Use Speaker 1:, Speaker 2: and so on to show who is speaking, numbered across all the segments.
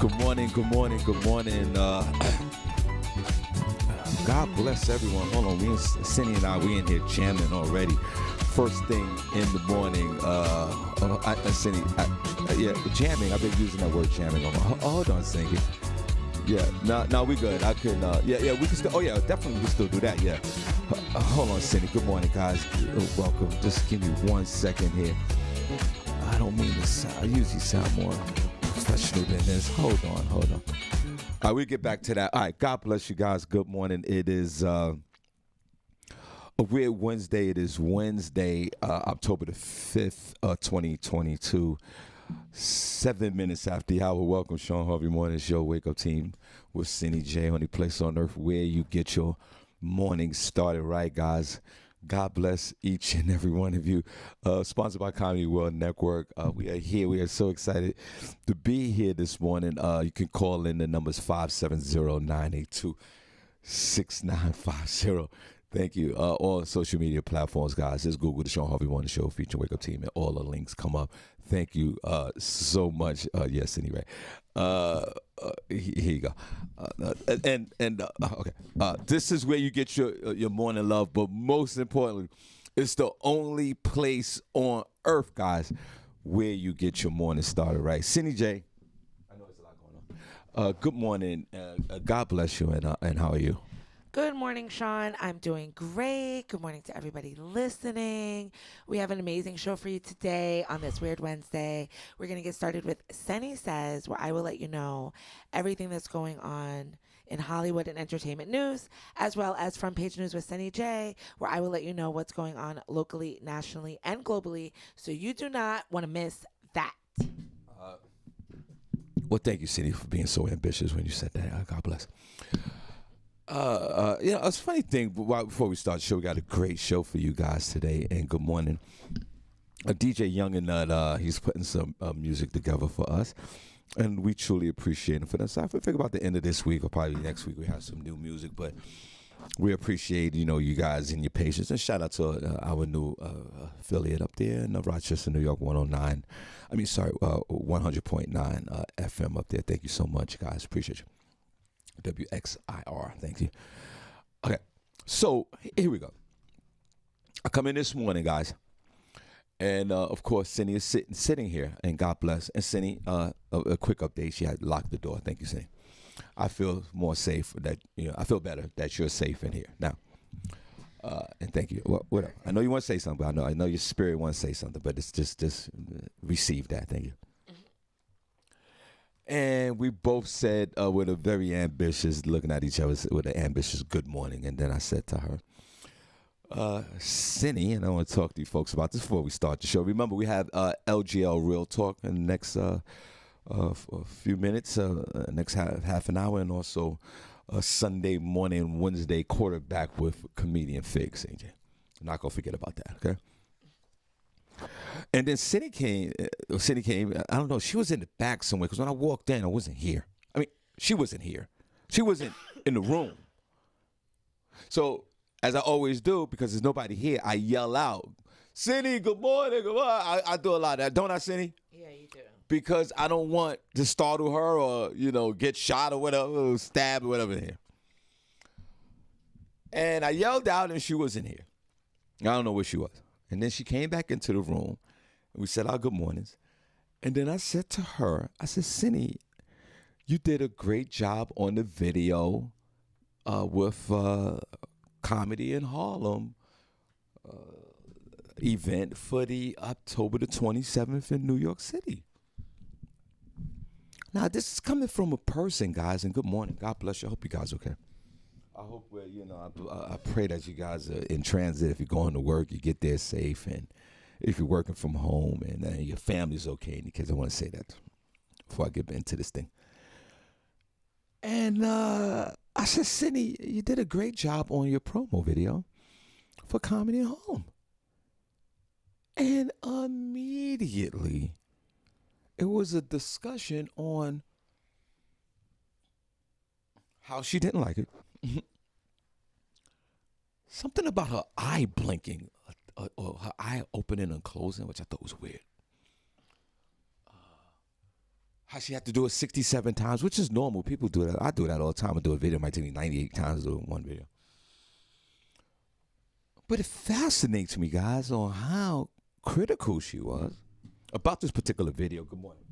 Speaker 1: Good morning, good morning, good morning. God bless everyone. Hold on, Cindy and we in here jamming already. First thing in the morning. Cindy, jamming. I've been using that word jamming. Hold on, Cindy. Yeah, no, we good. I can, we can still, definitely we can still do that, yeah. Hold on, Cindy. Good morning, guys. Welcome. Just give me 1 second here. I don't mean to sound, I usually sound more professional than this. Hold on. All right, we'll get back to that. All right, God bless you guys. Good morning. It is a weird Wednesday. It is Wednesday, October the 5th, 2022. 7 minutes after the hour. Welcome, Shawn Harvey Morning Show. Wake up team with Cindy J. Only place on earth where you get your morning started right, guys. God bless each and every one of you. Sponsored by Comedy World Network. We are here. We are so excited to be here this morning. You can call in. The numbers 570-982-6950. Thank you. All social media platforms, guys. Just Google the Shawn Harvey Morning Show featuring Wake Up Team, and all the links come up. Thank you so much. Yes, anyway. Here you go. Okay. This is where you get your morning love, but most importantly, it's the only place on earth, guys, where you get your morning started, right? Cindy J. I know there's a lot going on. Good morning. God bless you, and how are you?
Speaker 2: Good morning, Shawn. I'm doing great. Good morning to everybody listening. We have an amazing show for you today on this Weird Wednesday. We're going to get started with Sunny Says, where I will let you know everything that's going on in Hollywood and entertainment news, as well as Front Page News with Sunny J, where I will let you know what's going on locally, nationally, and globally. So you do not want to miss that.
Speaker 1: Well, thank you, Cindy, for being so ambitious when you said that. God bless. It's a funny thing, but before we start the show, we got a great show for you guys today, and good morning. DJ Young and Nut, he's putting some music together for us, and we truly appreciate it for that. So I figure about the end of this week, or probably next week, we have some new music, but we appreciate, you guys and your patience, and shout out to our new affiliate up there in Rochester, New York, 100.9 FM up there. Thank you so much, guys. Appreciate you. WXIR. Thank you. Okay, so here we go. I come in this morning, guys, and of course, Cindy is sitting here, and God bless. And Cindy, a quick update: she had locked the door. Thank you, Cindy. I feel more safe that I feel better that you're safe in here now. And thank you. Whatever. I know you want to say something, but I know your spirit wants to say something, but it's just receive that. Thank you. And we both said with a very ambitious, looking at each other with an ambitious good morning. And then I said to her, Cindy, and I want to talk to you folks about this before we start the show. Remember, we have LGL Real Talk in the next few minutes, next half an hour, and also Sunday morning, Wednesday quarterback with comedian Figs. AJ. I'm not going to forget about that, okay? And then Cindy came, I don't know, she was in the back somewhere, because when I walked in, I wasn't here. I mean, she wasn't here. She wasn't in the room. So, as I always do, because there's nobody here, I yell out, Cindy, good morning, good morning. I do a lot of that, don't I, Cindy?
Speaker 2: Yeah, you do.
Speaker 1: Because I don't want to startle her or, get shot or whatever, or stabbed or whatever here. And I yelled out, and she wasn't here. I don't know where she was. And then she came back into the room, and we said our good mornings. And then I said to her, I said, Cindy, you did a great job on the video with Comedy in Harlem event for the October the 27th in New York City. Now, this is coming from a person, guys, and good morning. God bless you. I hope you guys are okay. I hope I pray that you guys are in transit. If you're going to work, you get there safe, and if you're working from home, and your family's okay, and your kids. I want to say that before I get into this thing. And I said, Cindy, you did a great job on your promo video for Comedy at Home. And immediately, it was a discussion on how she didn't like it. Something about her eye blinking, or her eye opening and closing, which I thought was weird. how she had to do it 67 times, which is normal. People do that. I do that all the time. I do a video. It might take me 98 times to do one video. But it fascinates me, guys, on how critical she was about this particular video. Good morning.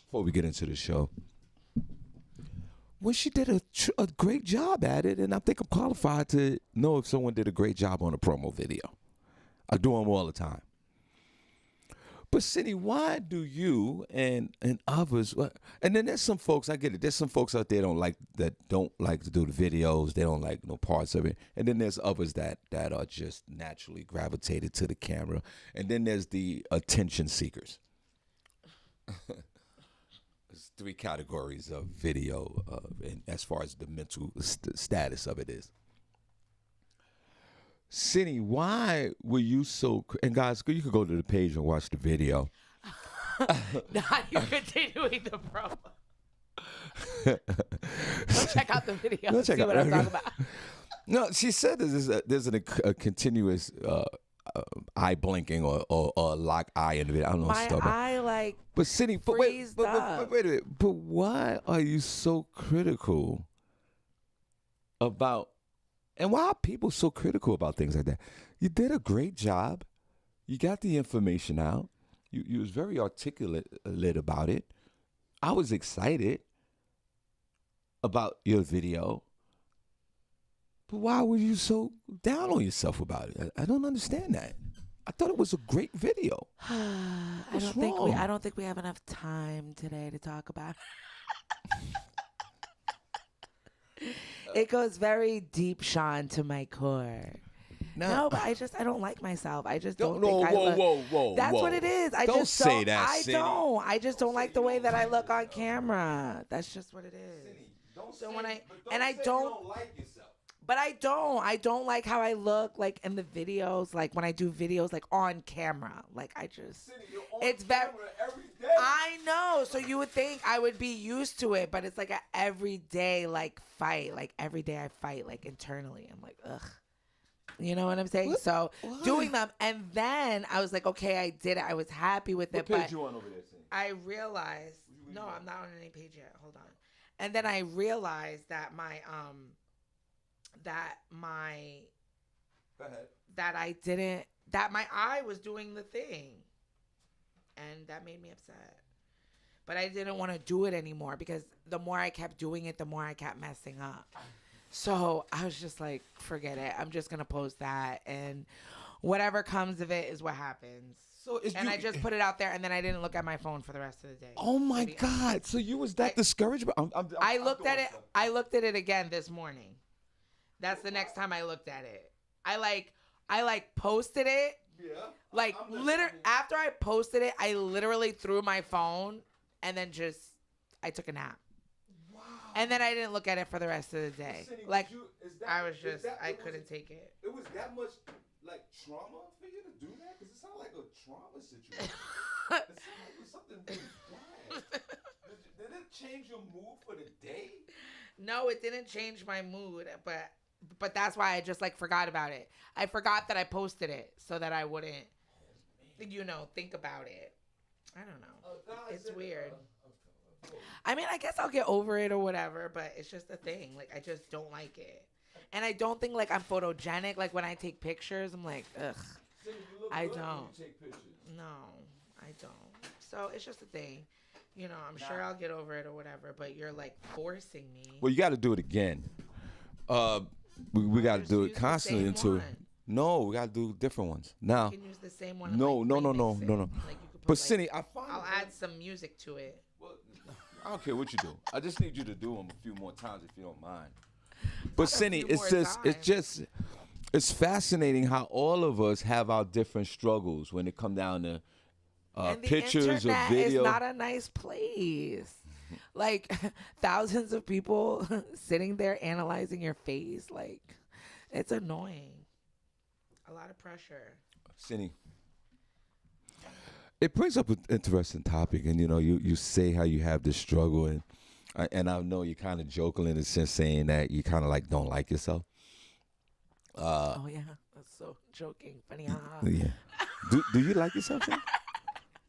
Speaker 1: Before we get into the show. When she did a great job at it, and I think I'm qualified to know if someone did a great job on a promo video. I do them all the time. But Cindy, why do you and others? And then there's some folks. I get it. There's some folks out there that don't like to do the videos. They don't like no parts of it. And then there's others that are just naturally gravitated to the camera. And then there's the attention seekers. There's 3 categories of video, and as far as the mental status of it is. Cindy, why were you so... And guys, you could go to the page and watch the video.
Speaker 2: Not you continuing the promo. Go check out the video. Go check see out what I'm talking about.
Speaker 1: No, she said there's a continuous eye blinking or lock eye in the video. I don't know.
Speaker 2: My eye
Speaker 1: But Cindy, wait a minute. But why are you so critical about... And why are people so critical about things like that? You did a great job. You got the information out. You was very articulate about it. I was excited about your video. But why were you so down on yourself about it? I don't understand that. I thought it was a great video.
Speaker 2: I don't think we have enough time today to talk about it. It goes very deep, Shawn, to my core. No, but I don't like myself. I just don't think I look. Whoa. That's what it is. I just say that, Cindy. I just don't like the way that I look on camera. That's just what it is. Cindy, I don't like yourself. But I don't like how I look like in the videos, like when I do videos like on camera. Like I just Cindy, you're on it's camera every day. I know. So you would think I would be used to it, but it's like an everyday like fight. Like every day I fight like internally. I'm like, ugh. You know what I'm saying? What? Doing them, and then I was like, okay, I did it. I was happy with it.
Speaker 1: What page you on over there, Cindy?
Speaker 2: I realized no, I'm not on any page yet. Hold on. And then I realized that my that my eye was doing the thing, and that made me upset. But I didn't want to do it anymore because the more I kept doing it, the more I kept messing up. So I was just like, forget it. I'm just gonna post that, and whatever comes of it is what happens. I just put it out there, and then I didn't look at my phone for the rest of the day.
Speaker 1: Oh my God! So you was that discouraged?
Speaker 2: I looked at it. I looked at it again this morning. That's the next time I looked at it. I posted it. Yeah. Like literally after I posted it, I literally threw my phone and then I took a nap. Wow. And then I didn't look at it for the rest of the day.
Speaker 1: Cindy,
Speaker 2: I couldn't take it.
Speaker 1: It was that much like trauma for you to do that? Because it sounded like a trauma situation. It sounded like it was something really bad. Did it change your mood for the day?
Speaker 2: No, it didn't change my mood, but that's why I just like forgot about it. I forgot that I posted it so that I wouldn't, think about it. I don't know. It's weird. I mean, I guess I'll get over it or whatever, but it's just a thing. Like, I just don't like it. And I don't think, like, I'm photogenic. Like, when I take pictures, I'm like, ugh. I don't.
Speaker 1: When you take pictures.
Speaker 2: No, I don't. So it's just a thing. I'm sure I'll get over it or whatever, but you're, like, forcing me.
Speaker 1: Well, you got to do it again. We got to do it constantly into it. No, we got to do different ones. Now.
Speaker 2: You can use the same one.
Speaker 1: No.
Speaker 2: Like,
Speaker 1: no.
Speaker 2: Like, you could
Speaker 1: but Cindy, I'll
Speaker 2: add some music to it.
Speaker 1: Well, I don't care what you do. I just need you to do them a few more times if you don't mind. But Cindy, it's fascinating how all of us have our different struggles when it come down to pictures or video.
Speaker 2: It's not a nice place. Like thousands of people sitting there analyzing your face. Like, it's annoying. A lot of pressure.
Speaker 1: Cindy, it brings up an interesting topic, and you say how you have this struggle, and I know you're kind of joking in a sense, saying that you kind of like don't like yourself.
Speaker 2: Oh yeah, that's so joking, funny.
Speaker 1: Yeah. Do you like yourself?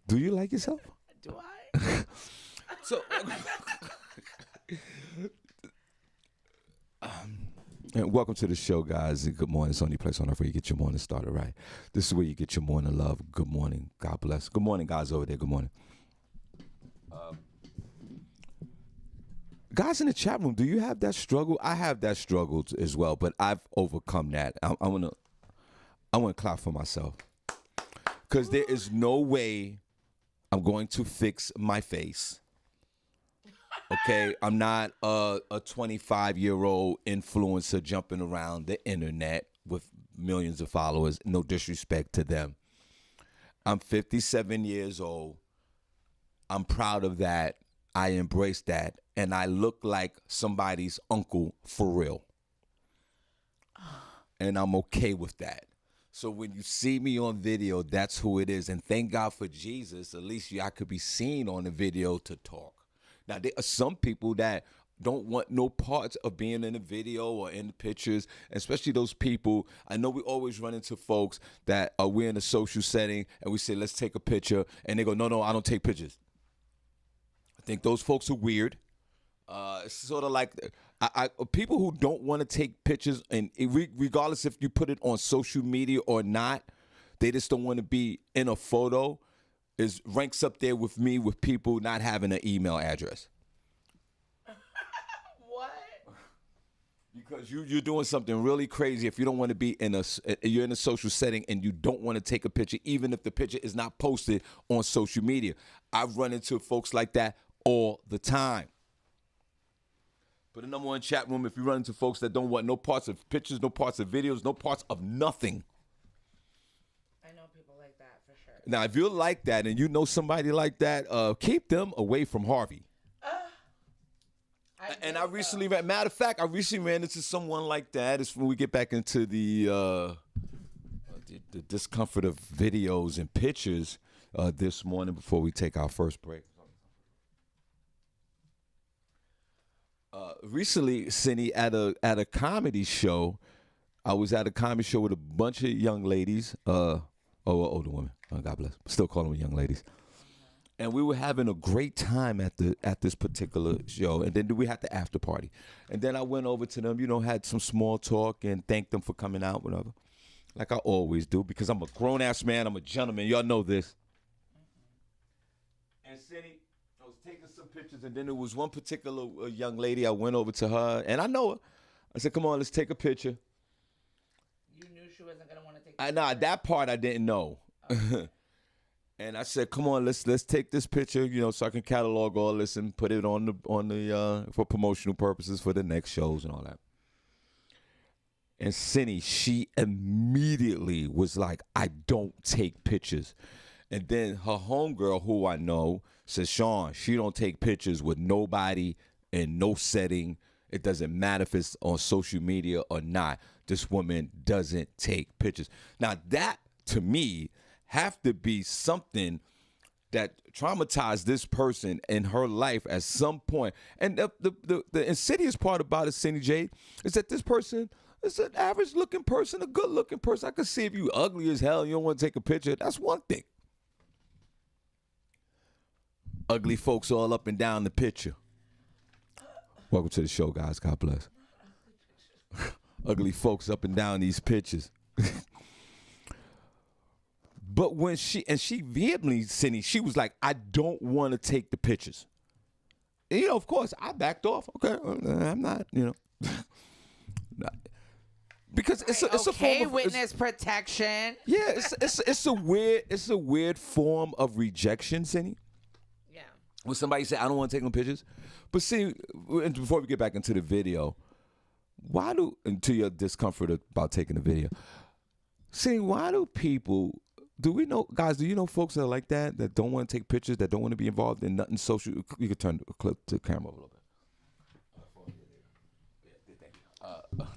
Speaker 1: Do you like yourself?
Speaker 2: Do I?
Speaker 1: So, and welcome to the show, guys. And good morning. It's the only place on earth where you get your morning started right. This is where you get your morning love. Good morning. God bless. Good morning, guys over there. Good morning. Guys in the chat room, do you have that struggle? I have that struggle as well, but I've overcome that. I want to clap for myself because there is no way I'm going to fix my face. Okay, I'm not a 25-year-old influencer jumping around the internet with millions of followers. No disrespect to them. I'm 57 years old. I'm proud of that. I embrace that. And I look like somebody's uncle for real. And I'm okay with that. So when you see me on video, that's who it is. And thank God for Jesus. At least I could be seen on the video to talk. Now, there are some people that don't want no parts of being in the video or in the pictures, especially those people. I know we always run into folks that we're in a social setting and we say, let's take a picture. And they go, no, I don't take pictures. I think those folks are weird. It's sort of like people who don't want to take pictures, and regardless if you put it on social media or not, they just don't want to be in a photo. Ranks up there with me with people not having an email address.
Speaker 2: What?
Speaker 1: Because you're doing something really crazy if you don't want to be you're in a social setting and you don't want to take a picture, even if the picture is not posted on social media. I've run into folks like that all the time. Put a number one chat room if you run into folks that don't want no parts of pictures, no parts of videos, no parts of nothing.
Speaker 2: I know people like that for sure.
Speaker 1: Now, if you're like that and you know somebody like that, keep them away from Harvey. I recently ran into someone like that. It's when we get back into the discomfort of videos and pictures this morning before we take our first break. Recently, Cindy, at a comedy show, I was at a comedy show with a bunch of young ladies, older women. God bless. Still calling them young ladies. And we were having a great time at this particular show. And then we had the after party. And then I went over to them, had some small talk and thanked them for coming out, whatever. Like I always do, because I'm a grown-ass man. I'm a gentleman. Y'all know this. And Cindy, I was taking some pictures, and then there was one particular young lady. I went over to her, and I know her. I said, come on, let's take a picture.
Speaker 2: You knew she wasn't going to want to take
Speaker 1: Nah, that part I didn't know. Okay. And I said, come on, let's take this picture, so I can catalog all this and put it on the for promotional purposes for the next shows and all that. And Cindy, she immediately was like, I don't take pictures. And then her homegirl, who I know, says, Shawn, she don't take pictures with nobody in no setting. It doesn't matter if it's on social media or not. This woman doesn't take pictures. Now, that, to me, have to be something that traumatized this person in her life at some point. And the insidious part about it, Cindy J, is that this person is an average-looking person, a good-looking person. I could see if you ugly as hell and you don't want to take a picture. That's one thing. Ugly folks all up and down the picture. Welcome to the show, guys. God bless. Ugly folks up and down these pictures. But when she vehemently, Cindy, she was like, I don't want to take the pictures. And, of course, I backed off. Okay, I'm not, because it's a form of
Speaker 2: witness protection.
Speaker 1: Yeah, it's a weird form of rejection, Cindy.
Speaker 2: Yeah.
Speaker 1: When somebody say, I don't want to take no pictures. But see, before we get back into the video, to your discomfort about taking the video, see, why do people, do we know, guys, do you know folks that are like that don't want to take pictures, that don't want to be involved in nothing social? You could turn the clip to the camera a little bit.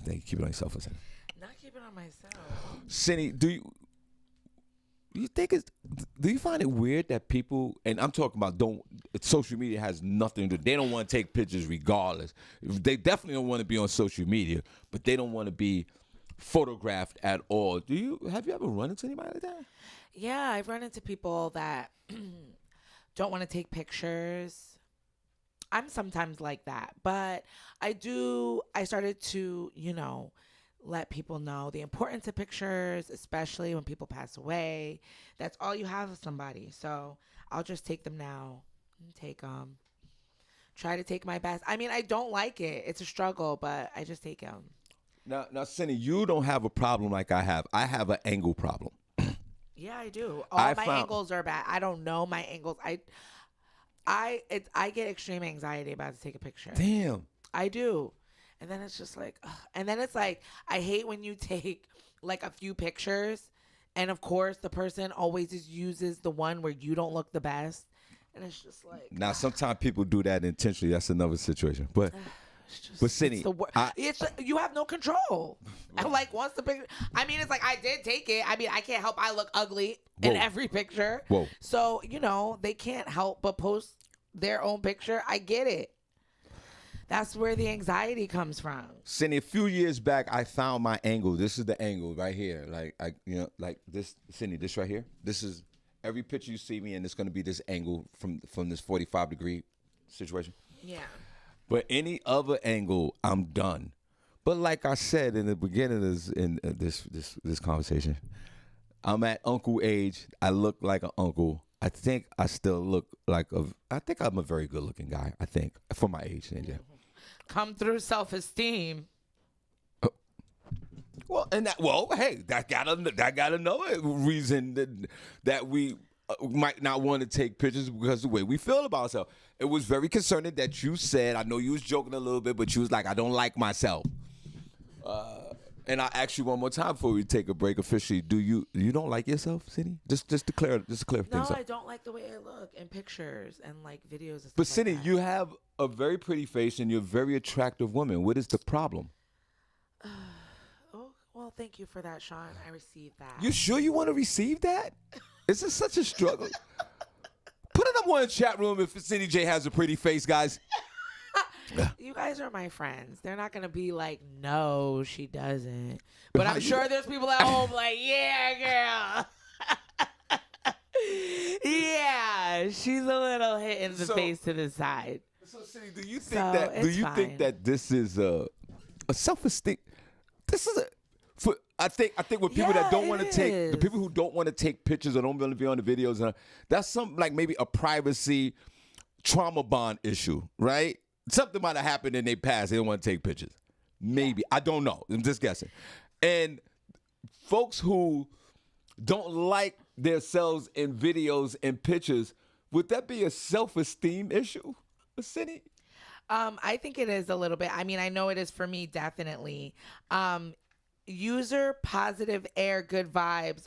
Speaker 1: Thank you. Keep it on yourself for a second.
Speaker 2: Not keep it on myself.
Speaker 1: Cindy, do you find it weird that people, and I'm talking about social media has nothing to do, they don't want to take pictures regardless. They definitely don't want to be on social media, but they don't want to be photographed at all. Have you ever run into anybody like that?
Speaker 2: Yeah, I've run into people that don't want to take pictures. I'm sometimes like that, but I started to, let people know the importance of pictures, especially when people pass away. That's all you have of somebody. So I'll just take them now and try to take my best. I mean, I don't like it. It's a struggle, but I just take them.
Speaker 1: Now, Cindy, you don't have a problem like I have. I have an angle problem.
Speaker 2: Yeah, I do. All my angles are bad. I don't know my angles. I get extreme anxiety about to take a picture.
Speaker 1: Damn.
Speaker 2: I do. And then it's just like, ugh. And then it's like, I hate when you take like a few pictures, and of course the person always just uses the one where you don't look the best, and it's just like.
Speaker 1: Now, sometimes people do that intentionally. That's another situation. But Cindy,
Speaker 2: you have no control. And like once the picture, I mean, it's like I did take it. I mean, I can't help I look ugly in every picture.
Speaker 1: Whoa.
Speaker 2: So they can't help but post their own picture. I get it. That's where the anxiety comes from.
Speaker 1: Cindy, a few years back, I found my angle. This is the angle right here. Like this, Cindy, this right here. This is every picture you see me in. It's going to be this angle from this 45-degree situation.
Speaker 2: Yeah.
Speaker 1: But any other angle, I'm done. But like I said in the beginning of this conversation, I'm at uncle age. I look like an uncle. I think I still look like I think I'm a very good-looking guy. I think for my age. Yeah.
Speaker 2: Come through self-esteem.
Speaker 1: Well, hey, that got another reason that we might not want to take pictures because of the way we feel about ourselves. It was very concerning that you said, I know you was joking a little bit, but you was like, I don't like myself. And I ask you one more time before we take a break officially. Do you don't like yourself, Cindy? Just to clear things up.
Speaker 2: No, I don't like the way I look in pictures and like videos and stuff.
Speaker 1: But Cindy,
Speaker 2: like that.
Speaker 1: you have a very pretty face and you're a very attractive woman. What is the problem?
Speaker 2: Oh, well, thank you for that, Shawn. I received that.
Speaker 1: You sure you want to receive that? Is this such a struggle? Put it up one in the chat room if Cindy J has a pretty face, guys.
Speaker 2: You guys are my friends. They're not gonna be like, no, she doesn't. But I'm sure there's people at home like, yeah, girl. Yeah, she's a little hit in the face to the side.
Speaker 1: So, Cindy, do you think that this is a self-esteem? This is I think with people that don't want to take the people who don't want to take pictures or don't want to be on the videos, that's some like maybe a privacy trauma bond issue, right? Something might have happened in their past. They don't want to take pictures. Maybe. I don't know. I'm just guessing. And folks who don't like themselves in videos and pictures, would that be a self-esteem issue, Cindy?
Speaker 2: I think it is a little bit. I mean, I know it is for me, definitely. User Positive Air Good Vibes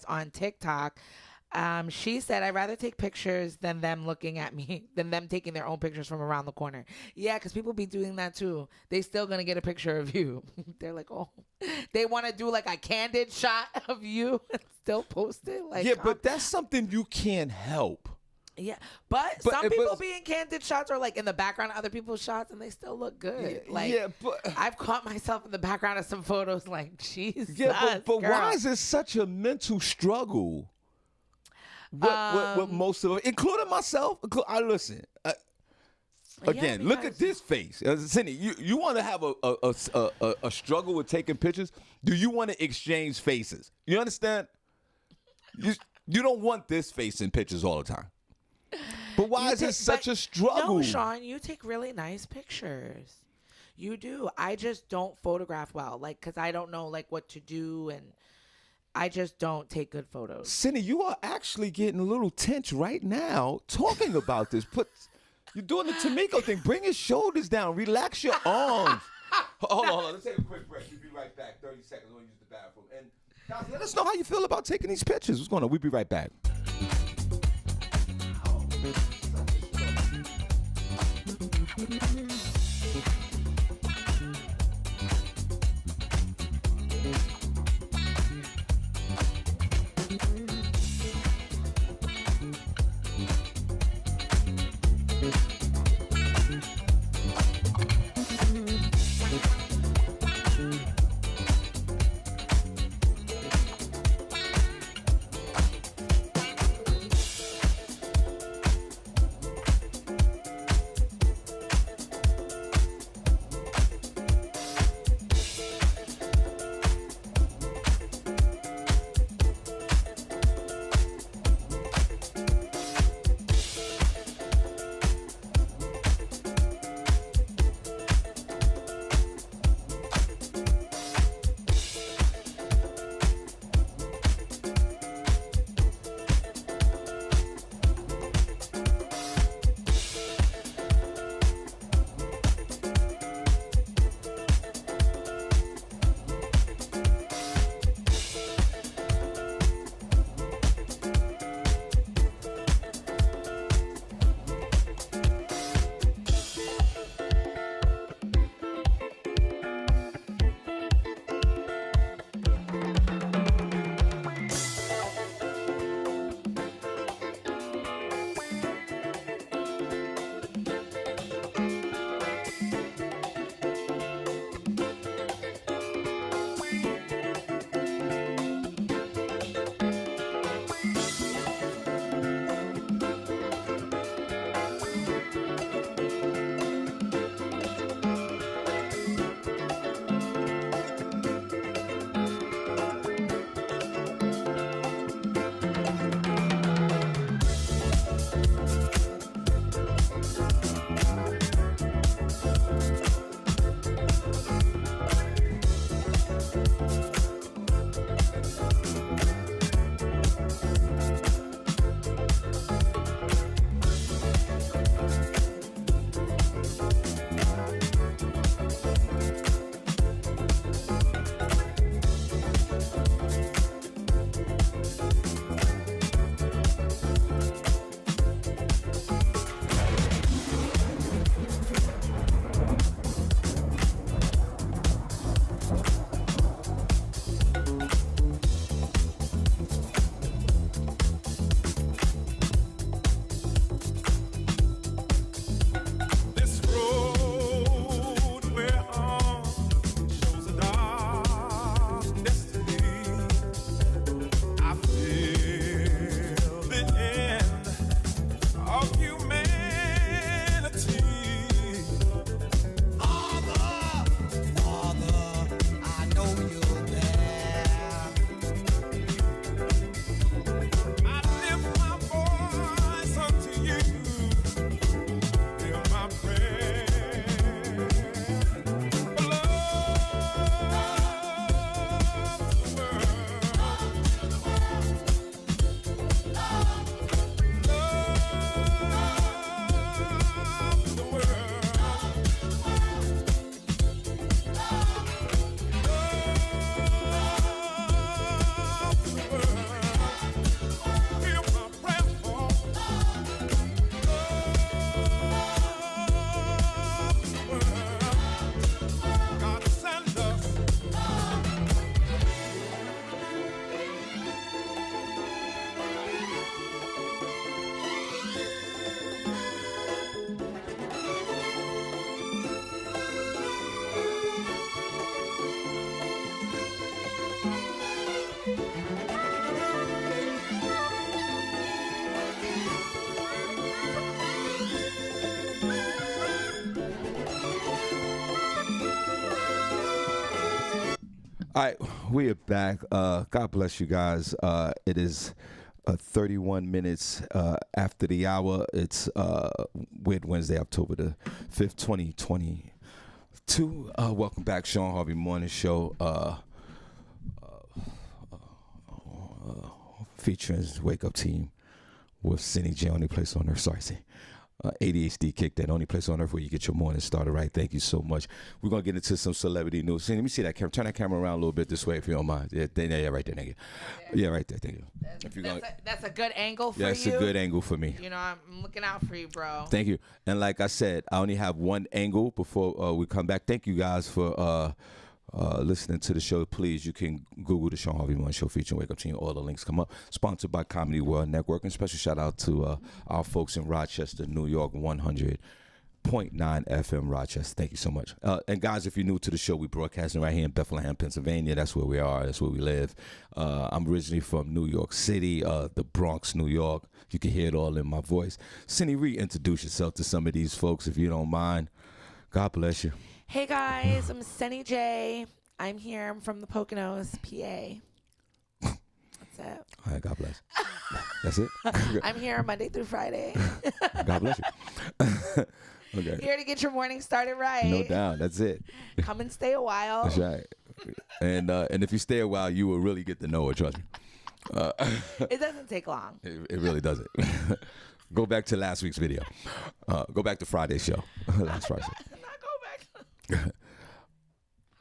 Speaker 2: on TikTok. She said, I'd rather take pictures than them looking at me, than them taking their own pictures from around the corner. Yeah, because people be doing that too. They still going to get a picture of you. They're like, oh, they want to do like a candid shot of you and still post it. Like,
Speaker 1: yeah, but that's something you can't help.
Speaker 2: Yeah, but some people be in candid shots or like in the background of other people's shots and they still look good. I've caught myself in the background of some photos like, Jesus.
Speaker 1: Yeah, but why is it such a mental struggle? What most of it, including myself, listen. Again, look at this face, Cindy. You want to have a struggle with taking pictures? Do you want to exchange faces? You understand? You don't want this face in pictures all the time. But why is it such a struggle?
Speaker 2: No, Shawn, you take really nice pictures. You do. I just don't photograph well, like, because I don't know like what to do and. I just don't take good photos.
Speaker 1: Cindy, you are actually getting a little tense right now talking about this. You're doing the Tamiko thing. Bring your shoulders down. Relax your arms. Hold on. Let's take a quick break. We'll be right back. 30 seconds. We'll use the bathroom. And guys, let us know how you feel about taking these pictures. What's going on? We'll be right back. All right, we are back. God bless you guys. It is 31 minutes after the hour. It's Weird Wednesday, October the 5th, 2022. Welcome back, Shawn Harvey Morning Show. Featuring Wake Up Team with Cindy J, only place on earth. Sorry, Cindy. ADHD Kick, that only place on earth where you get your morning started right. Thank you so much. We're going to get into some celebrity news. Let me see that camera. Turn that camera around a little bit this way if you don't mind. Yeah, right there. Thank you. Yeah, right there. Thank you.
Speaker 2: That's a good angle for you.
Speaker 1: That's a good angle for me.
Speaker 2: You know, I'm looking out for you, bro.
Speaker 1: Thank you. And like I said, I only have one angle before we come back. Thank you guys for listening to the show. Please, you can Google the Shawn Harvey Morning Show featuring Wake Up Team. All the links come up. Sponsored by Comedy World Network. And special shout out to our folks in Rochester, New York, 100.9 FM Rochester. Thank you so much. And guys, if you're new to the show, we broadcasting right here in Bethlehem, Pennsylvania. That's where we are. That's where we live. I'm originally from New York City, the Bronx, New York. You can hear it all in my voice. Cindy, reintroduce yourself to some of these folks if you don't mind. God bless you.
Speaker 2: Hey guys, I'm Sunny J. I'm here. I'm from the Poconos, PA. That's it.
Speaker 1: All right, God bless. That's it?
Speaker 2: I'm here Monday through Friday.
Speaker 1: God bless you. Okay.
Speaker 2: Here to get your morning started right.
Speaker 1: No doubt. That's it.
Speaker 2: Come and stay a while.
Speaker 1: That's right. And if you stay a while, you will really get to know it. Trust me.
Speaker 2: It doesn't take long.
Speaker 1: It really doesn't. Go back to last week's video. Go back to Friday's show. Last Friday.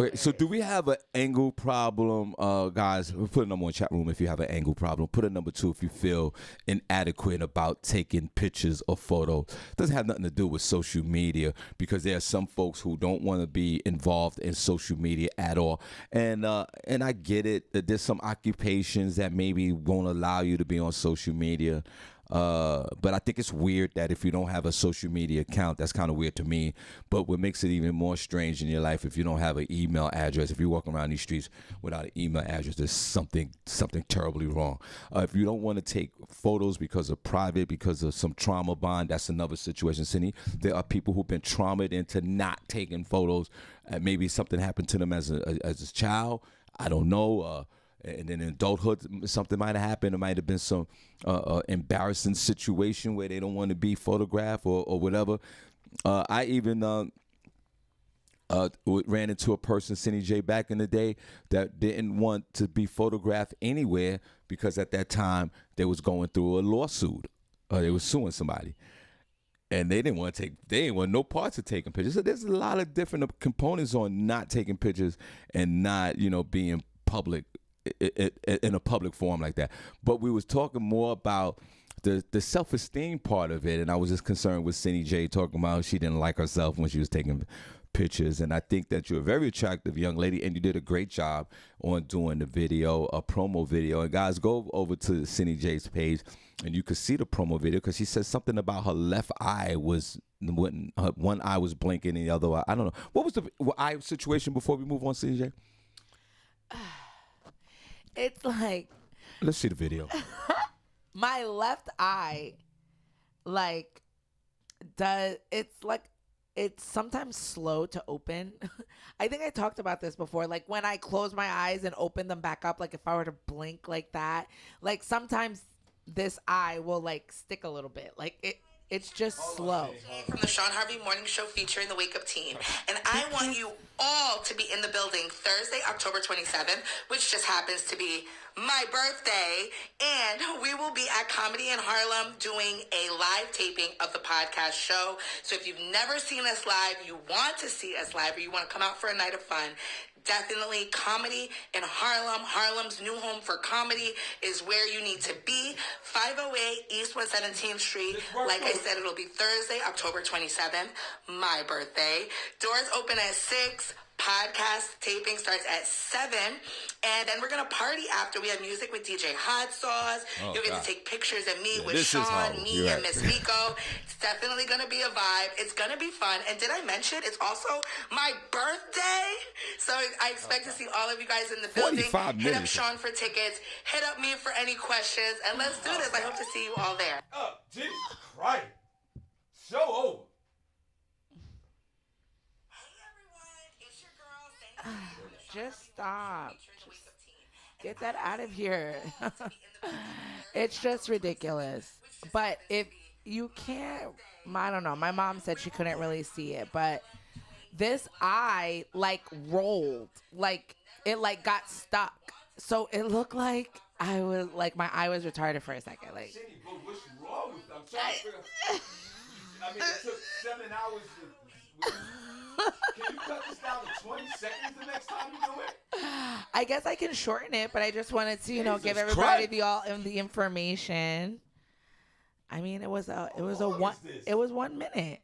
Speaker 1: Okay, so do we have an angle problem, guys? We'll put a number one chat room if you have an angle problem. Put a number 2 if you feel inadequate about taking pictures or photos. It doesn't have nothing to do with social media because there are some folks who don't want to be involved in social media at all. And I get it that there's some occupations that maybe won't allow you to be on social media. But I think it's weird that if you don't have a social media account, that's kind of weird to me. But what makes it even more strange in your life, if you don't have an email address, if you're walking around these streets without an email address, there's something terribly wrong. If you don't want to take photos because of private, because of some trauma bond, that's another situation, Cindy. There are people who've been traumatized into not taking photos. Maybe something happened to them as a child. I don't know. And then in adulthood, something might have happened. It might have been some embarrassing situation where they don't want to be photographed or whatever. I even ran into a person, Cindy J, back in the day that didn't want to be photographed anywhere because at that time they was going through a lawsuit. They was suing somebody. And they didn't want no parts of taking pictures. So there's a lot of different components on not taking pictures and not, being public in a public forum like that. But we was talking more about the self-esteem part of it, and I was just concerned with Cindy J talking about she didn't like herself when she was taking pictures. And I think that you're a very attractive young lady, and you did a great job on doing the video, a promo video. And guys, go over to Cindy J's page, and you could see the promo video because she said something about her left eye was when her one eye was blinking and the other eye, I don't know. What was the eye situation before we move on, Cindy J?
Speaker 2: It's like,
Speaker 1: let's see the video.
Speaker 2: My left eye, it's sometimes slow to open. I think I talked about this before. Like when I close my eyes and open them back up, like if I were to blink like that, like sometimes this eye will like stick a little bit. Like it's just slow.
Speaker 3: From the Shawn Harvey Morning Show featuring the Wake Up Team. And I want you all to be in the building Thursday, October 27th, which just happens to be my birthday. And we will be at Comedy in Harlem doing a live taping of the podcast show. So if you've never seen us live, you want to see us live, or you want to come out for a night of fun, definitely Comedy in Harlem. Harlem's new home for comedy is where you need to be. 508 East 117th Street. Like I said, it'll be Thursday, October 27th, my birthday. Doors open at 6. Podcast taping starts at 7. And then we're going to party after. We have music with DJ Hot Sauce. You'll get to take pictures of me with Shawn, me, and Miss Miko. It's definitely going to be a vibe. It's going to be fun. And did I mention it's also my birthday? So I expect to see all of you guys in the building.
Speaker 1: 45 minutes.
Speaker 3: Hit up Shawn for tickets. Hit up me for any questions. And let's do this. I hope to see you all there.
Speaker 1: Oh, Jesus Christ. Show over.
Speaker 2: just stop. Just get that out of here. It's just ridiculous. But if you can't, I don't know. My mom said she couldn't really see it, but this eye like rolled, like it like got stuck. So it looked like I was like my eye was retarded for a second. Like,
Speaker 1: Cindy, but what's wrong with them? I'm trying to figure. I mean, it took 7 hours. Can you cut this down to 20 seconds the next time you do it?
Speaker 2: I guess I can shorten it, but I just wanted to,
Speaker 1: Jesus
Speaker 2: give everybody
Speaker 1: Christ.
Speaker 2: the information. I mean, it was 1 minute.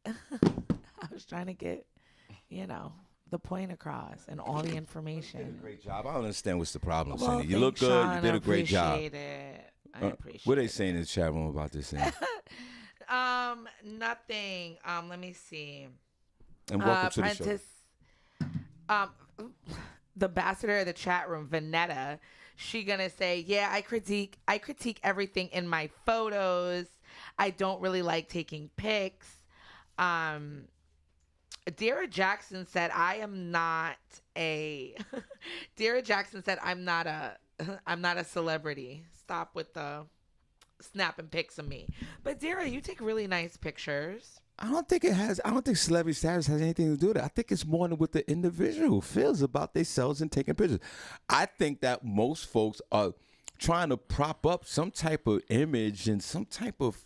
Speaker 2: I was trying to get, the point across and all the information.
Speaker 1: Great job. I don't understand what's the problem,
Speaker 2: Well,
Speaker 1: Cindy. You look
Speaker 2: thanks,
Speaker 1: good.
Speaker 2: Sean.
Speaker 1: You did a great job.
Speaker 2: I appreciate
Speaker 1: What are they
Speaker 2: it.
Speaker 1: saying in the chat room about this thing?
Speaker 2: Nothing. Let me see.
Speaker 1: And welcome to the show.
Speaker 2: Apprentice, the ambassador of the chat room, Vanetta, she gonna say, yeah, I critique everything in my photos. I don't really like taking pics. Dara Jackson said, I'm not a celebrity. Stop with the snapping pics of me. But Dara, you take really nice pictures.
Speaker 1: I don't think celebrity status has anything to do with it. I think it's more than what the individual feels about themselves and taking pictures. I think that most folks are trying to prop up some type of image and some type of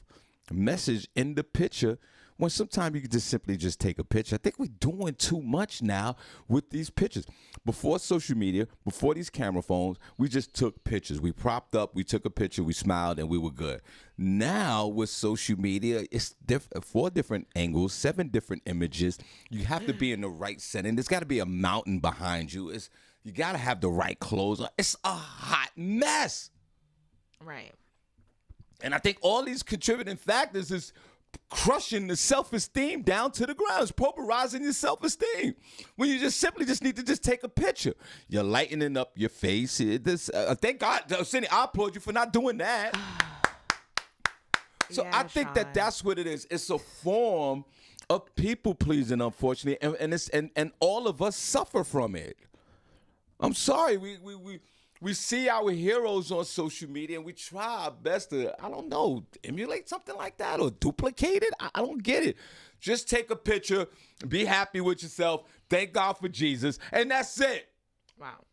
Speaker 1: message in the picture when sometimes you can just simply just take a picture. I think we're doing too much now with these pictures. Before social media, before these camera phones, we just took pictures. We propped up, we took a picture, we smiled, and we were good. Now with social media, it's 4 different angles, 7 different images. You have to be in the right setting. There's got to be a mountain behind you. You got to have the right clothes on. It's a hot mess.
Speaker 2: Right.
Speaker 1: And I think all these contributing factors is crushing the self-esteem down to the ground. It's pulverizing your self-esteem when you just simply need to just take a picture. You're lightening up your face. Thank God, Cindy, I applaud you for not doing that. So
Speaker 2: Yeah,
Speaker 1: I think
Speaker 2: Sean.
Speaker 1: that's what it is. It's a form of people pleasing, unfortunately, and all of us suffer from it. I'm sorry, we see our heroes on social media and we try our best to, I don't know, emulate something like that or duplicate it. I don't get it. Just take a picture, be happy with yourself, thank God for Jesus, and that's it.
Speaker 2: Wow.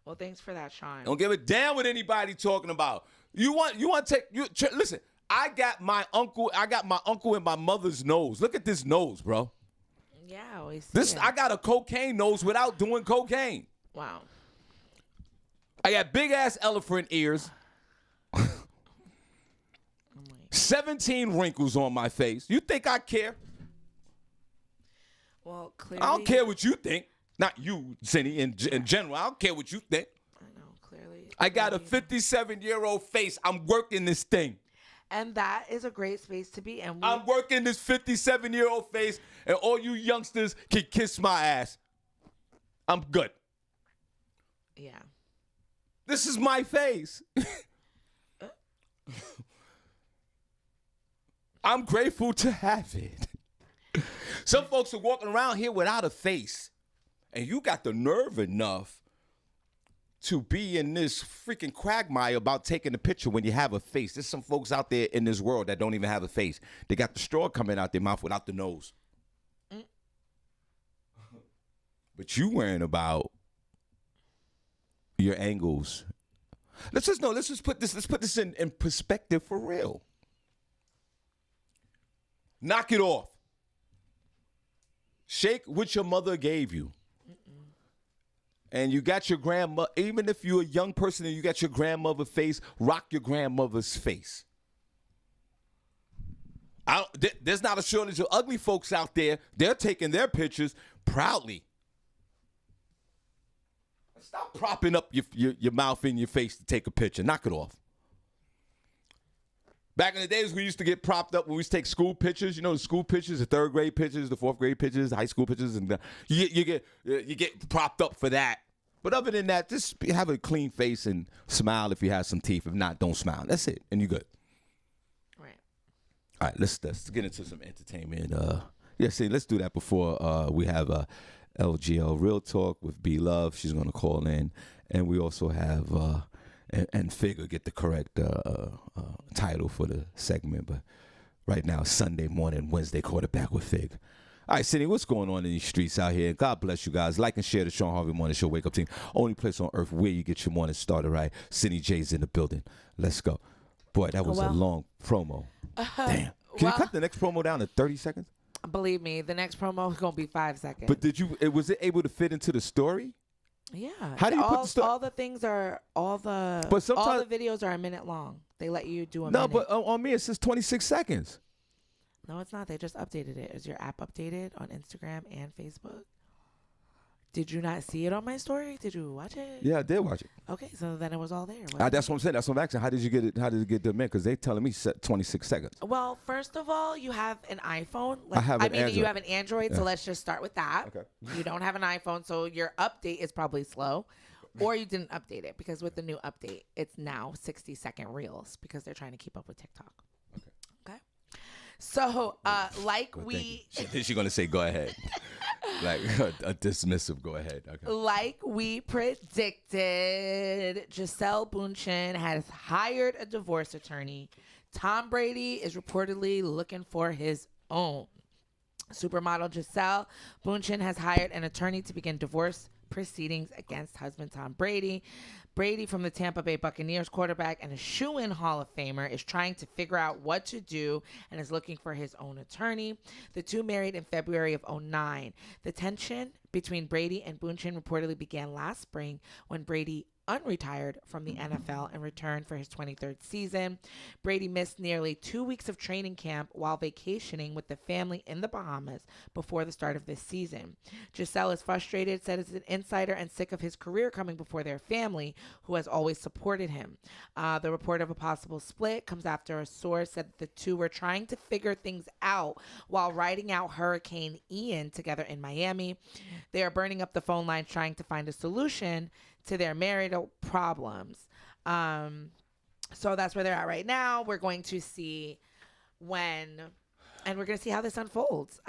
Speaker 2: Well, thanks for that, Sean.
Speaker 1: Don't give a damn what anybody talking about. Listen, I got my uncle in my mother's nose. Look at this nose, bro.
Speaker 2: Yeah, we see it.
Speaker 1: I got a cocaine nose without doing cocaine.
Speaker 2: Wow.
Speaker 1: I got big ass elephant ears. 17 wrinkles on my face. You think I care?
Speaker 2: Well, clearly.
Speaker 1: I don't care what you think. Not you, Cindy, in general. I don't care what you think.
Speaker 2: I know, clearly.
Speaker 1: I got a 57-year-old face. I'm working this thing.
Speaker 2: And that is a great space to be in.
Speaker 1: I'm working this 57-year-old face, and all you youngsters can kiss my ass. I'm good.
Speaker 2: Yeah.
Speaker 1: This is my face. I'm grateful to have it. Some folks are walking around here without a face, and you got the nerve enough to be in this freaking quagmire about taking a picture when you have a face. There's some folks out there in this world that don't even have a face. They got the straw coming out their mouth without the nose. But you worrying about your angles. Let's just put this in perspective for real. Knock it off. Shake what your mother gave you. And you got your grandma, even if you're a young person and you got your grandmother face, rock your grandmother's face. There's not a shortage of ugly folks out there. They're taking their pictures proudly. Stop propping up your mouth in your face to take a picture. Knock it off. Back in the days, we used to get propped up when we used to take school pictures. You know, the school pictures, the 3rd grade pictures, the 4th grade pictures, the high school pictures, and you get propped up for that. But other than that, just have a clean face and smile if you have some teeth. If not, don't smile. That's it, and you're good.
Speaker 2: Right.
Speaker 1: All right, let's get into some entertainment. See, let's do that before we have LGL Real Talk with B Love. She's going to call in. And we also have, and Fig will get the correct title for the segment. But right now, Sunday morning, Wednesday quarterback with Fig. All right, Cindy, what's going on in these streets out here? God bless you guys. Like and share the Shawn Harvey Morning Show Wake Up Team. Only place on earth where you get your morning started right. Cindy J's in the building. Let's go. Boy, that was a long promo. Damn. Can you cut the next promo down to 30 seconds?
Speaker 2: Believe me, the next promo is going to be 5 seconds.
Speaker 1: But was it able to fit into the story?
Speaker 2: Yeah.
Speaker 1: How do you put the story?
Speaker 2: All the things are, all the videos are a minute long. They let you do a minute.
Speaker 1: No, but on me it says 26 seconds.
Speaker 2: No, it's not. They just updated it. Is your app updated on Instagram and Facebook? Did you not see it on my story? Did you watch it?
Speaker 1: Yeah, I did watch it.
Speaker 2: Okay, so then it was all there.
Speaker 1: That's what I'm saying. That's what I'm asking. How did you get it? How did it get them in? Because they telling me 26 seconds.
Speaker 2: Well, first of all, you have an iPhone.
Speaker 1: I have an Android.
Speaker 2: You have an Android, so let's just start with that.
Speaker 1: Okay.
Speaker 2: You don't have an iPhone, so your update is probably slow. Or you didn't update it, because with the new update, it's now 60-second reels because they're trying to keep up with TikTok. Okay. So,
Speaker 1: She's going to say, go ahead. Like a dismissive, go ahead. Okay.
Speaker 2: Like we predicted, Gisele Bündchen has hired a divorce attorney. Tom Brady is reportedly looking for his own. Supermodel Gisele Bündchen has hired an attorney to begin divorce proceedings against husband Tom Brady. Brady, from the Tampa Bay Buccaneers quarterback and a shoo-in Hall of Famer, is trying to figure out what to do and is looking for his own attorney. The two married in February of 2009. The tension between Brady and Bündchen reportedly began last spring when Brady unretired from the NFL and returned for his 23rd season. Brady missed nearly 2 weeks of training camp while vacationing with the family in the Bahamas before the start of this season. Gisele is frustrated, said it's an insider, and sick of his career coming before their family, who has always supported him. The report of a possible split comes after a source said the two were trying to figure things out while riding out Hurricane Ian together in Miami. They are burning up the phone lines trying to find a solution to their marital problems. So that's where they're at right now. We're going to see and we're going to see how this unfolds.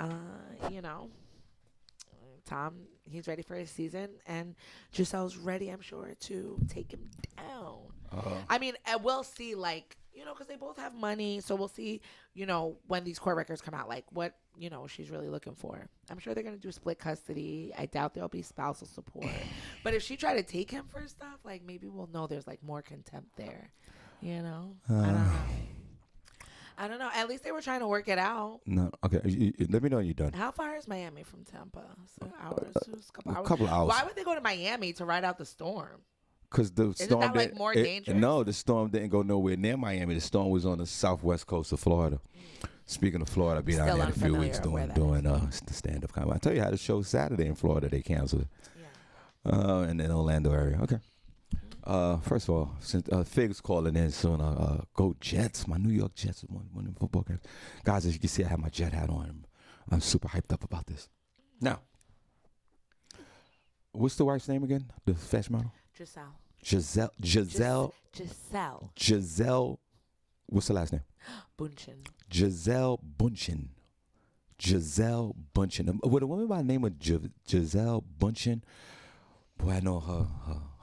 Speaker 2: Tom, he's ready for his season, and Gisele's ready, I'm sure, to take him down. I mean, we'll see, because they both have money, so we'll see, when these court records come out, what, she's really looking for. I'm sure they're going to do split custody. I doubt there'll be spousal support. But if she tried to take him for stuff, maybe we'll know there's, more contempt there, I don't know. At least they were trying to work it out.
Speaker 1: No, okay. Let me know when you're done.
Speaker 2: How far is Miami from Tampa? Hours?
Speaker 1: A couple hours.
Speaker 2: Why would they go to Miami to ride out the storm?
Speaker 1: Because the storm
Speaker 2: Isn't that more dangerous?
Speaker 1: No, the storm didn't go nowhere near Miami. The storm was on the southwest coast of Florida. Speaking of Florida, I've been out there in a few weeks doing the stand-up comedy. I tell you, I had a show Saturday in Florida. They canceled it. Yeah. In the Orlando area. Okay. First of all, since Fig's calling in soon, go Jets. My New York Jets won the football game. Guys, as you can see, I have my Jet hat on. I'm super hyped up about this. Now, what's the wife's name again? The fashion model? Gisele. What's the last name?
Speaker 2: Bündchen.
Speaker 1: Gisele Bündchen. With a woman by the name of Gisele Bündchen, boy, I know her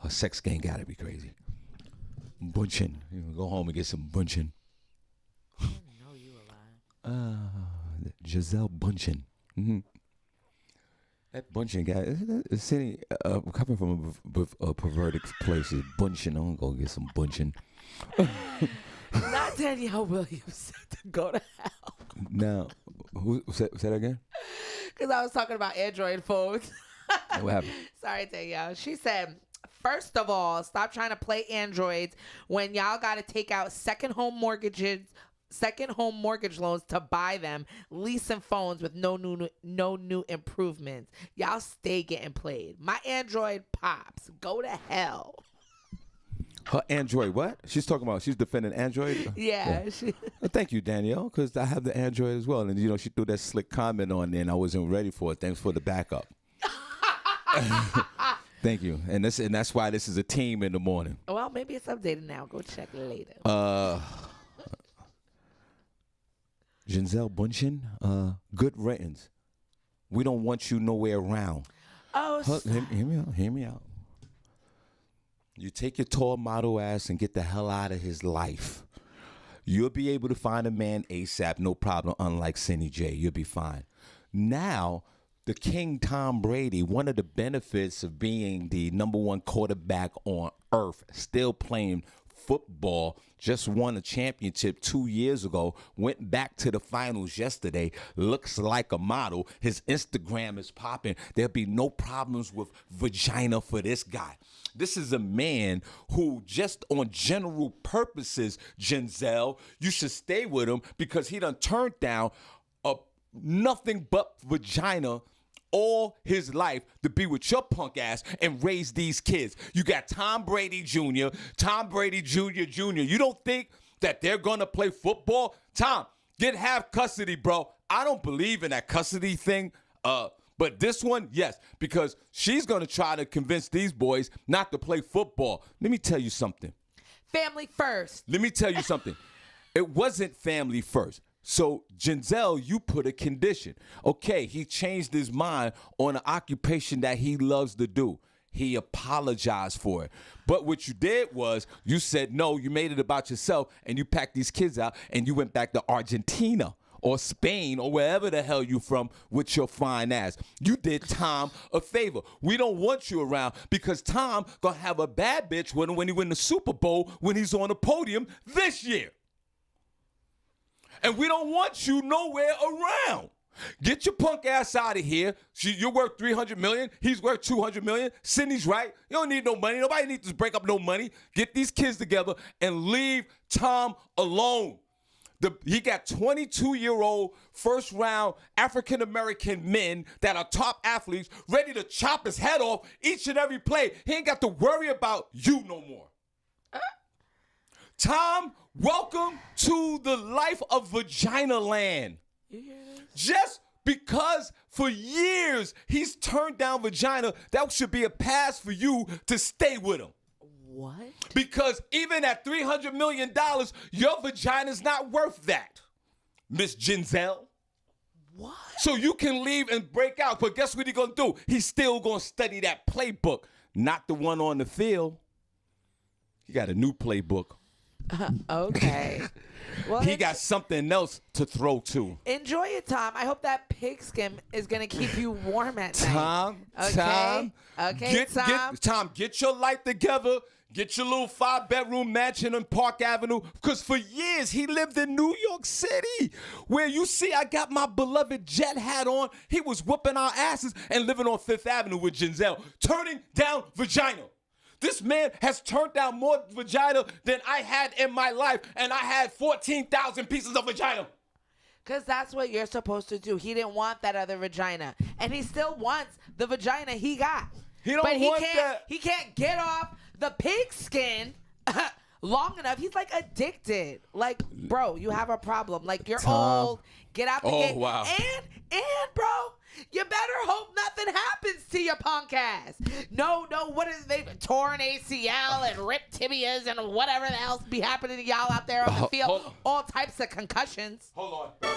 Speaker 1: sex game gotta be crazy. Bündchen. Go home and get some Bündchen.
Speaker 2: I didn't know you were lying.
Speaker 1: Gisele Bündchen. Mm-hmm. That Bündchen guy, sitting, coming from a perverted place, is Bündchen. I'm gonna go get some Bündchen.
Speaker 2: Not Danielle Williams to go to hell.
Speaker 1: Now, say that again?
Speaker 2: Because I was talking about Android phones.
Speaker 1: What happened?
Speaker 2: Sorry, Danielle. She said, first of all, stop trying to play Androids when y'all got to take out second home mortgage loans to buy them, leasing phones with no new improvements. Y'all stay getting played. My Android pops. Go to hell.
Speaker 1: Her Android, what? She's defending Android?
Speaker 2: Yeah.
Speaker 1: Thank you, Danielle, because I have the Android as well. And, she threw that slick comment on there, and I wasn't ready for it. Thanks for the backup. Thank you. And that's why this is a team in the morning.
Speaker 2: Well, maybe it's updated now. Go check later.
Speaker 1: Gisele Bündchen, good ratings. We don't want you nowhere around.
Speaker 2: Oh,
Speaker 1: Hear me out. Hear me out. You take your tall model ass and get the hell out of his life. You'll be able to find a man ASAP, no problem, unlike Cindy J. You'll be fine. Now, the King Tom Brady, one of the benefits of being the number one quarterback on earth, still playing football, just won a championship 2 years ago, went back to the finals yesterday, looks like a model. His Instagram is popping. There'll be no problems with vagina for this guy. This is a man who, just on general purposes, Giselle, you should stay with him because he done turned down nothing but vagina all his life to be with your punk ass and raise these kids. You got Tom Brady Jr., Tom Brady Jr. You don't think that they're going to play football? Tom, get half custody, bro. I don't believe in that custody thing. But this one, yes, because she's going to try to convince these boys not to play football. Let me tell you something.
Speaker 2: Family first.
Speaker 1: Let me tell you something. It wasn't family first. So, Giselle, you put a condition. Okay, he changed his mind on an occupation that he loves to do. He apologized for it. But what you did was you said, no, you made it about yourself, and you packed these kids out, and you went back to Argentina or Spain or wherever the hell you from with your fine ass. You did Tom a favor. We don't want you around because Tom gonna have a bad bitch when he win the Super Bowl when he's on the podium this year. And we don't want you nowhere around. Get your punk ass out of here. You're worth $300 million. He's worth $200 million. Sydney's right. You don't need no money. Nobody needs to break up no money. Get these kids together and leave Tom alone. He got 22-year-old first-round African-American men that are top athletes ready to chop his head off each and every play. He ain't got to worry about you no more. Tom, welcome to the life of vagina land. Just because for years he's turned down vagina, that should be a pass for you to stay with him.
Speaker 2: What?
Speaker 1: Because even at $300 million, your vagina's not worth that, Miss Giselle.
Speaker 2: What?
Speaker 1: So you can leave and break out, but guess what he's going to do? He's still going to study that playbook, not the one on the field. He got a new playbook.
Speaker 2: Okay. Well,
Speaker 1: he got something else to throw to.
Speaker 2: Enjoy it, Tom. I hope that pigskin is going to keep you warm at night.
Speaker 1: Tom,
Speaker 2: Okay,
Speaker 1: Tom, get your life together. Get your little 5-bedroom mansion on Park Avenue. Because for years, he lived in New York City, where you see I got my beloved jet hat on. He was whooping our asses and living on Fifth Avenue with Giselle, turning down vagina. This man has turned down more vagina than I had in my life, and I had 14,000 pieces of vagina.
Speaker 2: Because that's what you're supposed to do. He didn't want that other vagina, and he still wants the vagina he got.
Speaker 1: He
Speaker 2: can't get off the pigskin long enough. He's like addicted. Like, bro, you have a problem. Like, you're old. Get out the gate.
Speaker 1: Wow.
Speaker 2: And bro, you better hope nothing happens to your punk ass. No, what is they torn ACL and ripped tibias and whatever else be happening to y'all out there on the field. All types of concussions.
Speaker 1: Hold on.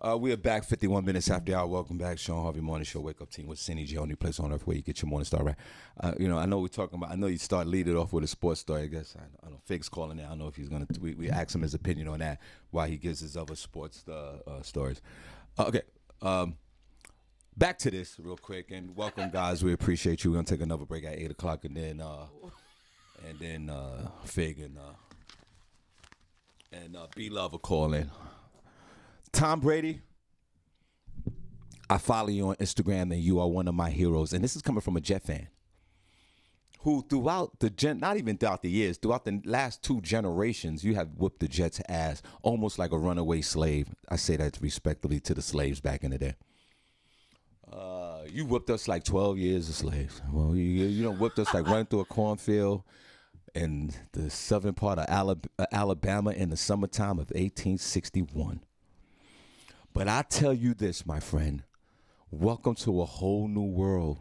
Speaker 1: We are back 51 minutes after hour. Welcome back, Shawn Harvey Morning Show. Wake up team with Cindy J. Only place on earth where you get your morning start right. I know we're talking about. I know you start lead it off with a sports story. I guess I know Fig's calling it. I don't know if he's gonna. We ask him his opinion on that. Why he gives his other sports stories. Okay. Back to this real quick and welcome guys. We appreciate you. We're gonna take another break at 8:00 and then Fig and B Love will call in. Tom Brady, I follow you on Instagram and you are one of my heroes. And this is coming from a Jet fan who throughout not even throughout the years, throughout the last 2 generations, you have whooped the Jets' ass almost like a runaway slave. I say that respectfully to the slaves back in the day. You whipped us like 12 years of slaves. Well, you don't whipped us like running through a cornfield in the southern part of Alabama in the summertime of 1861. But I tell you this, my friend, welcome to a whole new world.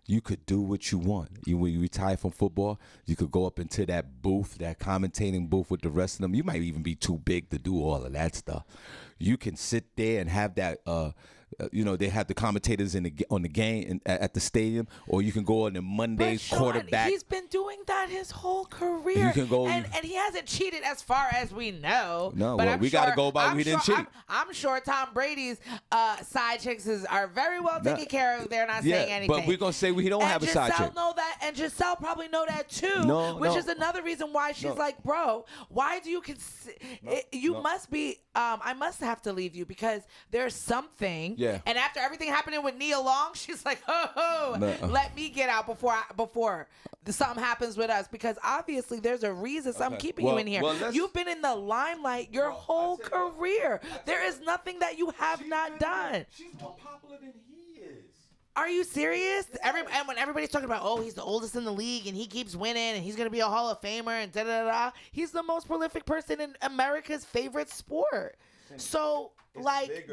Speaker 1: You could do what you want. When you retire from football, you could go up into that booth, that commentating booth with the rest of them. You might even be too big to do all of that stuff. You can sit there and have that, they have the commentators on the game at the stadium, or you can go on the Monday quarterback.
Speaker 2: He's been doing that his whole career.
Speaker 1: You can go,
Speaker 2: and he hasn't cheated as far as we know.
Speaker 1: No,
Speaker 2: but
Speaker 1: well, we got to go by we didn't cheat.
Speaker 2: I'm sure Tom Brady's side chicks are very well taken care of. They're not saying anything.
Speaker 1: But we're going to say he don't have a side chick.
Speaker 2: Know that, and Giselle probably know that too, which is another reason why she's like, bro, why do you must be, I must have to leave you because there's something.
Speaker 1: Yeah.
Speaker 2: And after everything happening with Nia Long, she's like, let me get out before something happens with us, because obviously there's a reason. So I'm keeping you in here. You've been in the limelight your whole career. There is nothing that you have not done.
Speaker 1: She's more popular than he is.
Speaker 2: Are you serious? And when everybody's talking about, he's the oldest in the league and he keeps winning and he's going to be a Hall of Famer and da-da-da-da, he's the most prolific person in America's favorite sport. So,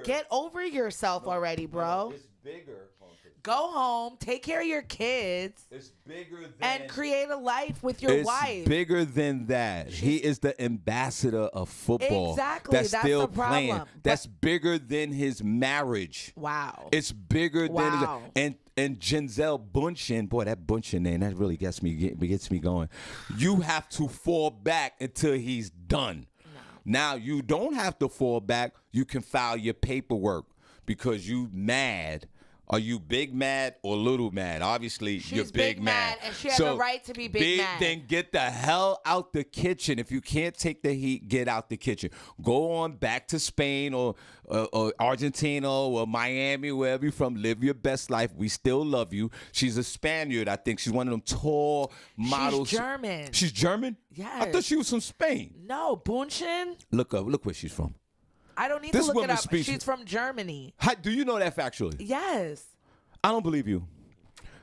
Speaker 2: get over yourself already, bro.
Speaker 1: It's bigger.
Speaker 2: Go home, take care of your kids.
Speaker 1: It's bigger than...
Speaker 2: And create a life with your wife.
Speaker 1: It's bigger than that. He is the ambassador of football.
Speaker 2: Exactly. That's
Speaker 1: still
Speaker 2: the problem.
Speaker 1: playing. That's bigger than his marriage.
Speaker 2: Wow.
Speaker 1: It's bigger than his... And Gisele Bündchen, boy, that Bündchen name, that really gets me going. You have to fall back until he's done. Now, you don't have to fall back. You can file your paperwork because you mad. Are you big mad or little mad? Obviously, you're big mad.
Speaker 2: And she has a right to be big mad.
Speaker 1: Then get the hell out the kitchen. If you can't take the heat, get out the kitchen. Go on back to Spain or Argentina or Miami, wherever you're from. Live your best life. We still love you. She's a Spaniard, I think. She's one of them tall models.
Speaker 2: She's German.
Speaker 1: She's German?
Speaker 2: Yes.
Speaker 1: I thought she was from Spain.
Speaker 2: No, Bündchen.
Speaker 1: Look where she's from.
Speaker 2: I don't need to look it up. She's from Germany.
Speaker 1: Do you know that factually?
Speaker 2: Yes.
Speaker 1: I don't believe you.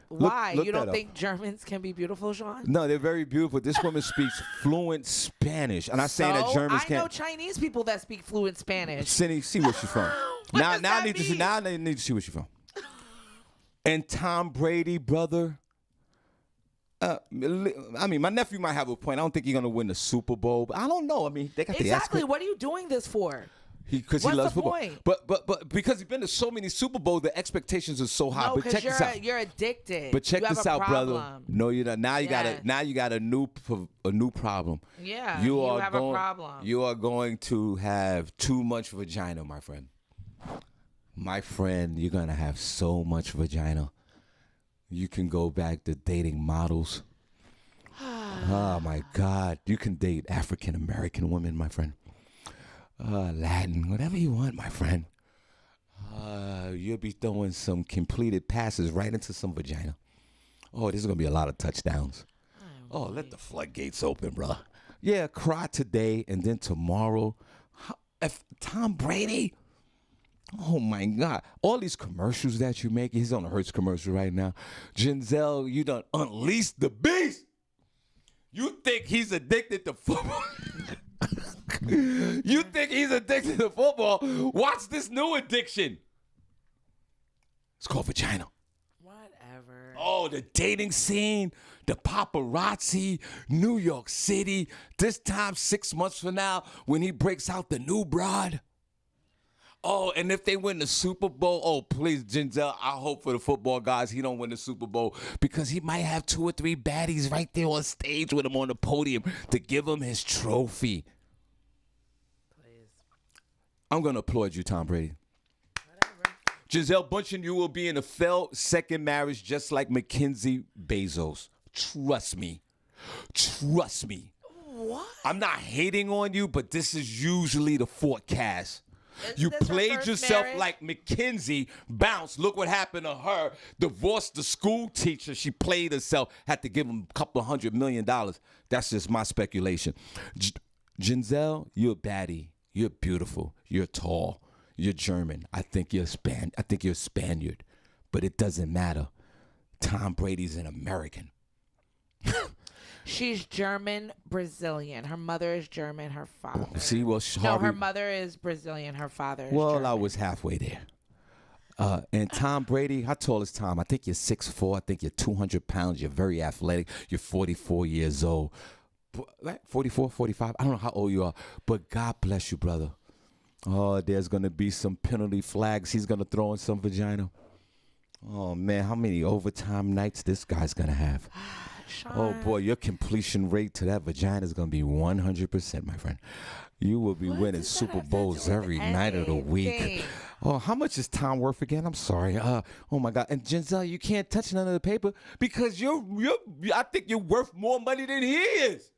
Speaker 2: Why? You don't think Germans can be beautiful, Shawn?
Speaker 1: No, they're very beautiful. This woman speaks fluent Spanish. I'm not saying that Germans can't.
Speaker 2: I know Chinese people that speak fluent Spanish.
Speaker 1: Cindy, see where she's from. Now I need to see where she's from. And Tom Brady, brother. My nephew might have a point. I don't think he's gonna win the Super Bowl, but I don't know. I mean, they got
Speaker 2: exactly. What are you doing this for?
Speaker 1: Because he loves football.
Speaker 2: Point?
Speaker 1: But because he's been to so many Super Bowls, the expectations are so high.
Speaker 2: No,
Speaker 1: but check this out.
Speaker 2: You're addicted.
Speaker 1: But check this out, brother. No, you're not. Now you got a new problem.
Speaker 2: Yeah, you have a problem.
Speaker 1: You are going to have too much vagina, my friend. My friend, you're gonna have so much vagina. You can go back to dating models. Oh my God, you can date African American women, my friend. Latin, whatever you want, my friend. You'll be throwing some completed passes right into some vagina. Oh, there's going to be a lot of touchdowns. Let the floodgates open, bro. Yeah, cry today and then tomorrow. If Tom Brady, oh my God. All these commercials that you make, he's on a Hertz commercial right now. Giselle, you done unleashed the beast. You think he's addicted to football? You think he's addicted to football? Watch this new addiction. It's called vagina.
Speaker 2: Whatever.
Speaker 1: Oh, the dating scene, the paparazzi, New York City. This time, 6 months from now, when he breaks out the new broad. Oh, and if they win the Super Bowl, oh, please, Giselle, I hope for the football guys he don't win the Super Bowl because he might have 2 or 3 baddies right there on stage with him on the podium to give him his trophy.
Speaker 2: Please.
Speaker 1: I'm going to applaud you, Tom Brady.
Speaker 2: Whatever.
Speaker 1: Giselle Bundchen, you will be in a failed second marriage just like Mackenzie Bezos. Trust me. Trust me.
Speaker 2: What?
Speaker 1: I'm not hating on you, but this is usually the forecast. You
Speaker 2: this her
Speaker 1: played
Speaker 2: first
Speaker 1: yourself
Speaker 2: marriage?
Speaker 1: like Mackenzie bounced. Look what happened to her. Divorced the school teacher. She played herself. Had to give him a couple of $100 million. That's just my speculation. Giselle, you're a baddie. You're beautiful. You're tall. You're German. I think you're a Spaniard. But it doesn't matter. Tom Brady's an American.
Speaker 2: She's German Brazilian. Her mother is German. Her father.
Speaker 1: See, well,
Speaker 2: No,
Speaker 1: Harvey,
Speaker 2: her mother is Brazilian. Her father is
Speaker 1: well,
Speaker 2: German.
Speaker 1: I was halfway there. And Tom Brady, how tall is Tom? I think you're 6'4". I think you're 200 pounds. You're very athletic. You're 44 years old. 44, 45. I don't know how old you are. But God bless you, brother. Oh, there's going to be some penalty flags. He's going to throw in some vagina. Oh, man, how many overtime nights this guy's going to have?
Speaker 2: Shawn.
Speaker 1: Oh, boy, your completion rate to that vagina is going to be 100%, my friend. You will be winning
Speaker 2: does that
Speaker 1: Super
Speaker 2: have to
Speaker 1: Bowls
Speaker 2: do with
Speaker 1: every night of the week.
Speaker 2: anything?
Speaker 1: Oh, how much is Tom worth again? I'm sorry. Oh, my God. And Giselle, you can't touch none of the paper because I think you're worth more money than he is.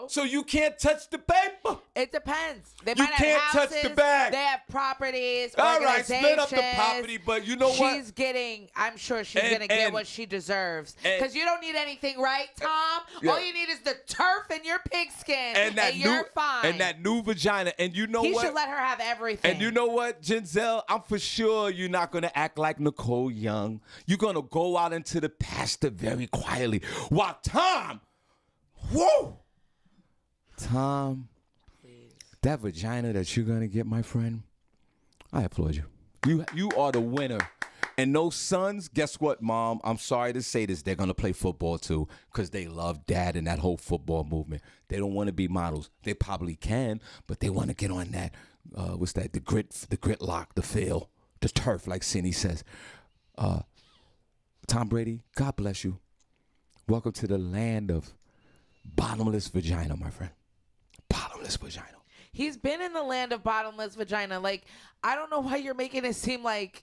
Speaker 1: So you can't touch the paper.
Speaker 2: It depends. They
Speaker 1: You
Speaker 2: might
Speaker 1: can't
Speaker 2: have
Speaker 1: touch
Speaker 2: houses,
Speaker 1: the bag.
Speaker 2: They have properties.
Speaker 1: All right, split up the
Speaker 2: organizations.
Speaker 1: property, but you know what?
Speaker 2: She's getting, I'm sure she's going to get what she deserves.
Speaker 1: and-
Speaker 2: Because you don't need anything, right, Tom?
Speaker 1: Yeah.
Speaker 2: All you need is the turf and your pigskin.
Speaker 1: And that
Speaker 2: you're
Speaker 1: new
Speaker 2: fine.
Speaker 1: and that new vagina. And you know
Speaker 2: he
Speaker 1: what?
Speaker 2: should let her have everything.
Speaker 1: And you know what, Giselle? I'm for sure you're not going to act like Nicole Young. You're going to go out into the pasture very quietly. While Tom, whoa! Tom,
Speaker 2: Please.
Speaker 1: that vagina that you're going to get, my friend, I applaud you. You are the winner. And those sons, guess what, Mom? I'm sorry to say this. They're going to play football, too, because they love Dad and that whole football movement. They don't want to be models. They probably can, but they want to get on that, what's that, the grit lock, the field, the turf, like Cindy says. Tom Brady, God bless you. Welcome to the land of bottomless vagina, my friend. Bottomless vagina.
Speaker 2: He's been in the land of bottomless vagina. Like, I don't know why you're making it seem like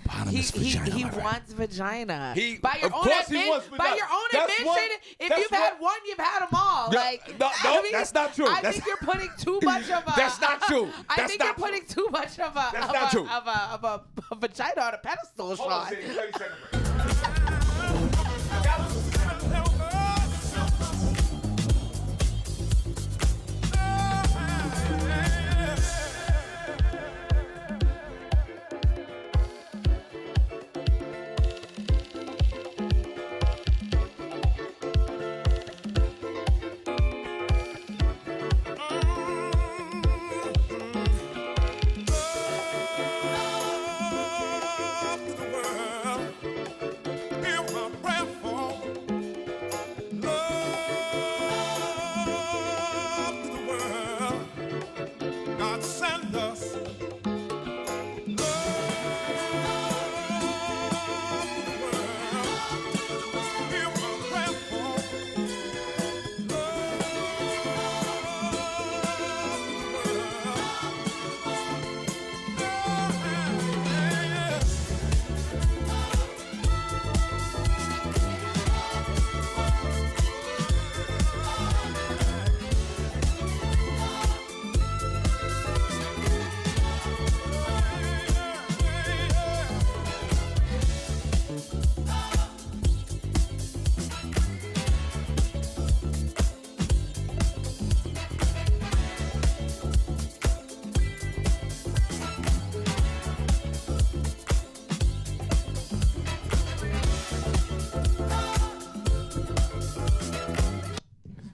Speaker 1: Bottomless vagina,
Speaker 2: he
Speaker 1: my friend.
Speaker 2: wants vagina.
Speaker 1: He-
Speaker 2: by your
Speaker 1: of
Speaker 2: own
Speaker 1: course he
Speaker 2: admission,
Speaker 1: wants
Speaker 2: by
Speaker 1: vagina.
Speaker 2: your own
Speaker 1: That's
Speaker 2: admission,
Speaker 1: one-
Speaker 2: if
Speaker 1: that's
Speaker 2: you've had
Speaker 1: one-
Speaker 2: one, you've had them all.
Speaker 1: No,
Speaker 2: like,
Speaker 1: no,
Speaker 2: I mean,
Speaker 1: that's not true.
Speaker 2: I
Speaker 1: That's-
Speaker 2: think you're putting too much of a.
Speaker 1: That's not true.
Speaker 2: I
Speaker 1: That's
Speaker 2: think
Speaker 1: not
Speaker 2: you're
Speaker 1: true.
Speaker 2: putting too much of a
Speaker 1: That's not true.
Speaker 2: of a vagina on a pedestal,
Speaker 1: Hold on a
Speaker 2: Shawn.
Speaker 1: second, 30 seconds.
Speaker 4: Of the world.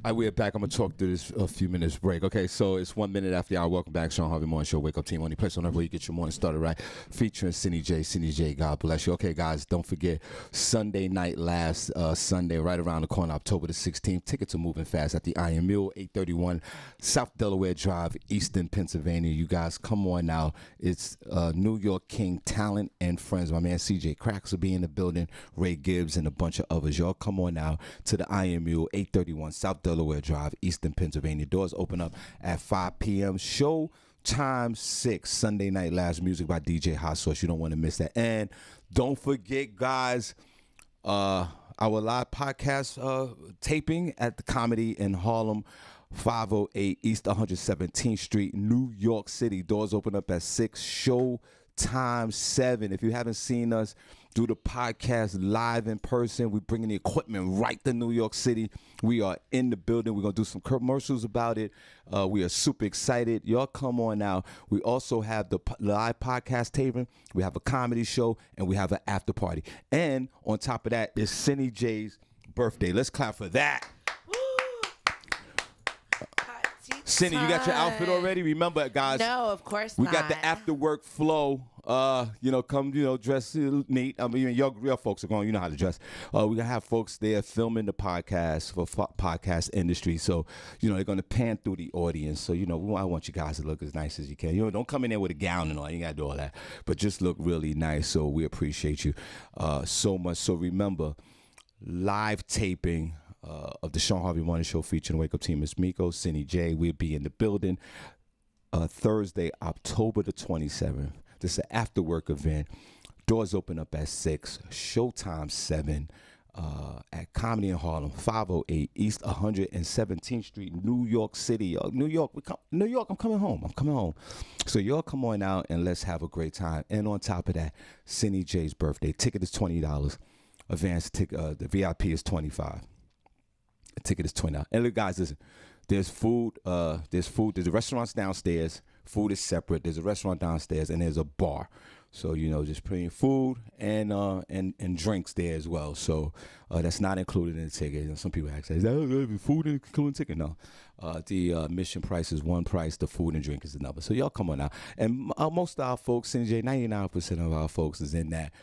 Speaker 1: All right, we're back. I'm going to talk through this a few minutes break. Okay, so it's 1 minute after the hour. Welcome back. Shawn Harvey Morning Show. Wake Up Team. Only place on earth where you get your morning started right. Featuring Cindy J. Cindy J, God bless you. Okay, guys, don't forget Sunday night, last Sunday, right around the corner, October the 16th. Tickets are moving fast at the Iron Mule, 831 South Delaware Drive, Easton, Pennsylvania. You guys, come on now. It's New York King Talent and Friends. My man CJ Cracks will be in the building. Ray Gibbs and a bunch of others. Y'all come on now to the Iron Mule, 831 South Delaware Drive, Easton, Pennsylvania. Doors open up at 5 p.m. Show time 6. Sunday night last music by DJ Hot Sauce. You don't want to miss that. And don't forget, guys, our live podcast taping at the Comedy in Harlem, 508 East 117th Street, New York City. Doors open up at 6. Show time 7. If you haven't seen us do the podcast live in person, we're bringing the equipment right to New York City. We are in the building. We're going to do some commercials about it. We are super excited. Y'all come on now. We also have the live podcast taping. We have a comedy show, and we have an after party. And on top of that is Cindy J's birthday. Let's clap for that. Cindy, you got your outfit already? Remember, guys.
Speaker 2: No, of course
Speaker 1: we
Speaker 2: not.
Speaker 1: We got the after work flow. Come, dress neat. I mean, your folks are going, you know how to dress. We're going to have folks there filming the podcast for podcast industry. So, they're going to pan through the audience. So, I want you guys to look as nice as you can. Don't come in there with a gown and all. You got to do all that. But just look really nice. So we appreciate you so much. So remember, live taping of the Shawn Harvey Morning Show featuring Wake Up Team. Miss Miko, Cindy J. We'll be in the building Thursday, October the 27th. This is an after work event. Doors open up at 6. Showtime 7 at Comedy in Harlem, 508 East 117th Street, New York City. New York, I'm coming home. So y'all come on out and let's have a great time. And on top of that, Cindy J's birthday. Ticket is $20. Advance ticket, the VIP is $25. The ticket is $20. And look, guys, listen. There's food. There's restaurants downstairs. Food is separate. There's a restaurant downstairs, and there's a bar. So just putting food and drinks there as well. So that's not included in the ticket. Some people ask, "Is that food included ticket?" No. The admission price is one price. The food and drink is another. So y'all come on out. And most of our folks, 99% of our folks is in that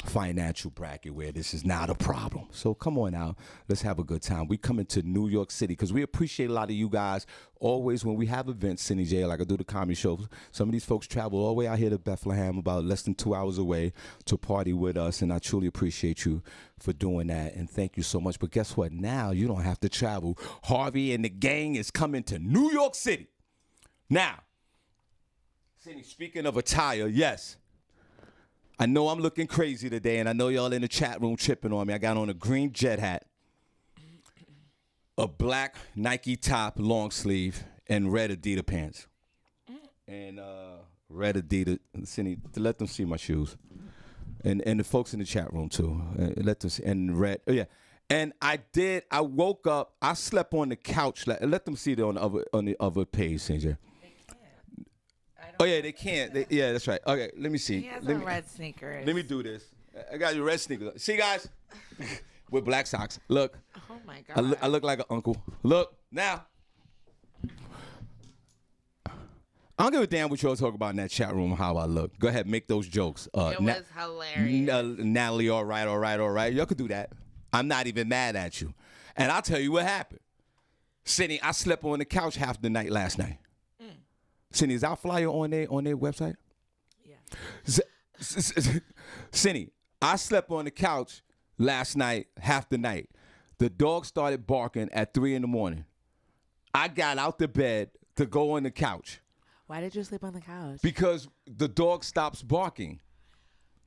Speaker 1: financial bracket where this is not a problem. So come on out. Let's have a good time. We coming to New York City because we appreciate a lot of you guys. Always when we have events, Cindy J, like I do the comedy shows, some of these folks travel all the way out here to Bethlehem, about less than 2 hours away, to party with us. And I truly appreciate you for doing that. And thank you so much. But guess what? Now you don't have to travel. Harvey and the gang is coming to New York City. Now, Cindy, speaking of attire, yes. I know I'm looking crazy today, and I know y'all in the chat room tripping on me. I got on a green jet hat, a black Nike top long sleeve, and red Adidas pants. And red Adidas. Cindy, let them see my shoes. And the folks in the chat room, too. Let them see. And red. Oh, yeah. And I woke up. I slept on the couch. Let them see it on the other page, Cindy. Oh, yeah, they can't. Yeah, that's right. Okay, let me see.
Speaker 2: He has red sneakers.
Speaker 1: Let me do this. I got your red sneakers. See, guys? With black socks. Look.
Speaker 2: Oh, my God.
Speaker 1: I look like an uncle. Look, now. I don't give a damn what y'all talk about in that chat room, how I look. Go ahead, make those jokes.
Speaker 2: It was hilarious.
Speaker 1: Natalie, all right. Y'all could do that. I'm not even mad at you. And I'll tell you what happened. Cindy, I slept on the couch half the night last night. Cindy, is our flyer on their website? Yeah. Cindy, I slept on the couch last night, half the night. The dog started barking at 3 a.m. I got out the bed to go on the couch.
Speaker 2: Why did you sleep on the couch?
Speaker 1: Because the dog stops barking.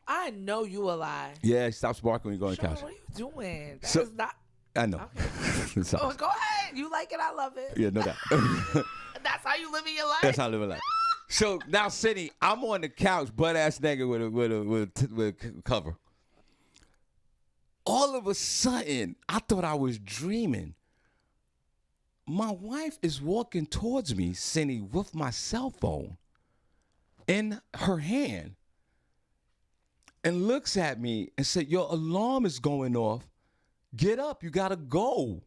Speaker 2: I know you a lie.
Speaker 1: Yeah, he stops barking when you go on the couch.
Speaker 2: What are you doing? That
Speaker 1: So-
Speaker 2: is not.
Speaker 1: I know.
Speaker 2: Okay. Oh, go ahead. You like it. I love it.
Speaker 1: Yeah, no doubt.
Speaker 2: That's how you live in your life.
Speaker 1: That's how I live my life. So now, Cindy, I'm on the couch, butt ass naked with a cover. All of a sudden, I thought I was dreaming. My wife is walking towards me, Cindy, with my cell phone in her hand, and looks at me and said, "Your alarm is going off. Get up, you gotta go."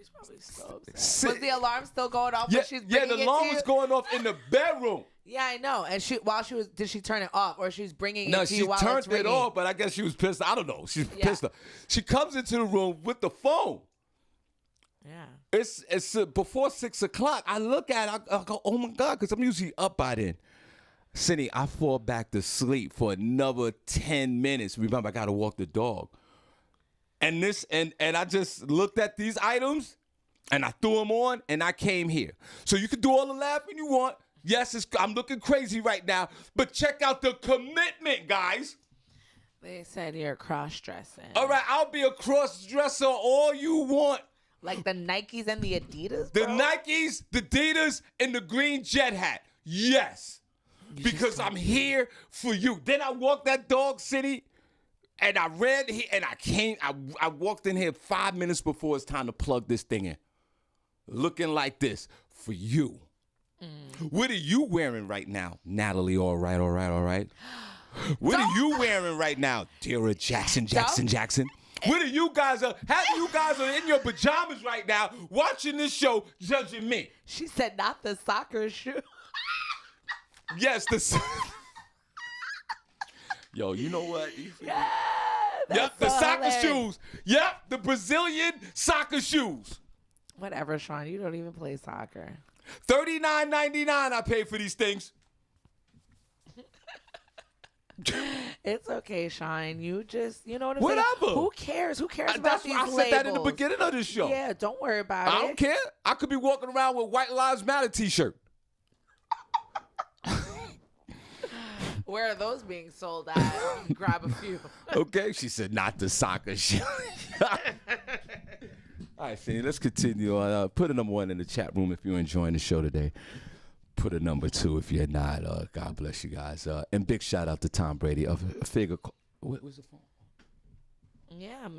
Speaker 2: She's probably so upset. Was the alarm still going off when she's bringing
Speaker 1: the alarm was going off in the bedroom.
Speaker 2: Yeah, I know. And did she turn it off or she's bringing it to you while
Speaker 1: No,
Speaker 2: it's
Speaker 1: she turned
Speaker 2: ringing?
Speaker 1: it off, but I guess she was pissed. I don't know. She's pissed off. She comes into the room with the phone.
Speaker 2: Yeah.
Speaker 1: It's before 6 o'clock. I look at it, I go, oh my God, because I'm usually up by then. Cindy, I fall back to sleep for another 10 minutes. Remember, I got to walk the dog. And I just looked at these items and I threw them on and I came here. So you can do all the laughing you want. Yes, I'm looking crazy right now, but check out the commitment, guys.
Speaker 2: They said you're cross-dressing.
Speaker 1: All right, I'll be a cross-dresser all you want.
Speaker 2: Like the Nikes and the Adidas,
Speaker 1: The
Speaker 2: bro?
Speaker 1: Nikes, the Adidas, and the green jet hat. Yes. Because I'm here for you. Then I walked that dog city, and I ran here, and I walked in here 5 minutes before it's time to plug this thing in. Looking like this for you. What are you wearing right now, Natalie? All right. What are you wearing right now, Dara Jackson? What are you guys half of you guys are in your pajamas right now watching this show judging me.
Speaker 2: She said not the soccer shoe.
Speaker 1: Yes, Yo, you know what?
Speaker 2: Yeah.
Speaker 1: Yep, the soccer shoes. Yep, the Brazilian soccer shoes.
Speaker 2: Whatever, Shawn. You don't even play soccer.
Speaker 1: $39.99 I pay for these things.
Speaker 2: It's okay, Shawn. You know what I'm saying?
Speaker 1: Whatever.
Speaker 2: Who cares? Who cares about these labels?
Speaker 1: I said that in the beginning of the show.
Speaker 2: Yeah, don't worry about it.
Speaker 1: I don't care. I could be walking around with White Lives Matter t-shirt.
Speaker 2: Where are those being sold at? Grab a few.
Speaker 1: Okay, she said not the soccer shoe. All right, Cindy, let's continue on. Put a number 1 in the chat room if you're enjoying the show today. Put a number 2 if you're not. God bless you guys. And big shout out to Tom Brady of Figure. What was the phone?
Speaker 2: Yeah,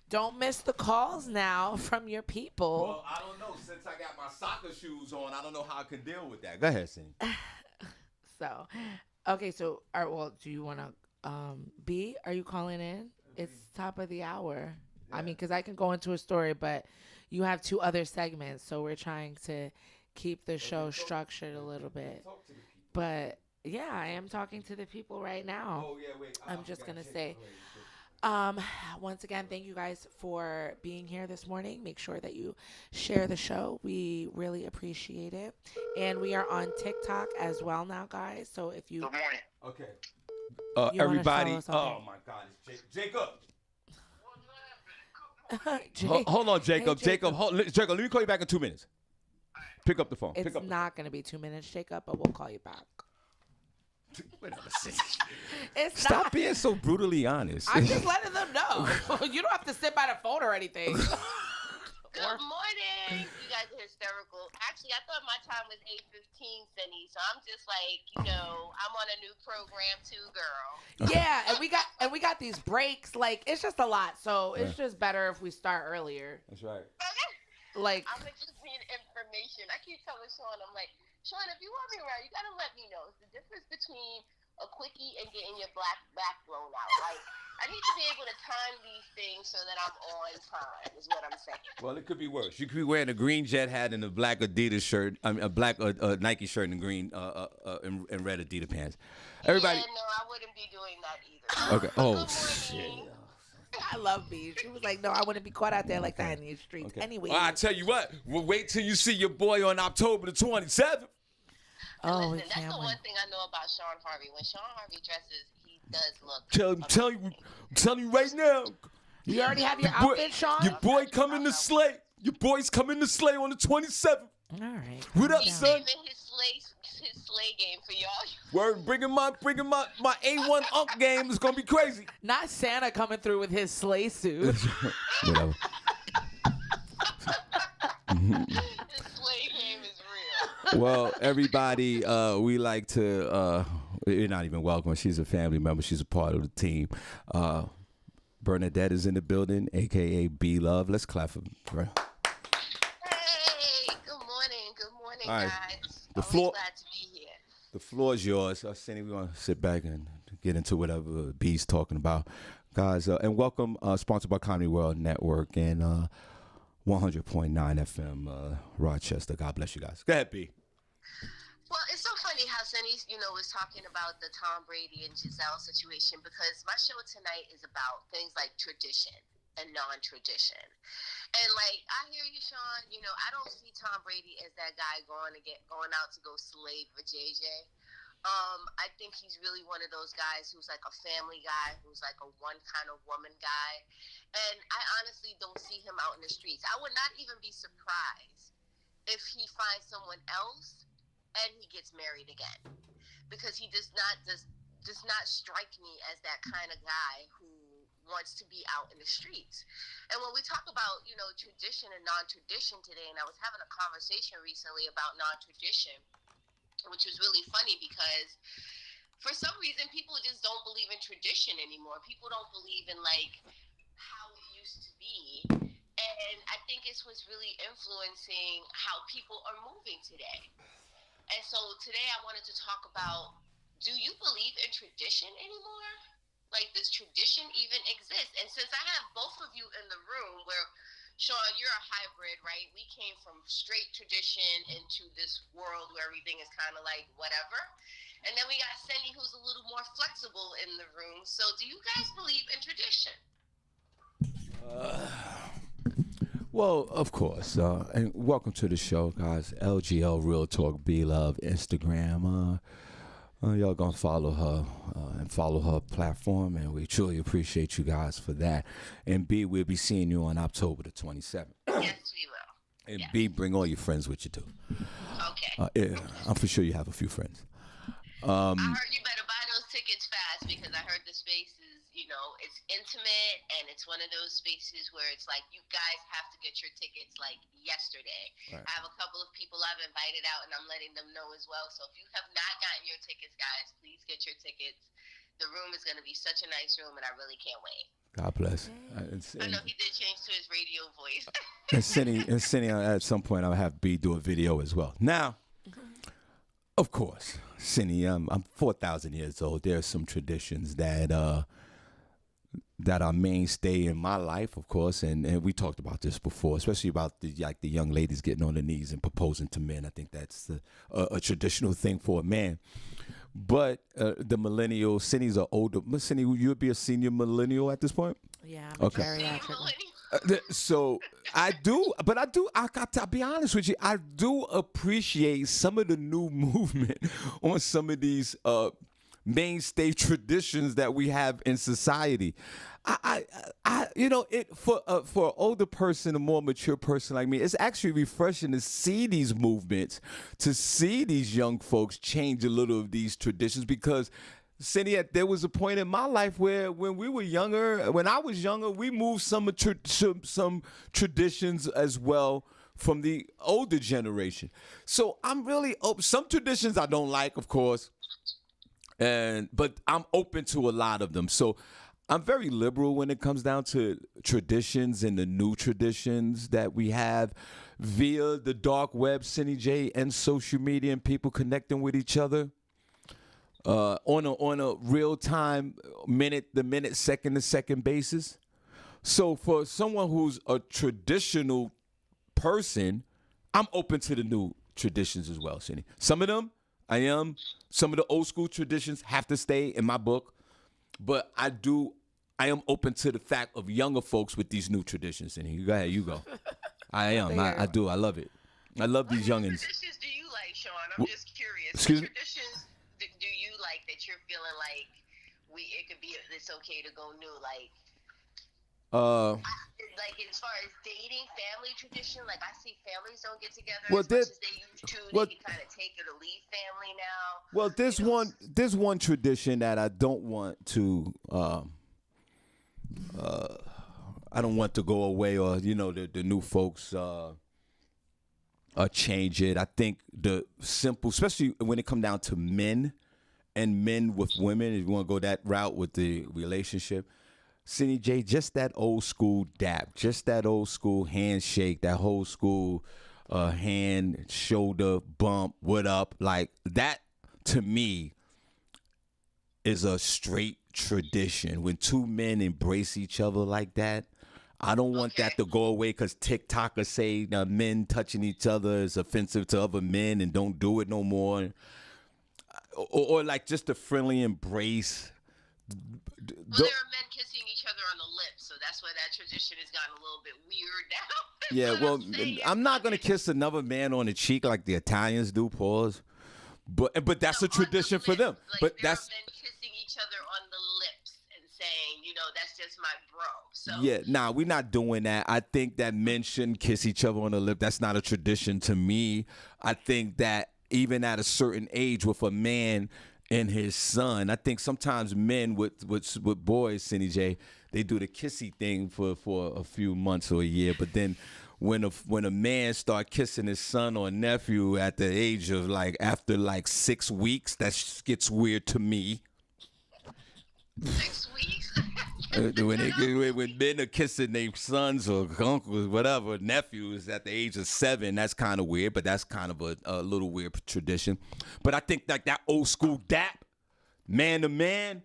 Speaker 2: don't miss the calls now from your people.
Speaker 1: Well, I don't know. Since I got my soccer shoes on, I don't know how I can deal with that. Go ahead, Cindy.
Speaker 2: So, okay, so, do you want to, B, are you calling in? It's top of the hour. Yeah. I mean, because I can go into a story, but you have 2 other segments, so we're trying to keep the show structured a little bit. But, yeah, I am talking to the people right now.
Speaker 1: Oh, yeah, wait.
Speaker 2: I'm just going to say, once again, thank you guys for being here this morning. Make sure that you share the show. We really appreciate it. And we are on TikTok as well now, guys. So if you...
Speaker 4: Good morning.
Speaker 1: Okay. Everybody... Oh, my God. It's Jacob. Hold on, Jacob.
Speaker 2: Hey,
Speaker 1: Jacob, let me call you back in 2 minutes. Pick up the phone.
Speaker 2: It's not going to be 2 minutes, Jacob, but we'll call you back.
Speaker 1: Stop being so brutally honest.
Speaker 2: I'm just letting them know. You don't have to sit by the phone or anything.
Speaker 4: Good morning. You guys are hysterical. Actually, I thought my time was 8:15, Cindy. So I'm just like, I'm on a new program too, girl.
Speaker 2: Yeah, and we got these breaks. Like, it's just a lot. So it's just better if we start earlier.
Speaker 1: That's right.
Speaker 2: Like,
Speaker 4: I'm just need information. I keep telling Shawn, I'm like, Shawn, if you want me around, you gotta let me know. It's the difference between a quickie and getting your back blown out. Like, I need to be able to time these things so that I'm on time, is what I'm saying.
Speaker 1: Well, it could be worse. You could be wearing a green jet hat and a black Adidas shirt. I mean, a black Nike shirt and green and red Adidas pants. Everybody.
Speaker 4: Yeah, no, I wouldn't be doing that either.
Speaker 1: Okay. Oh, shit.
Speaker 2: I love B. She was like, no, I wouldn't be caught out there like that in these streets.
Speaker 1: Okay.
Speaker 2: Anyway.
Speaker 1: Well, I tell you what. We'll wait till you see your boy on October the 27th.
Speaker 2: Oh,
Speaker 4: listen, that's the one thing I know about Shawn Harvey. When Shawn Harvey dresses, he does look.
Speaker 1: I'm telling you right now.
Speaker 2: You already have your outfit, Shawn?
Speaker 1: Your boy coming to slay. Your boy's coming to slay on the 27th.
Speaker 2: All right.
Speaker 1: What up,
Speaker 4: He's
Speaker 1: son?
Speaker 4: saving his slay game for y'all.
Speaker 1: Word, bringing my A1 Unk game is gonna be crazy.
Speaker 2: Not Santa coming through with his sleigh suit.
Speaker 1: Whatever.
Speaker 4: His slay game is real.
Speaker 1: Well, everybody, we like to. You're not even welcome. She's a family member. She's a part of the team. Bernadette is in the building, aka B Love. Let's clap for her.
Speaker 4: Hey, good morning,
Speaker 1: all right.
Speaker 4: guys.
Speaker 1: The floor.
Speaker 4: Glad to be here.
Speaker 1: The floor is yours. Cindy, we're gonna sit back and get into whatever B's talking about, guys. And welcome, sponsored by Comedy World Network. And 100.9 FM, Rochester. God bless you guys. Go ahead, B.
Speaker 4: Well, it's so funny how Sunny, was talking about the Tom Brady and Giselle situation because my show tonight is about things like tradition and non-tradition. And like, I hear you, Shawn. I don't see Tom Brady as that guy going out to go slave for JJ. I think he's really one of those guys who's like a family guy, who's like a one kind of woman guy. And I honestly don't see him out in the streets. I would not even be surprised if he finds someone else and he gets married again, because he does not strike me as that kind of guy who wants to be out in the streets. And when we talk about tradition and non-tradition today, and I was having a conversation recently about non-tradition, which was really funny because for some reason people just don't believe in tradition anymore. People don't believe in like how it used to be, and I think it's what's really influencing how people are moving today. And so today I wanted to talk about, do you believe in tradition anymore? Like, does tradition even exist? And since I have both of you in the room, where, Shawn, you're a hybrid, right? We came from straight tradition into this world where everything is kind of like whatever. And then we got Cindy, who's a little more flexible in the room. So do you guys believe in tradition?
Speaker 1: Well, of course. And welcome to the show, guys. LGL Real Talk B Love Instagram. Y'all gonna follow her and follow her platform, and we truly appreciate you guys for that. And B, we'll be seeing you on October the 27th.
Speaker 4: Yes, we will.
Speaker 1: And
Speaker 4: yes.
Speaker 1: B, bring all your friends with you too.
Speaker 4: Okay.
Speaker 1: Yeah, I'm for sure you have a few friends.
Speaker 4: I heard you better buy those tickets fast, because I heard the space is, it's intimate, and it's one of those spaces where it's like you guys have to get your tickets like yesterday. Right. I have a couple of people I've invited out, and I'm letting them know as well. So if you have not gotten your tickets, guys, please get your tickets. The room is going to be such a nice room, and I really can't wait.
Speaker 1: God bless.
Speaker 4: I know he did change to his radio voice.
Speaker 1: and Cindy, at some point I'll have B do a video as well. Now, of course, Cindy, I'm 4,000 years old. There are some traditions that are mainstay in my life, of course, and we talked about this before, especially about the young ladies getting on their knees and proposing to men. I think that's a traditional thing for a man. But the millennial, Cindy's an older. Cindy, you would be a senior millennial at this point?
Speaker 2: Yeah, I'm
Speaker 1: okay.
Speaker 2: Bariatric.
Speaker 1: So I do, but I'll be honest with you, I do appreciate some of the new movement on some of these mainstay traditions that we have in society. For an older person, a more mature person like me, it's actually refreshing to see these movements, to see these young folks change a little of these traditions, because Cindy, there was a point in my life where when I was younger, we moved some traditions as well from the older generation. So I'm really open. Some traditions I don't like, of course, but I'm open to a lot of them. So I'm very liberal when it comes down to traditions and the new traditions that we have via the dark web, Cindy J, and social media, and people connecting with each other on a real time, minute to minute, second to second basis. So for someone who's a traditional person, I'm open to the new traditions as well, Cindy. Some of them I am. Some of the old school traditions have to stay in my book, but I am open to the fact of younger folks with these new traditions. And go ahead, you go. I am. I do. I love it. I love these youngins.
Speaker 4: What traditions do you like, Shawn? I'm just curious.
Speaker 1: Excuse me?
Speaker 4: What traditions do you like that you're feeling like it's okay to go new? Like as far as dating, family tradition, like I see families don't get together as much as they used to. They can kind of take it or leave family now.
Speaker 1: Well, there's one tradition that I don't want to go away, or the new folks change it. I think the simple, especially when it comes down to men and men with women, if you want to go that route with the relationship, Cindy J, just that old school dap, just that old school handshake, that old school hand, shoulder bump, what up, like that to me is a straight tradition. When two men embrace each other like that, I don't want
Speaker 4: Okay.
Speaker 1: that to go away because TikTokers say men touching each other is offensive to other men and don't do it no more. Or like just a friendly embrace.
Speaker 4: Well, there are men kissing each other on the lips, so that's why that tradition has gotten a little bit weird now.
Speaker 1: Yeah,
Speaker 4: What
Speaker 1: well,
Speaker 4: I'm saying.
Speaker 1: I'm not gonna kiss another man on the cheek like the Italians do. Pause. But that's
Speaker 4: No,
Speaker 1: a tradition
Speaker 4: on the
Speaker 1: for them.
Speaker 4: lips. Like,
Speaker 1: But
Speaker 4: there
Speaker 1: that's
Speaker 4: are men kissing each other on the lips and saying, that's just my bro. So
Speaker 1: we're not doing that. I think that men shouldn't kiss each other on the lip. That's not a tradition to me. I think that even at a certain age with a man and his son, I think sometimes men with boys, Cindy J, they do the kissy thing for a few months or a year, but then when a man start kissing his son or nephew at the age of after 6 weeks, that gets weird to me.
Speaker 4: 6 weeks.
Speaker 1: When men are kissing their sons or uncles, whatever, nephews at the age of 7, that's kind of weird, but that's kind of a little weird tradition. But I think that old school dap, man to man,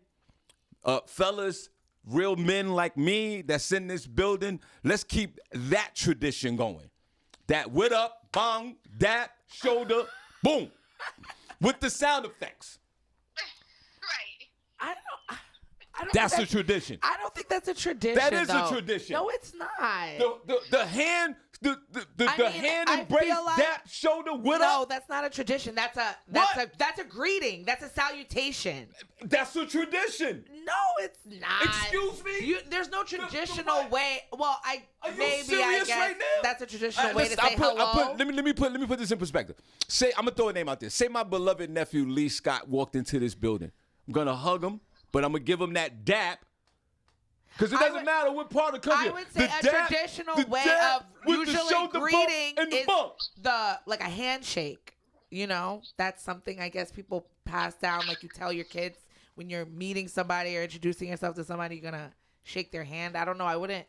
Speaker 1: fellas, real men like me that's in this building, let's keep that tradition going. That with up, bong, dap, shoulder, boom, with the sound effects.
Speaker 4: Right.
Speaker 2: I don't
Speaker 1: That's
Speaker 2: think
Speaker 1: a tradition.
Speaker 2: I don't think that's a tradition.
Speaker 1: That is
Speaker 2: though.
Speaker 1: a tradition.
Speaker 2: No, it's not.
Speaker 1: The hand, the hand
Speaker 2: I
Speaker 1: embrace,
Speaker 2: feel like-
Speaker 1: dap, shoulder, with
Speaker 2: No,
Speaker 1: up.
Speaker 2: that's not a tradition. That's a greeting. That's a salutation.
Speaker 1: That's a tradition.
Speaker 2: No, it's not.
Speaker 1: Excuse me?
Speaker 2: There's no traditional way. Well,
Speaker 1: Are you
Speaker 2: I
Speaker 1: serious
Speaker 2: guess
Speaker 1: right now?
Speaker 2: that's a traditional way to
Speaker 1: Listen,
Speaker 2: say hello.
Speaker 1: let me put this in perspective. Say I'm gonna throw a name out there. Say my beloved nephew Lee Scott walked into this building. I'm gonna hug him, but I'm gonna give him that dap. Because it doesn't matter what part of the country.
Speaker 2: I would say traditional way of usually greeting is like a handshake. That's something I guess people pass down. Like you tell your kids when you're meeting somebody or introducing yourself to somebody, you're gonna shake their hand. I don't know. I wouldn't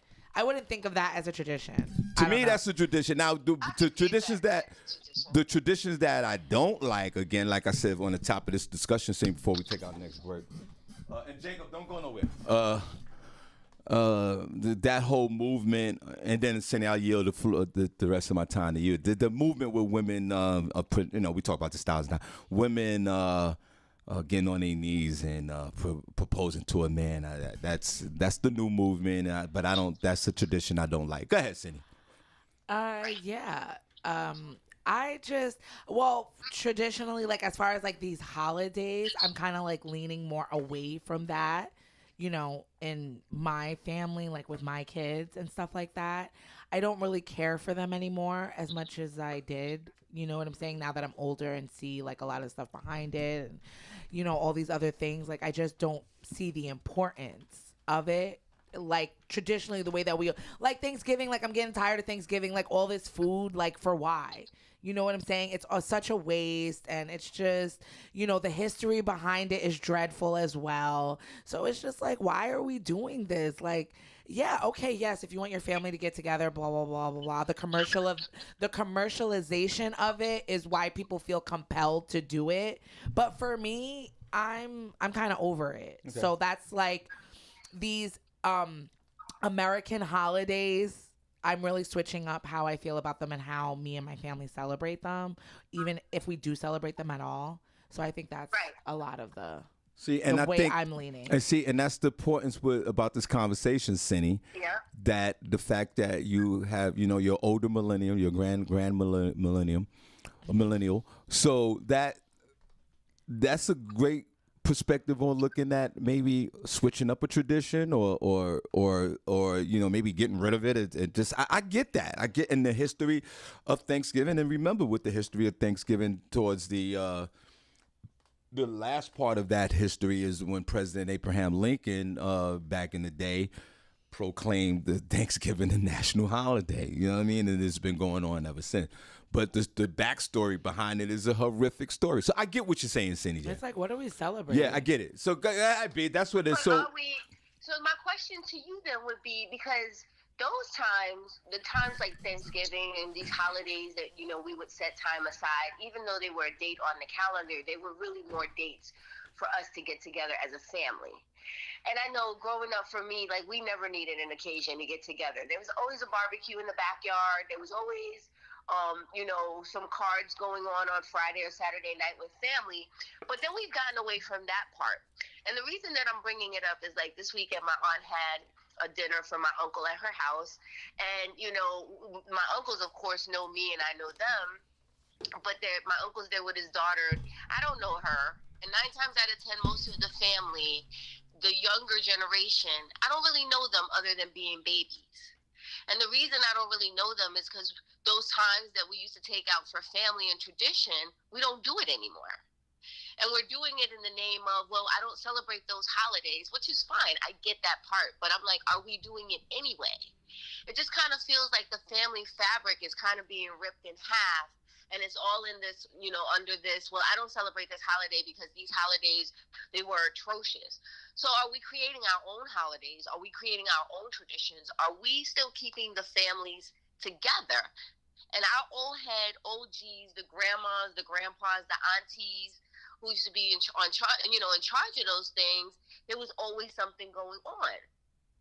Speaker 2: think of that as a tradition.
Speaker 1: To me, that's a tradition. Now, the traditions that I don't like, again, like I said on the top of this discussion scene before we take our next break. And Jacob, don't go nowhere. That whole movement, and then Cindy, I'll yield the rest of my time to you. The movement with women, we talk about the styles now. Women getting on their knees and proposing to a man. That's the new movement. But I don't. That's a tradition I don't like. Go ahead, Cindy.
Speaker 2: Yeah. Traditionally, like as far as like these holidays, I'm kind of like leaning more away from that. In my family, like with my kids and stuff like that, I don't really care for them anymore as much as I did. You know what I'm saying? Now that I'm older and see like a lot of stuff behind it and, all these other things, like I just don't see the importance of it. Like traditionally the way that we like Thanksgiving, like I'm getting tired of Thanksgiving, like all this food, like for why? You know what I'm saying? It's such a waste, and it's just, the history behind it is dreadful as well. So it's just like, why are we doing this? Like, yeah, okay, yes, if you want your family to get together, blah blah blah blah blah. The commercialization of it is why people feel compelled to do it. But for me, I'm kind of over it. Okay. So that's like these American holidays. I'm really switching up how I feel about them and how me and my family celebrate them, even if we do celebrate them at all. So I think that's a lot of the way I'm leaning.
Speaker 1: And that's the importance about this conversation, Cindy.
Speaker 4: Yeah.
Speaker 1: That the fact that you have, your older millennium, your grand millennial. So that's a great perspective on looking at maybe switching up a tradition or maybe getting rid of it. It just I get that. I get in the history of Thanksgiving, and remember with the history of Thanksgiving towards the last part of that history is when President Abraham Lincoln back in the day proclaimed the Thanksgiving a national holiday. You know what I mean? And it's been going on ever since. But the backstory behind it is a horrific story. So I get what you're saying, Cindy.
Speaker 2: It's like, what are we celebrating?
Speaker 1: Yeah, I get it. So that's what it is.
Speaker 4: So my question to you then would be, because those times, the times like Thanksgiving and these holidays that, we would set time aside, even though they were a date on the calendar, they were really more dates for us to get together as a family. And I know growing up for me, like, we never needed an occasion to get together. There was always a barbecue in the backyard. There was always, some cards going on Friday or Saturday night with family. But then we've gotten away from that part. And the reason that I'm bringing it up is, like, this weekend my aunt had a dinner for my uncle at her house. And, my uncles, of course, know me and I know them. But my uncle's there with his daughter. I don't know her. And 9 times out of 10, most of the family, the younger generation, I don't really know them other than being babies. And the reason I don't really know them is because those times that we used to take out for family and tradition, we don't do it anymore. And we're doing it in the name of, well, I don't celebrate those holidays, which is fine. I get that part. But I'm like, are we doing it anyway? It just kind of feels like the family fabric is kind of being ripped in half. And it's all in this, under this, well, I don't celebrate this holiday because these holidays, they were atrocious. So are we creating our own holidays? Are we creating our own traditions? Are we still keeping the families together? And our old head, OGs, the grandmas, the grandpas, the aunties, who used to be in charge of those things, there was always something going on.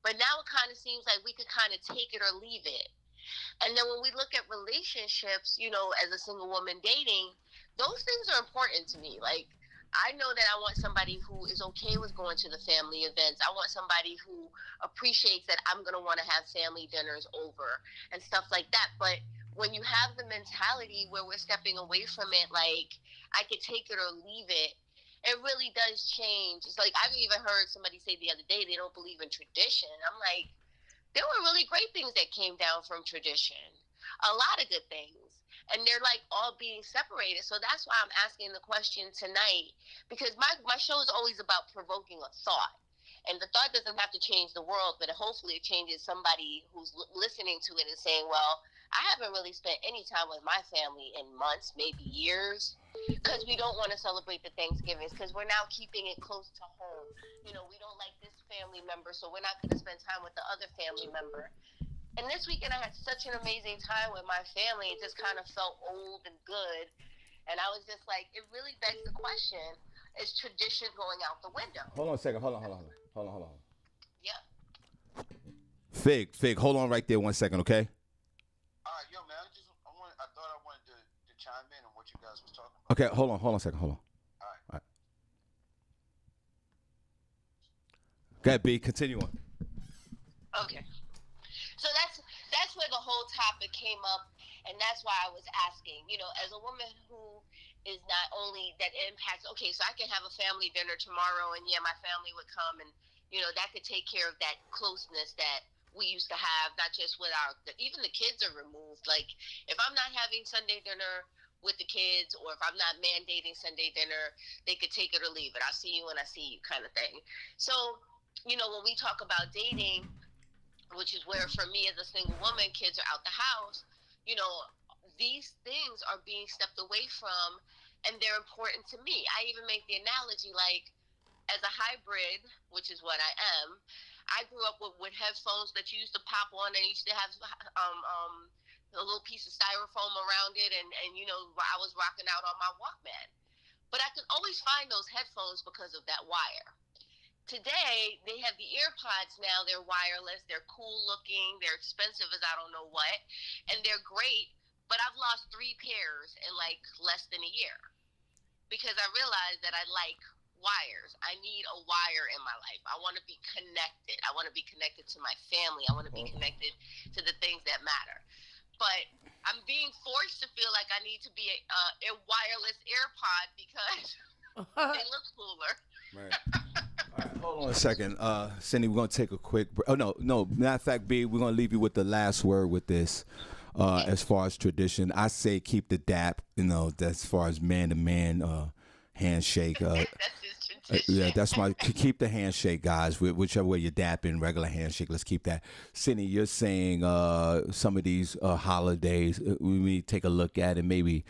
Speaker 4: But now it kind of seems like we could kind of take it or leave it. And then when we look at relationships, as a single woman dating, those things are important to me. Like, I know that I want somebody who is okay with going to the family events. I want somebody who appreciates that I'm going to want to have family dinners over and stuff like that. But when you have the mentality where we're stepping away from it, like, I could take it or leave it, it really does change. It's like, I've even heard somebody say the other day they don't believe in tradition. I'm like, there were really great things that came down from tradition, a lot of good things, and they're like all being separated. So that's why I'm asking the question tonight, because my show is always about provoking a thought, and the thought doesn't have to change the world, but hopefully it changes somebody who's listening to it and saying, well, I haven't really spent any time with my family in months, maybe years, because we don't want to celebrate the Thanksgivings, because we're now keeping it close to home. We don't like this family member, so we're not going to spend time with the other family member. And this weekend I had such an amazing time with my family. It just kind of felt old and good. And I was just like, it really begs the question, is tradition going out the window?
Speaker 1: Hold on a second. Hold on.
Speaker 4: Yep.
Speaker 1: Fig, hold on right there 1 second, okay?
Speaker 5: All right, yo, man, I thought I wanted to chime in on what you guys was talking about.
Speaker 1: Okay, hold on a second. Hold on.
Speaker 5: All right.
Speaker 1: Go ahead, B. Continue on.
Speaker 4: Okay. So that's where the whole topic came up, and that's why I was asking, as a woman who is not only that impacts, okay, so I can have a family dinner tomorrow, and my family would come, and, that could take care of that closeness that we used to have, not just with even the kids are removed. Like, if I'm not having Sunday dinner with the kids, or if I'm not mandating Sunday dinner, they could take it or leave it. I'll see you when I see you, kind of thing. So, when we talk about dating, which is where for me as a single woman, kids are out the house, these things are being stepped away from, and they're important to me. I even make the analogy, like, as a hybrid, which is what I am, I grew up with headphones that you used to pop on, and you used to have a little piece of styrofoam around it, and I was rocking out on my Walkman. But I could always find those headphones because of that wire. Today, they have the AirPods now. They're wireless. They're cool looking. They're expensive as I don't know what. And they're great. But I've lost 3 pairs in like less than a year because I realized that I like wires. I need a wire in my life. I want to be connected. I want to be connected to my family. I want to be connected to the things that matter. But I'm being forced to feel like I need to be a wireless AirPod because they look cooler.
Speaker 1: Right. All right, hold on a second. Cindy, we're going to take a quick break. Oh, no. Matter of fact, B, we're going to leave you with the last word with this. As far as tradition, I say keep the dap, as far as man-to-man handshake.
Speaker 4: That's his tradition.
Speaker 1: Yeah, that's keep the handshake, guys. Whichever way you dap in, regular handshake, let's keep that. Cindy, you're saying some of these holidays, we need to take a look at and maybe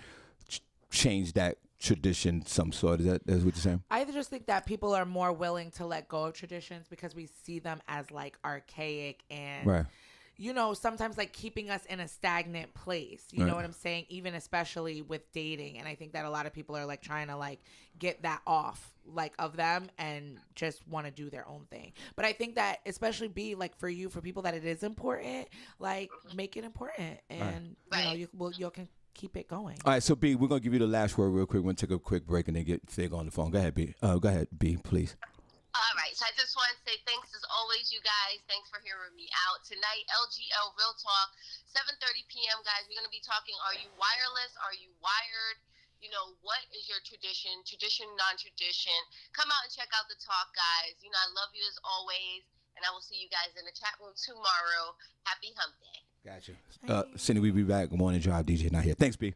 Speaker 1: change that tradition some sort. Is that what you're saying?
Speaker 2: I just think that people are more willing to let go of traditions because we see them as like archaic and
Speaker 1: right.
Speaker 2: sometimes like keeping us in a stagnant place. You know what I'm saying? Even especially with dating. And I think that a lot of people are like trying to like get that off like of them and just want to do their own thing. But I think that especially be like for people that it is important, like make it important, and you can keep it going.
Speaker 1: All right, so B, we're gonna give you the last word real quick. We're gonna take a quick break and then get Fig on the phone. Go ahead, B. Go ahead, B, please.
Speaker 4: All right, so I just want to say thanks as always, you guys. Thanks for hearing me out. Tonight, LGL Real Talk, 7:30 p.m., guys. We're going to be talking, are you wireless? Are you wired? What is your tradition, non-tradition? Come out and check out the talk, guys. I love you as always, and I will see you guys in the chat room tomorrow. Happy hump day.
Speaker 1: Gotcha. Cindy, we'll be back. Good morning, Drive DJ not here. Thanks, B.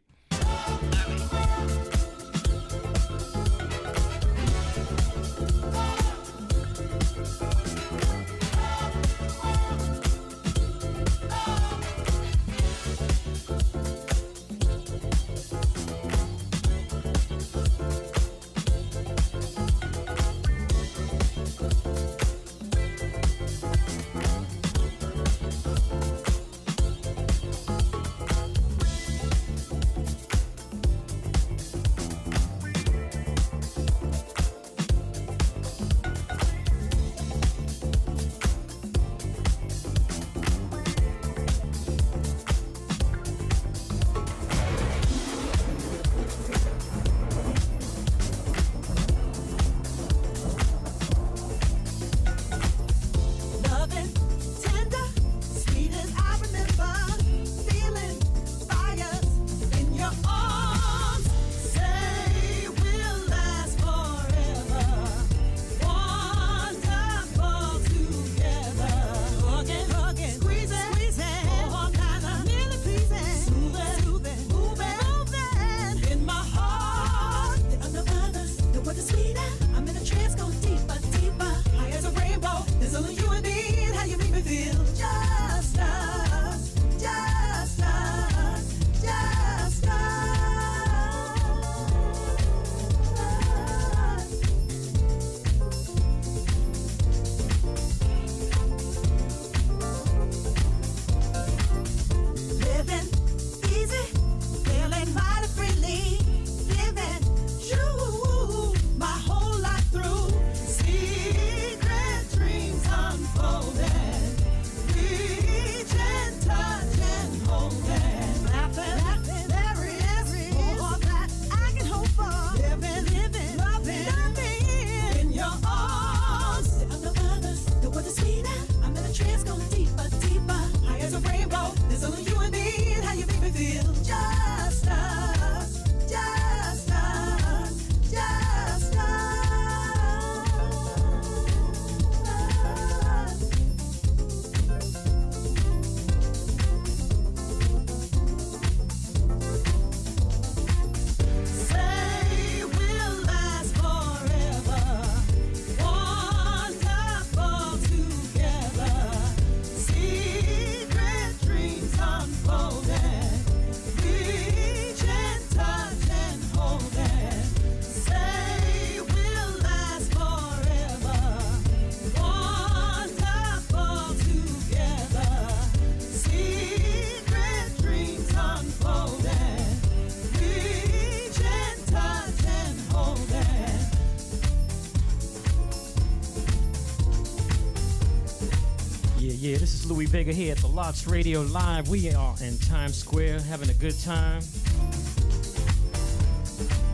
Speaker 6: Yeah, this is Louis Vega here at the Lots Radio Live. We are in Times Square having a good time.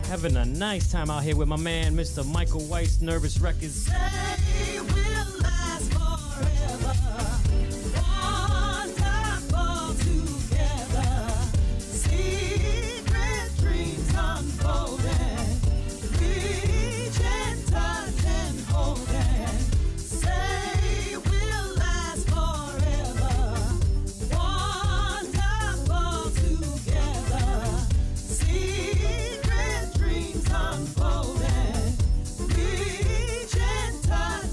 Speaker 6: Having a nice time out here with my man, Mr. Michael White's Nervous Records.
Speaker 7: Say we'll last forever. Wonderful together. Secret dreams unfolding. Reach and touch and hold it. Say we'll last forever. Wonderful together. Secret dreams unfolding. Reach and touch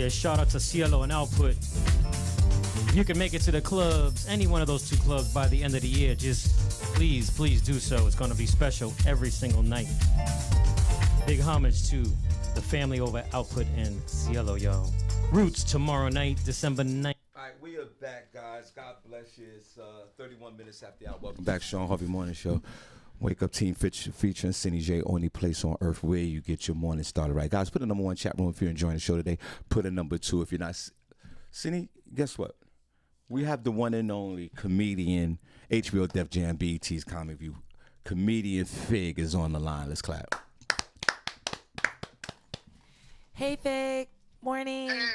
Speaker 6: Yeah, shout out to Cielo and Output. If you can make it to the clubs, any one of those two clubs by the end of the year, just please do so. It's going to be special every single night. Big homage to the family over at Output and Cielo, y'all. Roots tomorrow night, December 9th.
Speaker 1: All right, we are back, guys. God bless you. It's 31 minutes after the hour. Welcome back, Shawn Harvey Morning Show. Wake Up Team featuring Cindy J, only place on earth where you get your morning started right. Guys, put a number 1 chat room if you're enjoying the show today. Put a number 2 if you're not. Cindy, guess what? We have the one and only comedian, HBO Def Jam, BET's Comic View. Comedian Fig is on the line. Let's clap.
Speaker 2: Hey, Fig. Morning.
Speaker 5: Hey,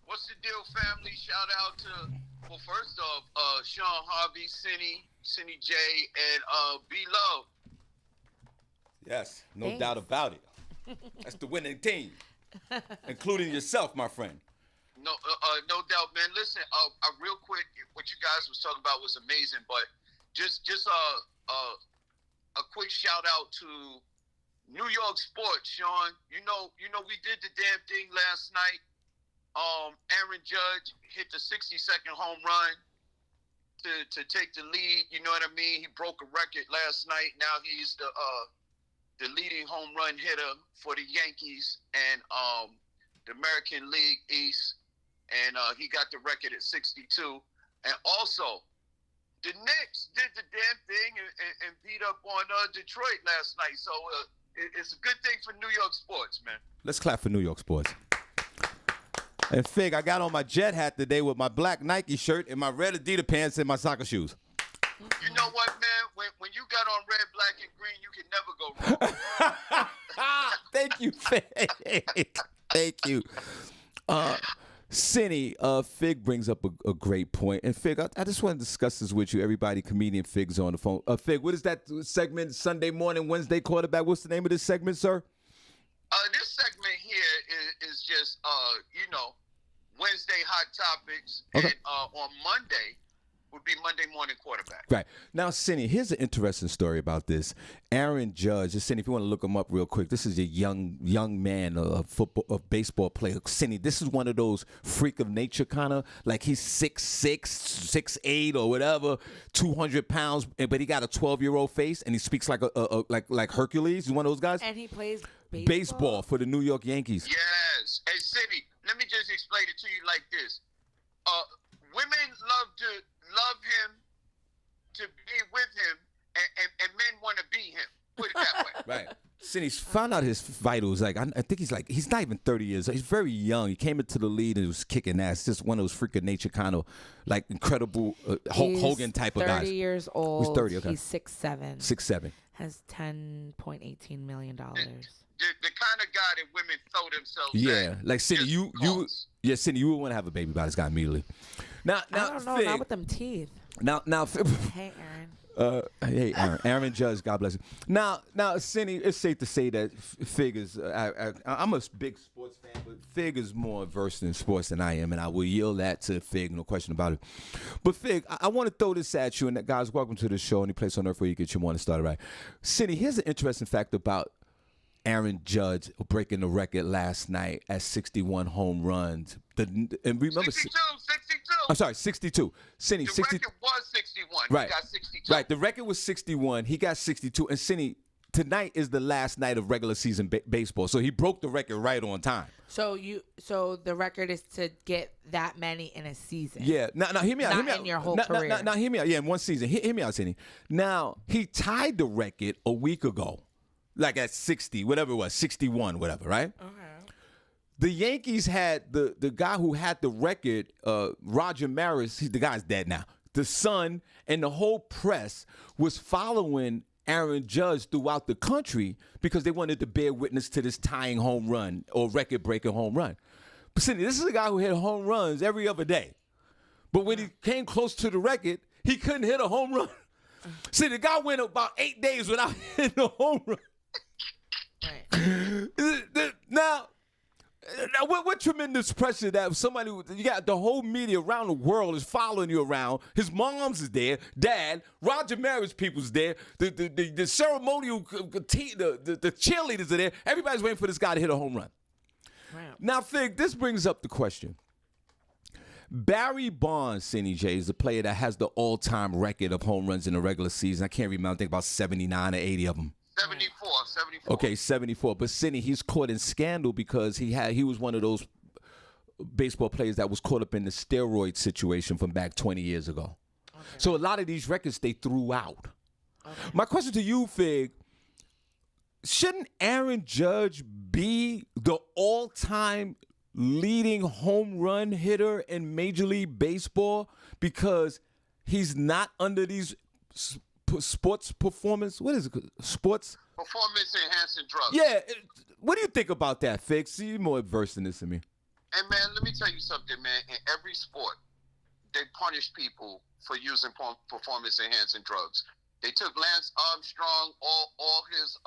Speaker 5: what's the deal, family? Shout out to, well, first off, Shawn Harvey, Cindy J, and B-Love.
Speaker 1: Yes, no
Speaker 2: Thanks.
Speaker 1: doubt about it. That's the winning team, including yourself, my friend.
Speaker 5: No doubt, man. Listen, real quick, what you guys was talking about was amazing, but just a quick shout out to New York sports, Shawn. You know, we did the damn thing last night. Aaron Judge hit the 60-second home run to take the lead. You know what I mean? He broke a record last night. Now he's the leading home run hitter for the Yankees and the American League East. And he got the record at 62. And also, the Knicks did the damn thing and beat up on Detroit last night. So it's a good thing for New York sports, man.
Speaker 1: Let's clap for New York sports. And Fig, I got on my jet hat today with my black Nike shirt and my red Adidas pants and my soccer shoes.
Speaker 5: You know what, man? When you got on red, black, and green, you can never go wrong.
Speaker 1: Thank you, Fig. Thank you. Cindy, Fig brings up a great point. And Fig, I just want to discuss this with you. Everybody, comedian Fig's on the phone. Fig, what is that segment, Sunday morning, Wednesday quarterback? What's the name of this segment, sir?
Speaker 5: This segment here is just, Wednesday hot topics.
Speaker 1: Okay.
Speaker 5: And on Monday would be Monday morning quarterback.
Speaker 1: Right. Now, Cindy, here's an interesting story about this. Aaron Judge, Cindy, if you want to look him up real quick, this is a young man, a baseball player. Cindy, this is one of those freak of nature kind of, like he's 6'6", 6'8", or whatever, 200 pounds, but he got a 12-year-old face, and he speaks like like Hercules. He's one of those guys.
Speaker 2: And he plays
Speaker 1: baseball for the New York Yankees.
Speaker 5: Yes. Hey, Cindy, let me just explain it to you like this. Women love him, to be with him, and men want to be him. Put it that way.
Speaker 1: Right. Cindy's found out his vitals. Like I think he's not even 30 years old. He's very young. He came into the league and was kicking ass. Just one of those freak of nature kind of like incredible Hulk Hogan type of guys.
Speaker 2: 30 years old.
Speaker 1: He's 30. Okay.
Speaker 2: He's 6'7".
Speaker 1: 6'7".
Speaker 2: Has $10.18 million.
Speaker 5: The kind of guy that women throw themselves
Speaker 1: Yeah,
Speaker 5: at.
Speaker 1: like Cindy,
Speaker 5: Just because.
Speaker 1: Cindy, you would want to have a baby by this guy immediately. Now,
Speaker 2: I don't know,
Speaker 1: Fig,
Speaker 2: not with them teeth.
Speaker 1: now,
Speaker 2: Hey, Aaron.
Speaker 1: hey, Aaron Judge, God bless him. Now, Cindy, it's safe to say that Fig is. I'm a big sports fan, but Fig is more versed in sports than I am, and I will yield that to Fig, no question about it. But Fig, I want to throw this at you, and guys, welcome to the show. Any place on earth where you get your morning started right. Cindy, here's an interesting fact about Aaron Judge breaking the record last night at 61 home runs. And remember,
Speaker 5: 62.
Speaker 1: I'm sorry, 62. Cindy,
Speaker 5: The
Speaker 1: 60,
Speaker 5: record was 61.
Speaker 1: Right.
Speaker 5: He got 62.
Speaker 1: Right, the record was 61. He got 62. And Cindy, tonight is the last night of regular season baseball, so he broke the record right on time.
Speaker 2: So the record is to get that many in a season.
Speaker 1: Yeah. Now hear me out.
Speaker 2: Not
Speaker 1: hear me
Speaker 2: in
Speaker 1: out.
Speaker 2: your whole career.
Speaker 1: Now hear me out. Yeah, in one season. Hear me out, Cindy. Now he tied the record a week ago, like at 60, whatever it was, 61, whatever, right?
Speaker 2: Okay.
Speaker 1: The Yankees had the guy who had the record, Roger Maris. The guy's dead now. The son and the whole press was following Aaron Judge throughout the country because they wanted to bear witness to this tying home run or record-breaking home run. But Cindy, this is a guy who hit home runs every other day. But when he came close to the record, he couldn't hit a home run. See, the guy went about 8 days without hitting a home run.
Speaker 2: Right.
Speaker 1: Now, what tremendous pressure that somebody, you got the whole media around the world is following you around. His mom's is there, dad, Roger Maris people's there, the ceremonial team, the cheerleaders are there. Everybody's waiting for this guy to hit a home run.
Speaker 2: Right.
Speaker 1: Now, Fig, this brings up the question. Barry Bonds, Cindy J, is the player that has the all-time record of home runs in the regular season. I can't remember. I think about 79 or 80 of them.
Speaker 5: 74.
Speaker 1: Okay, 74. But Cindy, he's caught in scandal because he was one of those baseball players that was caught up in the steroid situation from back 20 years ago. Okay. So a lot of these records they threw out. Okay. My question to you, Fig, shouldn't Aaron Judge be the all-time leading home run hitter in Major League Baseball because he's not under these sports performance? What is it? Sports?
Speaker 5: Performance-enhancing drugs.
Speaker 1: Yeah. What do you think about that, Fix? You're more versed in this than me.
Speaker 5: And, man, let me tell you something, man. In every sport, they punish people for using performance-enhancing drugs. They took Lance Armstrong, all his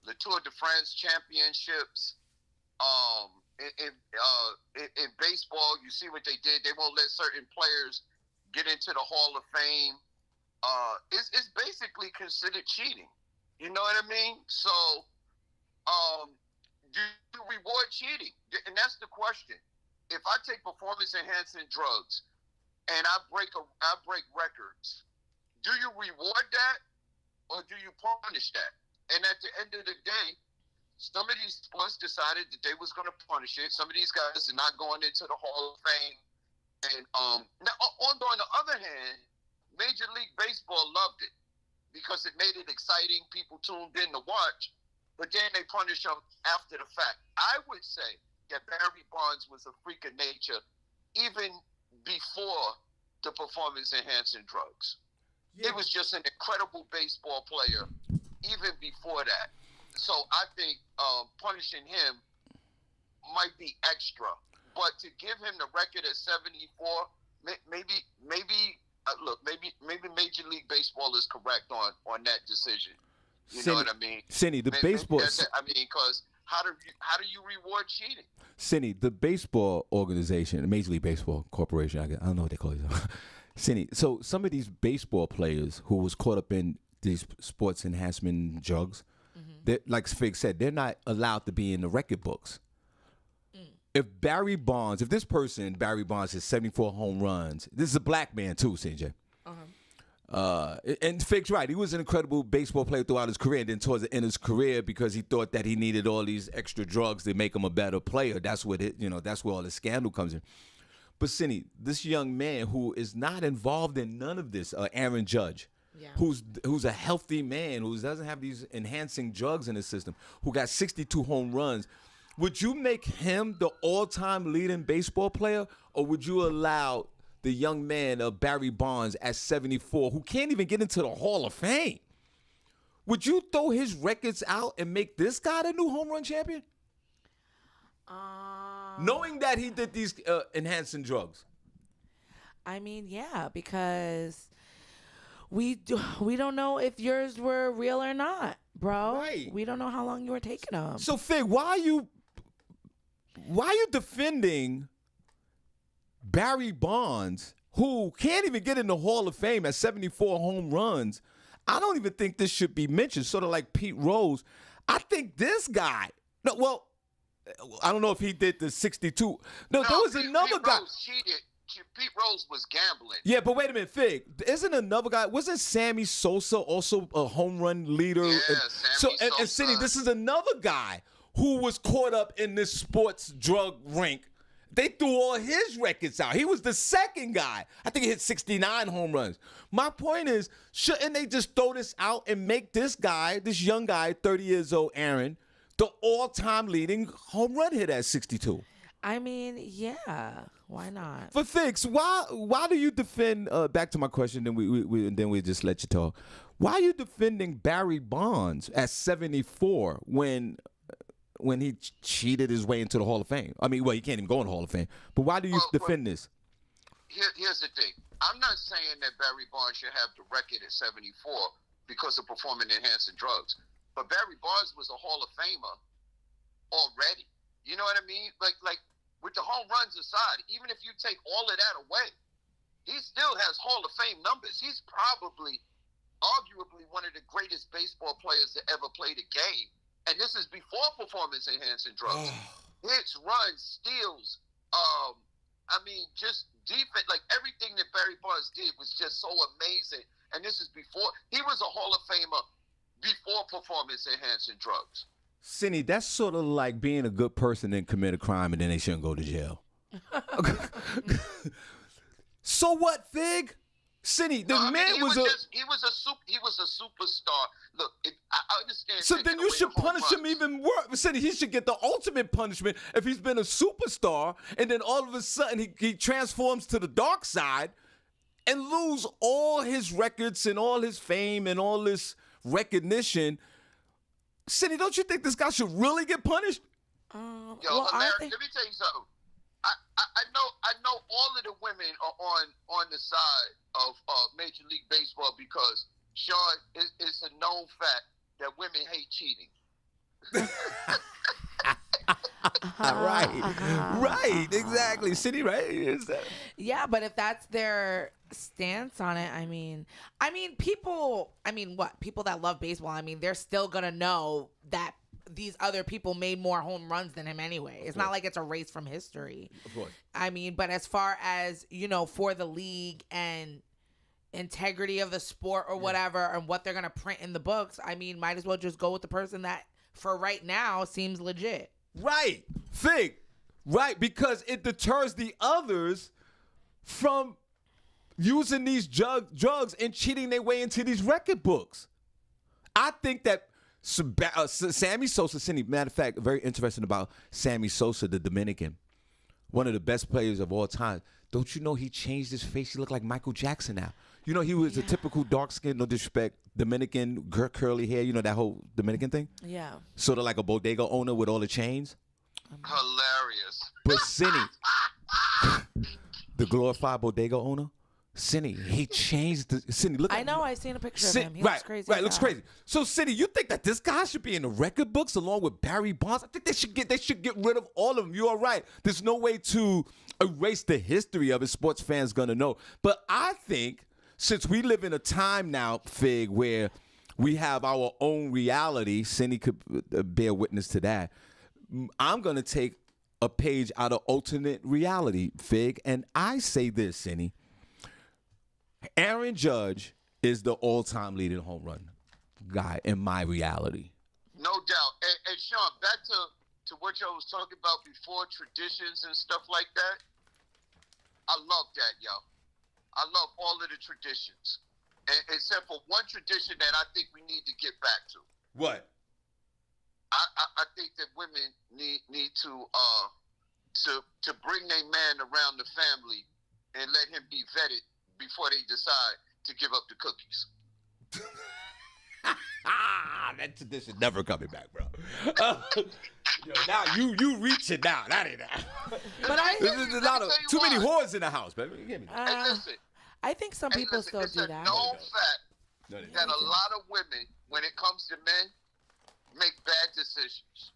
Speaker 5: the Tour de France championships. In baseball, you see what they did. They won't let certain players get into the Hall of Fame. It's basically considered cheating. You know what I mean? So, do you reward cheating? And that's the question. If I take performance-enhancing drugs and I break records, do you reward that or do you punish that? And at the end of the day, some of these sports decided that they was going to punish it. Some of these guys are not going into the Hall of Fame. And now, on the other hand, Major League Baseball loved it because it made it exciting. People tuned in to watch, but then they punish them after the fact. I would say that Barry Bonds was a freak of nature even before the performance-enhancing drugs. Yeah. He was just an incredible baseball player even before that. So I think punishing him might be extra. But to give him the record at 74, maybe Major League Baseball is correct on that decision. You know what I mean?
Speaker 1: Cindy, baseball.
Speaker 5: I mean, because how do you reward cheating?
Speaker 1: Cindy, the baseball organization, Major League Baseball Corporation, I don't know what they call it. Cindy, so some of these baseball players who was caught up in these sports enhancement drugs, like Fig said, they're not allowed to be in the record books. If Barry Bonds has 74 home runs, this is a black man too, CJ. And Fig's right. He was an incredible baseball player throughout his career. And then towards the end of his career, because he thought that he needed all these extra drugs to make him a better player. That's what that's where all the scandal comes in. But Cindy, this young man who is not involved in none of this, Aaron Judge, who's a healthy man, who doesn't have these enhancing drugs in his system, who got 62 home runs. Would you make him the all-time leading baseball player, or would you allow the young man of Barry Bonds at 74, who can't even get into the Hall of Fame? Would you throw his records out and make this guy the new home run champion? Knowing that he did these enhancing drugs.
Speaker 2: I mean, yeah, because we don't know if yours were real or not, bro.
Speaker 1: Right.
Speaker 2: We don't know how long you were taking them.
Speaker 1: So, Fig, why are you defending Barry Bonds, who can't even get in the Hall of Fame at 74 home runs? I don't even think this should be mentioned, sort of like Pete Rose. I think this guy, I don't know if he did the 62. No, there was another guy.
Speaker 5: Rose cheated. Pete Rose was gambling.
Speaker 1: Yeah, but wait a minute, Fig. Isn't another guy? Wasn't Sammy Sosa also a home run leader?
Speaker 5: Yeah, Sammy Sosa.
Speaker 1: And Cindy, this is another guy who was caught up in this sports drug rink. They threw all his records out. He was the second guy. I think he hit 69 home runs. My point is, shouldn't they just throw this out and make this guy, this young guy, 30 years old, Aaron, the all-time leading home run hitter at 62?
Speaker 2: I mean, yeah. Why not?
Speaker 1: For Fix, why do you defend? Back to my question, then we just let you talk. Why are you defending Barry Bonds at 74 when he cheated his way into the Hall of Fame? I mean, well, he can't even go in the Hall of Fame. But why do you defend this?
Speaker 5: Here's the thing. I'm not saying that Barry Bonds should have the record at 74 because of performance-enhancing drugs. But Barry Bonds was a Hall of Famer already. You know what I mean? Like with the home runs aside, even if you take all of that away, he still has Hall of Fame numbers. He's probably, arguably, one of the greatest baseball players to ever play the game. And this is before performance-enhancing drugs. hits, runs, steals. I mean, just defense. Like everything that Barry Bonds did was just so amazing. And this is before he was a Hall of Famer before performance-enhancing drugs.
Speaker 1: Cindy, that's sort of like being a good person and commit a crime and then they shouldn't go to jail. So what, Fig? Cindy, the man
Speaker 5: he was a superstar. Look, I understand.
Speaker 1: So then you should punish him even worse. Cindy, he should get the ultimate punishment if he's been a superstar and then all of a sudden he transforms to the dark side and lose all his records and all his fame and all this recognition. Cindy, don't you think this guy should really get punished?
Speaker 5: Yo, Larry, let me tell you something. I know all of the women are on the side of Major League Baseball because, Shawn, it's a known fact that women hate cheating.
Speaker 1: Right, exactly. Cindy, right?
Speaker 2: Yeah, but if that's their stance on it, people that love baseball, they're still gonna know that these other people made more home runs than him anyway. It's not like it's a race from history.
Speaker 1: Of course.
Speaker 2: But as far as, for the league and integrity of the sport or whatever and what they're going to print in the books, might as well just go with the person that for right now seems legit.
Speaker 1: Right. Fig. Right, because it deters the others from using these drugs and cheating their way into these record books. I think that Sammy Sosa, Cindy, matter of fact, very interesting about Sammy Sosa, the Dominican, one of the best players of all time. Don't you know he changed his face? He looked like Michael Jackson now. You know, he was a typical dark skin, no disrespect, Dominican, curly hair, that whole Dominican thing?
Speaker 2: Yeah.
Speaker 1: Sort of like a bodega owner with all the chains.
Speaker 5: Hilarious.
Speaker 1: But Cindy, the glorified bodega owner, Cindy, he changed the Cindy. Look,
Speaker 2: I've seen a picture of him. He looks crazy.
Speaker 1: Right, looks crazy. So, Cindy, you think that this guy should be in the record books along with Barry Bonds? I think they should get rid of all of them. You are right. There's no way to erase the history of it. Sports fans gonna know. But I think since we live in a time now, Fig, where we have our own reality, Cindy could bear witness to that. I'm gonna take a page out of alternate reality, Fig, and I say this, Cindy. Aaron Judge is the all-time leading home run guy in my reality.
Speaker 5: No doubt. And Shawn, back to what y'all was talking about before, traditions and stuff like that. I love that, yo. I love all of the traditions, except for one tradition that I think we need to get back to.
Speaker 1: What?
Speaker 5: I think that women need to bring their man around the family and let him be vetted before they decide to give up the cookies.
Speaker 1: That tradition never coming back, bro. Now you reach it now. That ain't that.
Speaker 2: But
Speaker 1: There's a lot of too many whores in the house, baby. Give me that.
Speaker 5: And listen,
Speaker 2: I think some people still
Speaker 5: it's
Speaker 2: do
Speaker 5: a
Speaker 2: that.
Speaker 5: known fact that a lot of women, when it comes to men, make bad decisions.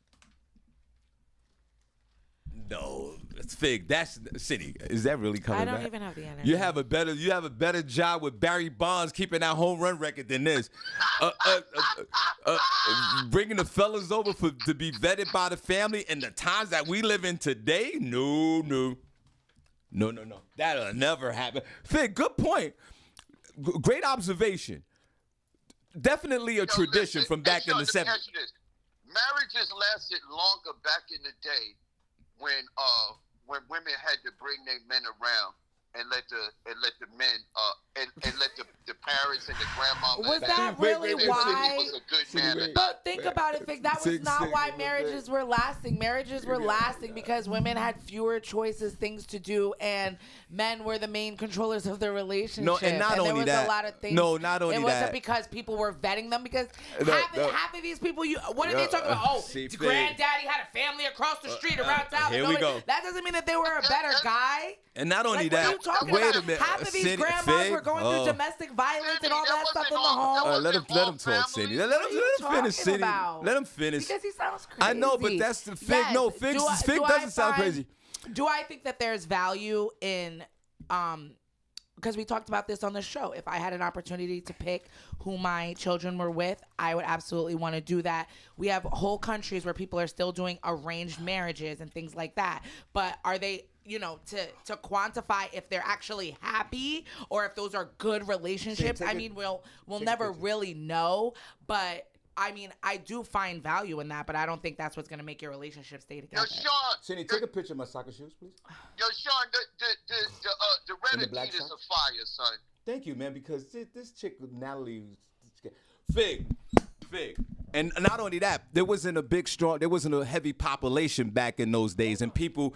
Speaker 1: No, it's Fig. That's City. Is that really coming back?
Speaker 2: I don't even have the energy.
Speaker 1: You have a better job with Barry Bonds keeping that home run record than this. Bringing the fellas over to be vetted by the family in the times that we live in today. No. That'll never happen. Fig, good point. Great observation. Definitely a tradition from back in the 70s.
Speaker 5: Marriages lasted longer back in the day when women had to bring their men around and let the men and let the parents and the grandma.
Speaker 2: Was that really why?
Speaker 5: Was a good man.
Speaker 2: But think about it, Fig. That was not why marriages were lasting. Marriages were lasting because women had fewer choices, things to do, and men were the main controllers of their relationship.
Speaker 1: No, and not only
Speaker 2: there was
Speaker 1: that.
Speaker 2: a lot of things.
Speaker 1: No, not only that.
Speaker 2: It wasn't because people were vetting them. Because half of these people, what are they talking about? Oh, granddaddy had a family across the street around town.
Speaker 1: Here we go.
Speaker 2: That doesn't mean that they were a better guy.
Speaker 1: And not only
Speaker 2: like,
Speaker 1: that,
Speaker 2: what are you talking
Speaker 1: wait
Speaker 2: about?
Speaker 1: a minute.
Speaker 2: Half of these grandmas were going through domestic violence and all that stuff in the home.
Speaker 1: Let him talk, Cindy. Let him finish, Cindy. Let him finish.
Speaker 2: Because he sounds crazy.
Speaker 1: I know, but that's the Fig. Yes. No, Fig doesn't sound crazy.
Speaker 2: Do I think that there's value in because we talked about this on the show. If I had an opportunity to pick who my children were with, I would absolutely want to do that. We have whole countries where people are still doing arranged marriages and things like that. But are they, to quantify if they're actually happy or if those are good relationships? I mean, we'll never really know. But I mean, I do find value in that, but I don't think that's what's going to make your relationship stay together.
Speaker 5: Yo, Shawn.
Speaker 1: Cindy, take a picture of my soccer shoes, please.
Speaker 5: Yo, Shawn, the red Adidas are fire, son.
Speaker 1: Thank you, man, because this chick, Natalie, Fig. And not only that, there wasn't a heavy population back in those days, and people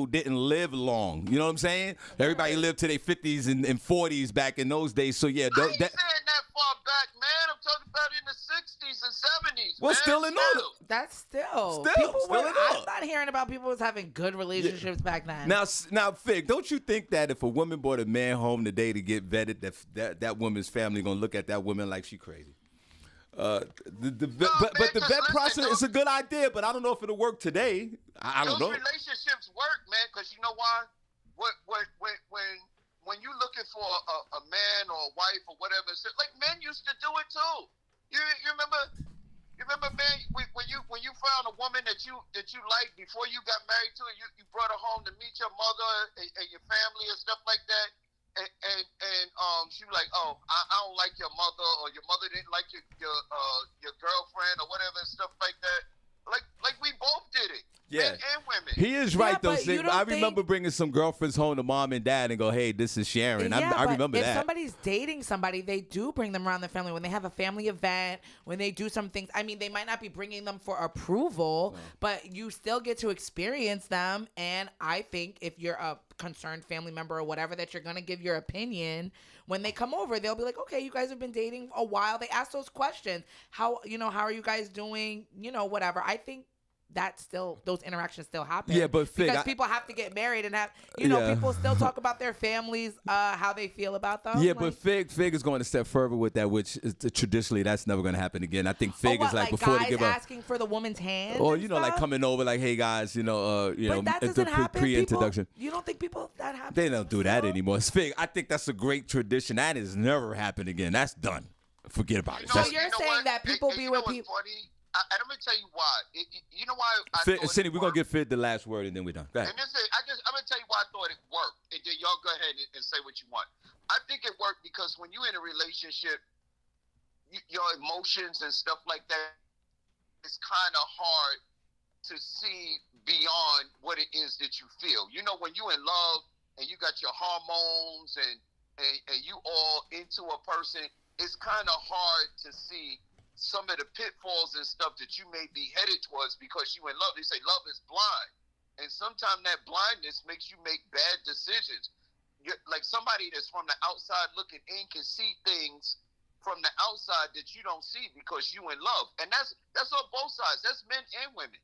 Speaker 1: didn't live long. You know what I'm saying? Everybody lived to their 50s and 40s back in those days. So yeah,
Speaker 5: I ain't saying that far back, man. I'm talking about in the 60s and 70s.
Speaker 1: Well,
Speaker 5: man.
Speaker 1: still in order.
Speaker 2: That's still
Speaker 1: Still
Speaker 2: people
Speaker 1: in
Speaker 2: were.
Speaker 1: order.
Speaker 2: I'm not hearing about people was having good relationships back then.
Speaker 1: Now, Fig, don't you think that if a woman brought a man home today to get vetted, that woman's family gonna look at that woman like she crazy? But the vet process is a good idea, but I don't know if it'll work today. I don't know.
Speaker 5: Those relationships work, man, because you know why? When you're looking for a man or a wife or whatever, like men used to do it too. You remember, man, when you found a woman that you liked before you got married to her, you brought her home to meet your mother and your family and stuff like that. And she was like, oh, I don't like your mother, or your mother didn't like your girlfriend or whatever and stuff like that. Like we both did it.
Speaker 1: Yeah.
Speaker 5: Men and women.
Speaker 1: He is right, though.
Speaker 2: but you don't
Speaker 1: I remember bringing some girlfriends home to mom and dad and go, hey, this is Sharon.
Speaker 2: Yeah,
Speaker 1: I remember
Speaker 2: if
Speaker 1: that.
Speaker 2: If somebody's dating somebody, they do bring them around the family. When they have a family event, when they do some things, I mean, they might not be bringing them for approval, but you still get to experience them. And I think if you're a concerned family member or whatever, that you're going to give your opinion. When they come over, they'll be like, okay, you guys have been dating a while. They ask those questions. How are you guys doing? Whatever. I think those interactions still happen.
Speaker 1: Yeah, but Fig,
Speaker 2: because people have to get married and have, people still talk about their families, how they feel about them.
Speaker 1: Yeah, but Fig is going a step further with that, which is traditionally that's never going to happen again. I think Fig is like before
Speaker 2: guys
Speaker 1: they give up,
Speaker 2: asking for the woman's hand,
Speaker 1: or
Speaker 2: and
Speaker 1: like
Speaker 2: stuff?
Speaker 1: coming over, like, hey guys,
Speaker 2: But that doesn't happen.
Speaker 1: pre-introduction.
Speaker 2: You don't think people that happens?
Speaker 1: They don't do that anymore. Fig, I think that's a great tradition. That has never happened again. That's done. Forget about it.
Speaker 2: So you're saying that people be with people.
Speaker 5: And I'm gonna tell you why. You know why?
Speaker 1: Cindy, we're gonna give Fid the last word and then we're done. Go ahead.
Speaker 5: And I'm gonna tell you why I thought it worked, and then y'all go ahead and say what you want. I think it worked because when you're in a relationship, your emotions and stuff like that, it's kind of hard to see beyond what it is that you feel. When you're in love and you got your hormones and you all into a person, it's kind of hard to see some of the pitfalls and stuff that you may be headed towards because you in love. They say love is blind. And sometimes that blindness makes you make bad decisions. Like somebody that's from the outside looking in can see things from the outside that you don't see because you in love. And that's on both sides. That's men and women.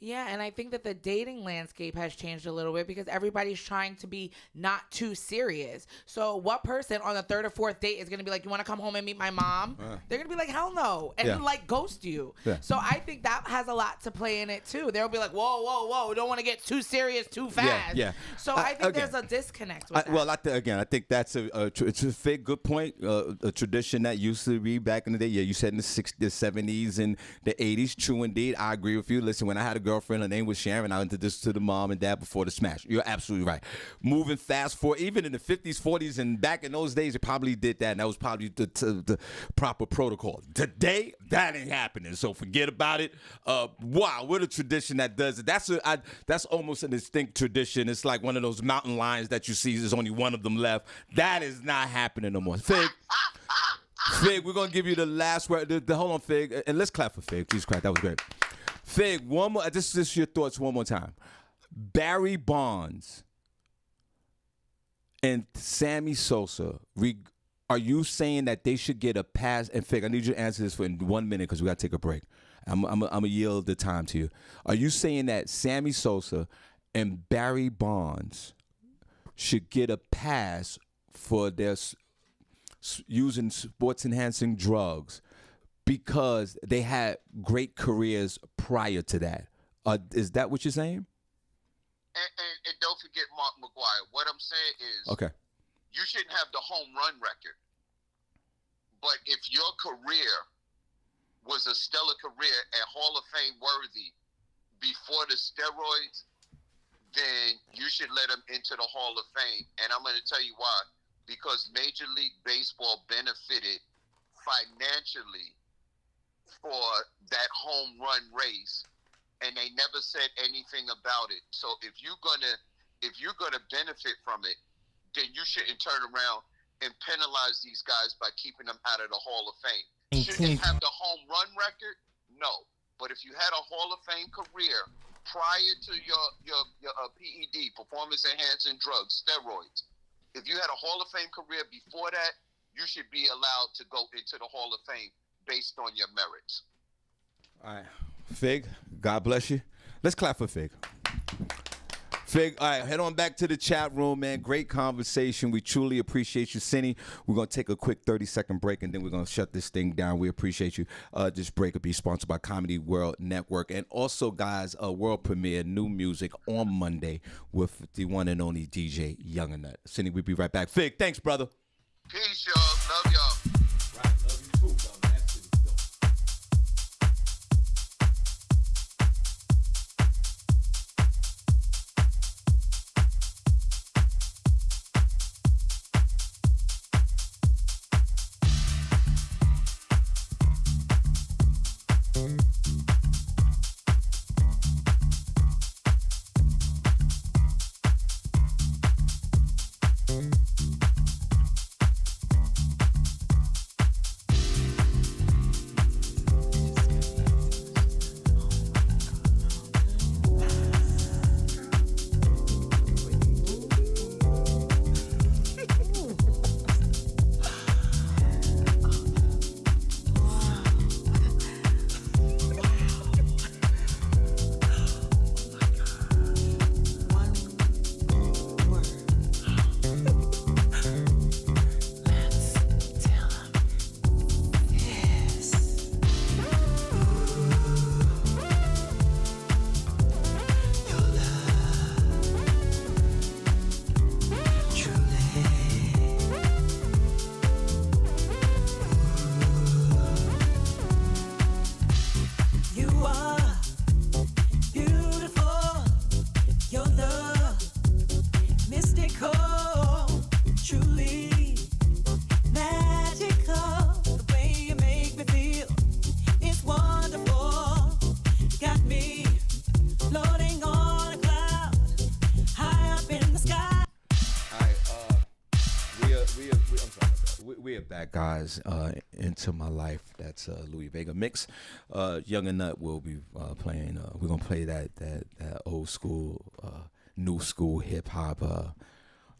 Speaker 2: Yeah, and I think that the dating landscape has changed a little bit because everybody's trying to be not too serious. So what person on the third or fourth date is going to be like, you want to come home and meet my mom? They're going to be like, hell no. And ghost you. Yeah. So I think that has a lot to play in it too. They'll be like, whoa, don't want to get too serious too fast. Yeah. So I think there's a disconnect with that.
Speaker 1: Well, I think that's it's a fake good point. A tradition that used to be back in the day. Yeah, you said in the 60s, 70s, and the 80s. True indeed. I agree with you. Listen, when I had a girlfriend, her name was Sharon. I introduced her to the mom and dad before the smash. You're absolutely right. Moving fast forward, even in the 50s, 40s, and back in those days, it probably did that, and that was probably the proper protocol. Today, that ain't happening, so forget about it. Wow, what a tradition that does it. That's almost a distinct tradition. It's like one of those mountain lions that you see. There's only one of them left. That is not happening no more. Fig, we're going to give you the last word. Hold on, Fig, and let's clap for Fig. Jesus Christ, that was great. Fig, one more. This is your thoughts one more time. Barry Bonds and Sammy Sosa. Are you saying that they should get a pass? And Fig, I need you to answer this for in 1 minute because we got to take a break. I'm gonna yield the time to you. Are you saying that Sammy Sosa and Barry Bonds should get a pass for their using sports enhancing drugs because they had great careers prior to that? Is that what you're saying?
Speaker 5: And don't forget Mark McGuire. What I'm saying is,
Speaker 1: okay,
Speaker 5: you shouldn't have the home run record. But if your career was a stellar career and Hall of Fame worthy before the steroids, then you should let him into the Hall of Fame. And I'm going to tell you why. Because Major League Baseball benefited financially for that home run race, and they never said anything about it. So if you're gonna benefit from it, then you shouldn't turn around and penalize these guys by keeping them out of the Hall of Fame. Should they have the home run record? No. But if you had a Hall of Fame career prior to your PED, performance enhancing drugs, steroids, if you had a Hall of Fame career before that, you should be allowed to go into the Hall of Fame based on your merits.
Speaker 1: All right. Fig, God bless you. Let's clap for Fig. Fig, all right, head on back to the chat room, man. Great conversation. We truly appreciate you, Cindy. We're going to take a quick 30-second break, and then we're going to shut this thing down. We appreciate you. This break will be sponsored by Comedy World Network. And also, guys, a world premiere, new music on Monday with the one and only DJ Young and Nut. Cindy, we'll be right back. Fig, thanks, brother.
Speaker 5: Peace, y'all. Love y'all.
Speaker 1: Right, love you too, brother. We're back, guys, into my life. That's Louis Vega mix. Young and Nut will be playing. We're gonna play that old school, new school hip hop,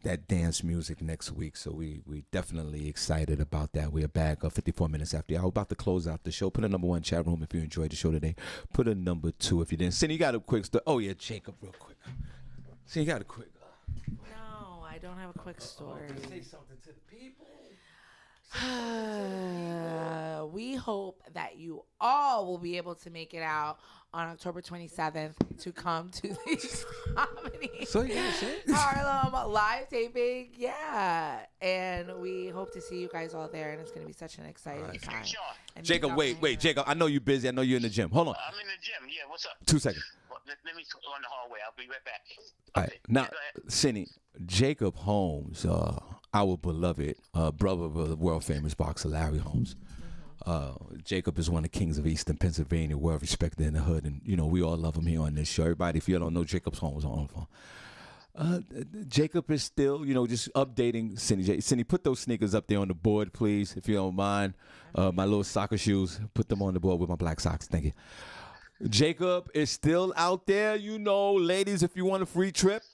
Speaker 1: that dance music next week. So we definitely excited about that. We are back 54 minutes after the hour. About to close out the show. Put a number 1 chat room if you enjoyed the show today. Put a number 2 if you didn't. Cindy, you got a quick story. Oh yeah, Jacob, real quick. Cindy, you got a quick.
Speaker 2: No, I don't have a quick story.
Speaker 1: Say something to the people.
Speaker 2: We hope that you all will be able to make it out on October 27th to come to the comedy
Speaker 1: So you gotta say it.
Speaker 2: Harlem live taping. Yeah. And we hope to see you guys all there, and it's going to be such an exciting time.
Speaker 5: Sean.
Speaker 2: And
Speaker 1: Jacob, wait, Jacob. I know you're busy. I know you're in the gym. Hold on.
Speaker 5: I'm in the gym. Yeah, what's up?
Speaker 1: 2 seconds.
Speaker 5: Well, let me go in the hallway. I'll be right back.
Speaker 1: All right. Now,
Speaker 5: go ahead.
Speaker 1: Cindy, Jacob Holmes, our beloved brother of the world famous boxer Larry Holmes. Jacob is one of the kings of Eastern Pennsylvania, well respected in the hood, and you know we all love him here on this show. Everybody, if you don't know Jacob's Holmes on the phone. Jacob is still, just updating Cindy. Cindy, put those sneakers up there on the board, please, if you don't mind. My little soccer shoes, put them on the board with my black socks. Thank you. Jacob is still out there, ladies. If you want a free trip,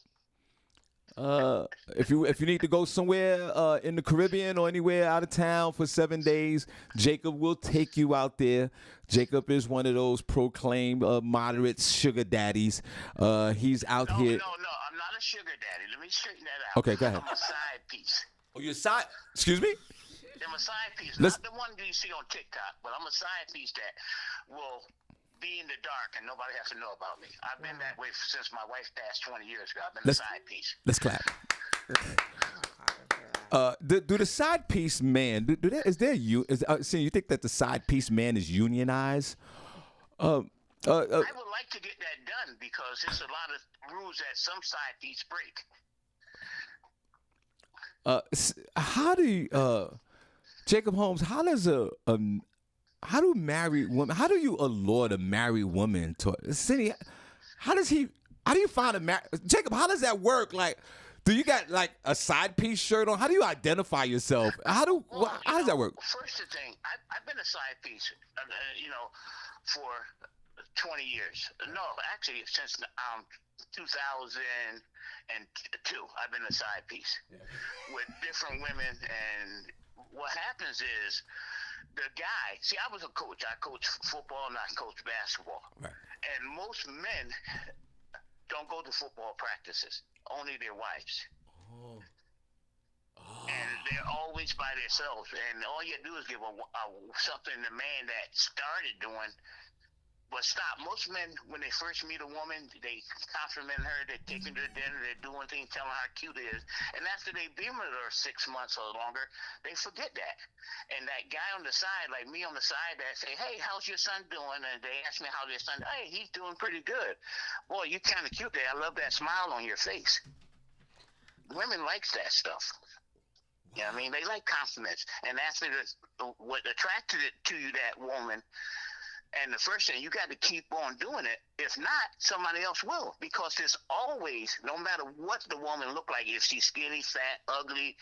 Speaker 1: if you need to go somewhere in the Caribbean or anywhere out of town for 7 days, Jacob will take you out there. Jacob is one of those proclaimed moderate sugar daddies. He's out here.
Speaker 5: No, I'm not a sugar daddy. Let me straighten that out.
Speaker 1: Okay, go ahead.
Speaker 5: I'm a side piece.
Speaker 1: Oh, you're a side? Excuse me?
Speaker 5: I'm a side piece.
Speaker 1: Let's-
Speaker 5: Not the one that you see on TikTok, but I'm a side piece that will be in the dark and nobody has to know about me. I've been that way since my wife passed 20 years ago. I've been a side piece.
Speaker 1: Let's clap. Do the side piece man? Do that? Is there you? So you think that the side piece man is unionized?
Speaker 8: I would like to get that done because there's a lot of rules that some side piece break.
Speaker 1: How do you, Jacob Holmes? How does how do married women? How do you allure a married woman to Cindy? How do you find a Jacob? How does that work? Like, do you got like a side piece shirt on? How do you identify yourself? How does that work?
Speaker 8: First thing, I've been a side piece, for 20 years. No, actually, since 2002, I've been a side piece with different women. And what happens is the guy, see, I was a coach. I coached football and I coached basketball. Right. And most men don't go to football practices, only their wives. Oh. And they're always by themselves. And all you do is give something the man that started doing. But stop. Most men, when they first meet a woman, they compliment her, they take her to dinner, they're doing things, telling her how cute it is. And after they've been with her 6 months or longer, they forget that. And that guy on the side, like me on the side, that say, hey, how's your son doing? And they ask me how their son, hey, he's doing pretty good. Boy, you kind of cute there. I love that smile on your face. Women likes that stuff. You know what I mean? They like compliments. And after what attracted it to you, that woman, and the first thing, you got to keep on doing it. If not, somebody else will. Because there's always, no matter what the woman look like, if she's skinny, fat, ugly,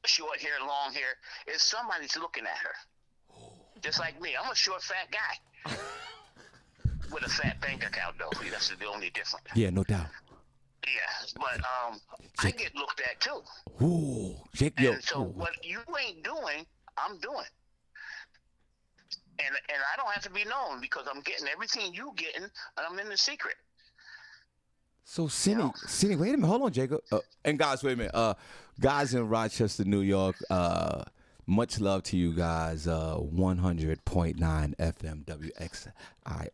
Speaker 8: short hair, long hair, if somebody's looking at her. Just like me. I'm a short, fat guy. With a fat bank account, though. That's the only difference.
Speaker 1: Yeah, no doubt.
Speaker 8: Yeah, but I get looked at, too.
Speaker 1: Ooh.
Speaker 8: And so what you ain't doing, I'm doing. And I don't have to be known because I'm getting everything you getting, and I'm in the secret.
Speaker 1: So, Cindy, wait a minute. Hold on, Jacob. And guys, wait a minute. Guys in Rochester, New York, much love to you guys. 100.9 FM,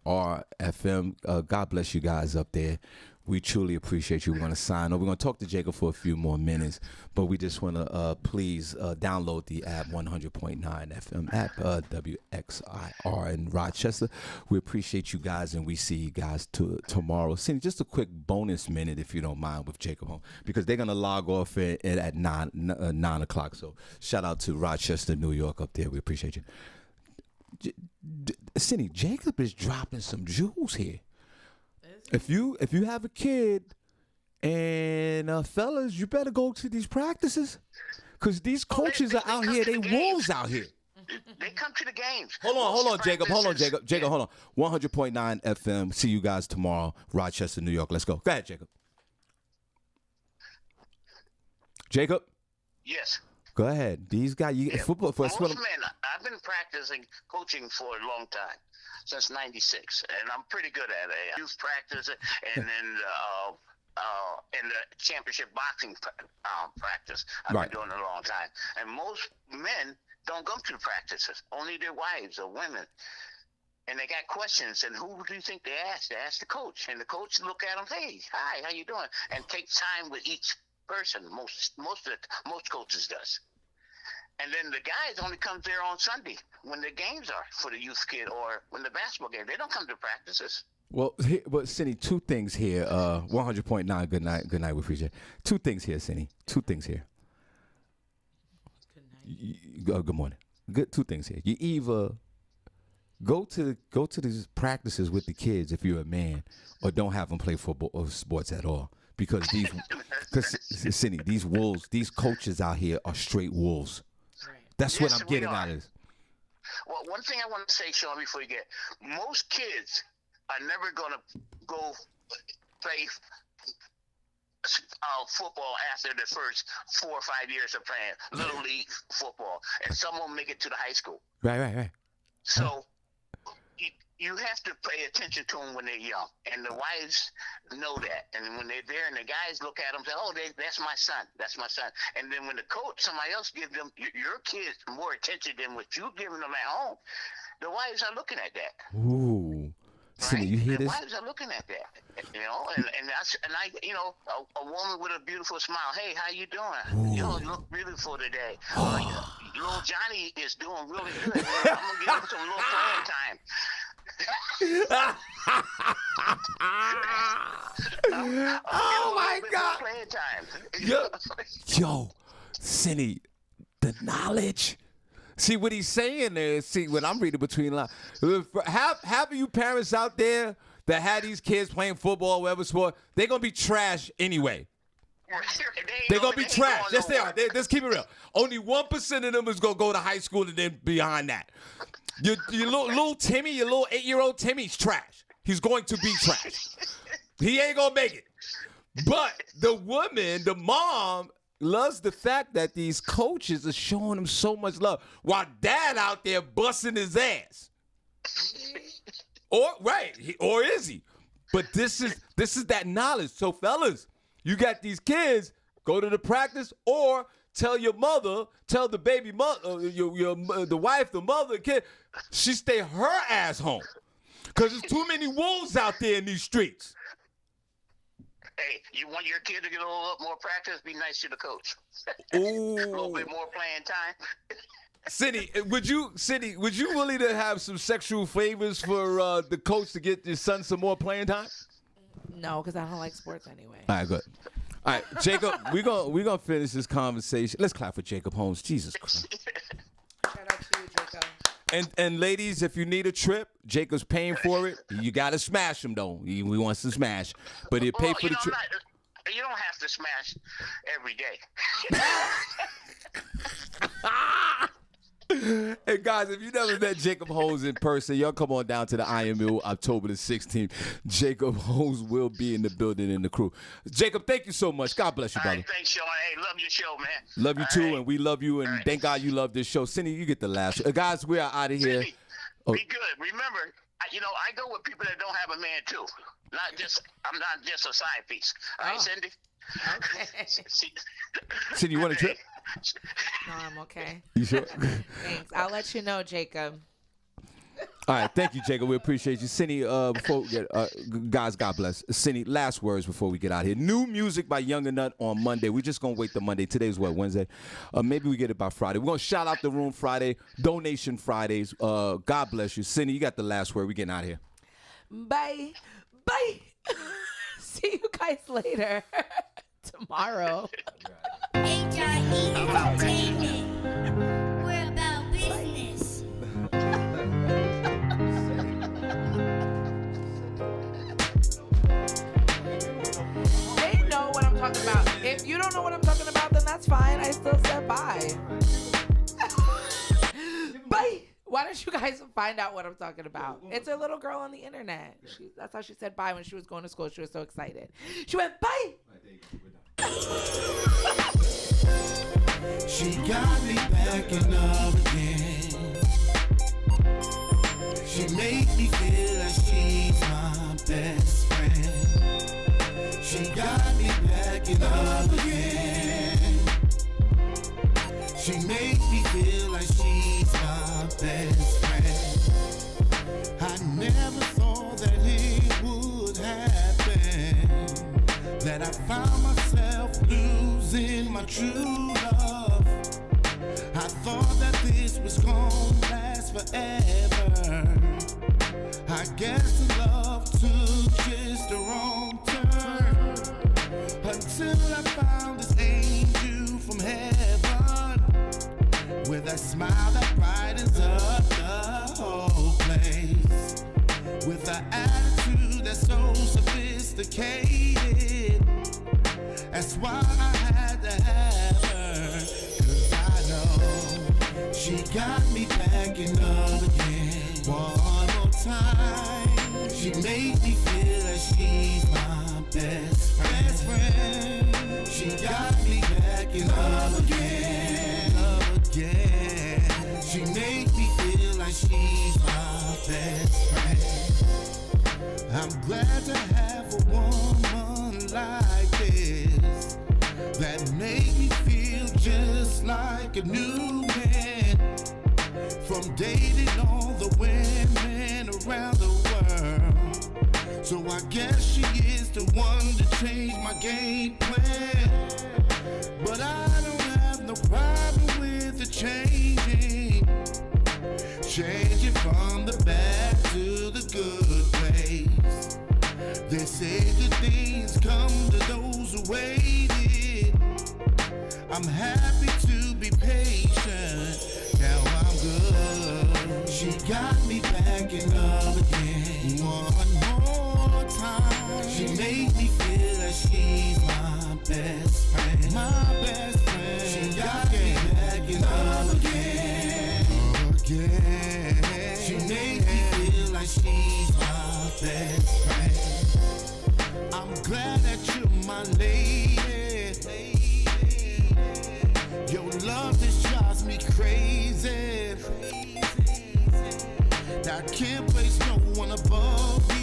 Speaker 1: WXIR FM. God bless you guys up there. We truly appreciate you. We're going to sign over. We're going to talk to Jacob for a few more minutes, but we just want to please download the app, 100.9 FM app, WXIR in Rochester. We appreciate you guys, and we see you guys tomorrow. Cindy, just a quick bonus minute, if you don't mind, with Jacob Home, because they're going to log off at 9 o'clock. So shout out to Rochester, New York up there. We appreciate you. Cindy, Jacob is dropping some jewels here. If you have a kid, and fellas, you better go to these practices, because these coaches are out here. They wolves out here.
Speaker 8: They come to the games.
Speaker 1: Hold on, Jacob. Hold on. 100.9 FM. See you guys tomorrow, Rochester, New York. Let's go. Go ahead, Jacob. Jacob.
Speaker 8: Yes.
Speaker 1: Go ahead. These guys, football for
Speaker 8: most men. I've been practicing coaching for a long time. Since '96, and I'm pretty good at it. Youth practice, and then in the championship boxing practice, I've been doing it a long time. And most men don't go to the practices; only their wives or women. And they got questions, and who do you think they ask? They ask the coach, and the coach look at them. Hey, hi, how you doing? And take time with each person. Most coaches does. And then the guys only come there on Sunday when the games are for the youth kid or when the basketball game. They don't come to practices.
Speaker 1: Well, Cindy, two things here. 100.9, good night, we appreciate it. Two things here, Cindy. Two things here. Good night. Good morning. Two things here. You either go to these practices with the kids if you're a man, or don't have them play football or sports at all. Because Cindy, these wolves, these coaches out here are straight wolves. That's what I'm getting out of this.
Speaker 8: Well, one thing I want to say, Shawn, before you get, most kids are never going to go play football after the first 4 or 5 years of playing Little League football, and some will make it to the high school.
Speaker 1: Right.
Speaker 8: So you have to pay attention to them when they're young, and the wives know that. And when they're there, and the guys look at them and say, "Oh, that's my son. That's my son." And then when the coach, somebody else gives them your kids more attention than what you're giving them at home, the wives are looking at that.
Speaker 1: Ooh, Cindy, you hear
Speaker 8: And
Speaker 1: this?
Speaker 8: wives are looking at that, you know, and I, you know, a woman with a beautiful smile. Hey, how you doing? You look beautiful today. Little Johnny is doing really good. Man. I'm gonna give him some little playing time.
Speaker 1: Oh my God!
Speaker 8: Playing time.
Speaker 1: Yo, Cindy, the knowledge. See what he's saying there. See what I'm reading between lines. Half of you parents out there that had these kids playing football, whatever sport, they're gonna be trash anyway. They're gonna be trash. Yes, they are. Let's keep it real. Only 1% of them is gonna go to high school and then beyond that. Your little Timmy, your little 8-year-old Timmy's trash. He's going to be trash. He ain't gonna make it. But the woman, the mom, loves the fact that these coaches are showing him so much love while dad out there busting his ass. Or is he? But this is that knowledge. So fellas, you got these kids, go to the practice or tell your mother, tell the baby mother, the wife, the mother, the kid, she stay her ass home. Because there's too many wolves out there in these streets.
Speaker 8: Hey, you want your kid to get a little more practice? Be nice to the coach.
Speaker 1: Ooh.
Speaker 8: A little bit more playing time.
Speaker 1: Cindy, would you willing to have some sexual favors for the coach to get your son some more playing time?
Speaker 2: No, because I don't like sports anyway.
Speaker 1: All right, good. All right, Jacob, we're gonna finish this conversation. Let's clap for Jacob Holmes. Jesus Christ.
Speaker 2: Shout out to you, Jacob.
Speaker 1: And ladies, if you need a trip, Jacob's paying for it. You gotta smash him though. We want to smash, but he'll pay for the trip.
Speaker 8: You don't have to smash every day.
Speaker 1: Hey guys, if you never met Jacob Holmes in person, y'all come on down to the IMU October the 16th. Jacob Holmes will be in the building and the crew. Jacob, thank you so much. God bless you, brother.
Speaker 8: All right, thanks, Shawn. Hey, love your show, man.
Speaker 1: Love you too, and we love you, and thank God you love this show. Cindy, you get the last. Guys, we are out of here.
Speaker 8: Cindy, be good. Remember, I go with people that don't have a man too. I'm not just a side piece. All right, Cindy.
Speaker 2: Okay.
Speaker 1: Cindy, you want a trip?
Speaker 2: No, I'm okay.
Speaker 1: You sure?
Speaker 2: Thanks. I'll let you know, Jacob.
Speaker 1: All right, thank you, Jacob. We appreciate you. Cindy, before we get, guys, God bless. Cindy, last words before we get out here. New music by Young and Nut on Monday. We're just going to wait till Monday. Today's what, Wednesday? Maybe we get it by Friday. We're going to shout out the room Friday, donation Fridays. God bless you. Cindy, you got the last word. We're getting out of here.
Speaker 2: Bye. Bye. See you guys later. Tomorrow.
Speaker 9: HIE Entertainment. We're about business.
Speaker 2: They know what I'm talking about. If you don't know what I'm talking about, then that's fine. I still said bye. Bye. Why don't you guys find out what I'm talking about? It's a little girl on the internet. That's how she said bye when she was going to school. She was so excited. She went, bye.
Speaker 7: She got me backing up again. She made me feel like she's my best friend. She got me backing up again. She made me feel like she's my best friend. I never thought that it would happen, that I found myself losing my true love. I thought that this was gonna last forever. I guess the love took just a wrong turn, until I found this angel from heaven, with a smile that brightens up the whole place, with an attitude that's so sophisticated. That's why I had to have her, 'cause I know she got me backing up again. One more time, she made me feel like she's my best friend. She got me backing up again, She made me feel like she's my best friend. I'm glad to have a woman like this, that made me feel just like a new man. From dating all the women around the world, So I guess she is the one to change my game plan. But I don't have no problem with the changing. Changing from the bad to the good ways. They say good things come to those who waited. I'm happy to be patient. Now I'm good. She got me back in love again. One more time. She made me feel like she's my best friend. My best friend. She got me back in love again. Again. She made me feel like she's my best friend. I'm glad that you're my lady. Your love just drives me crazy. I can't place no one above you.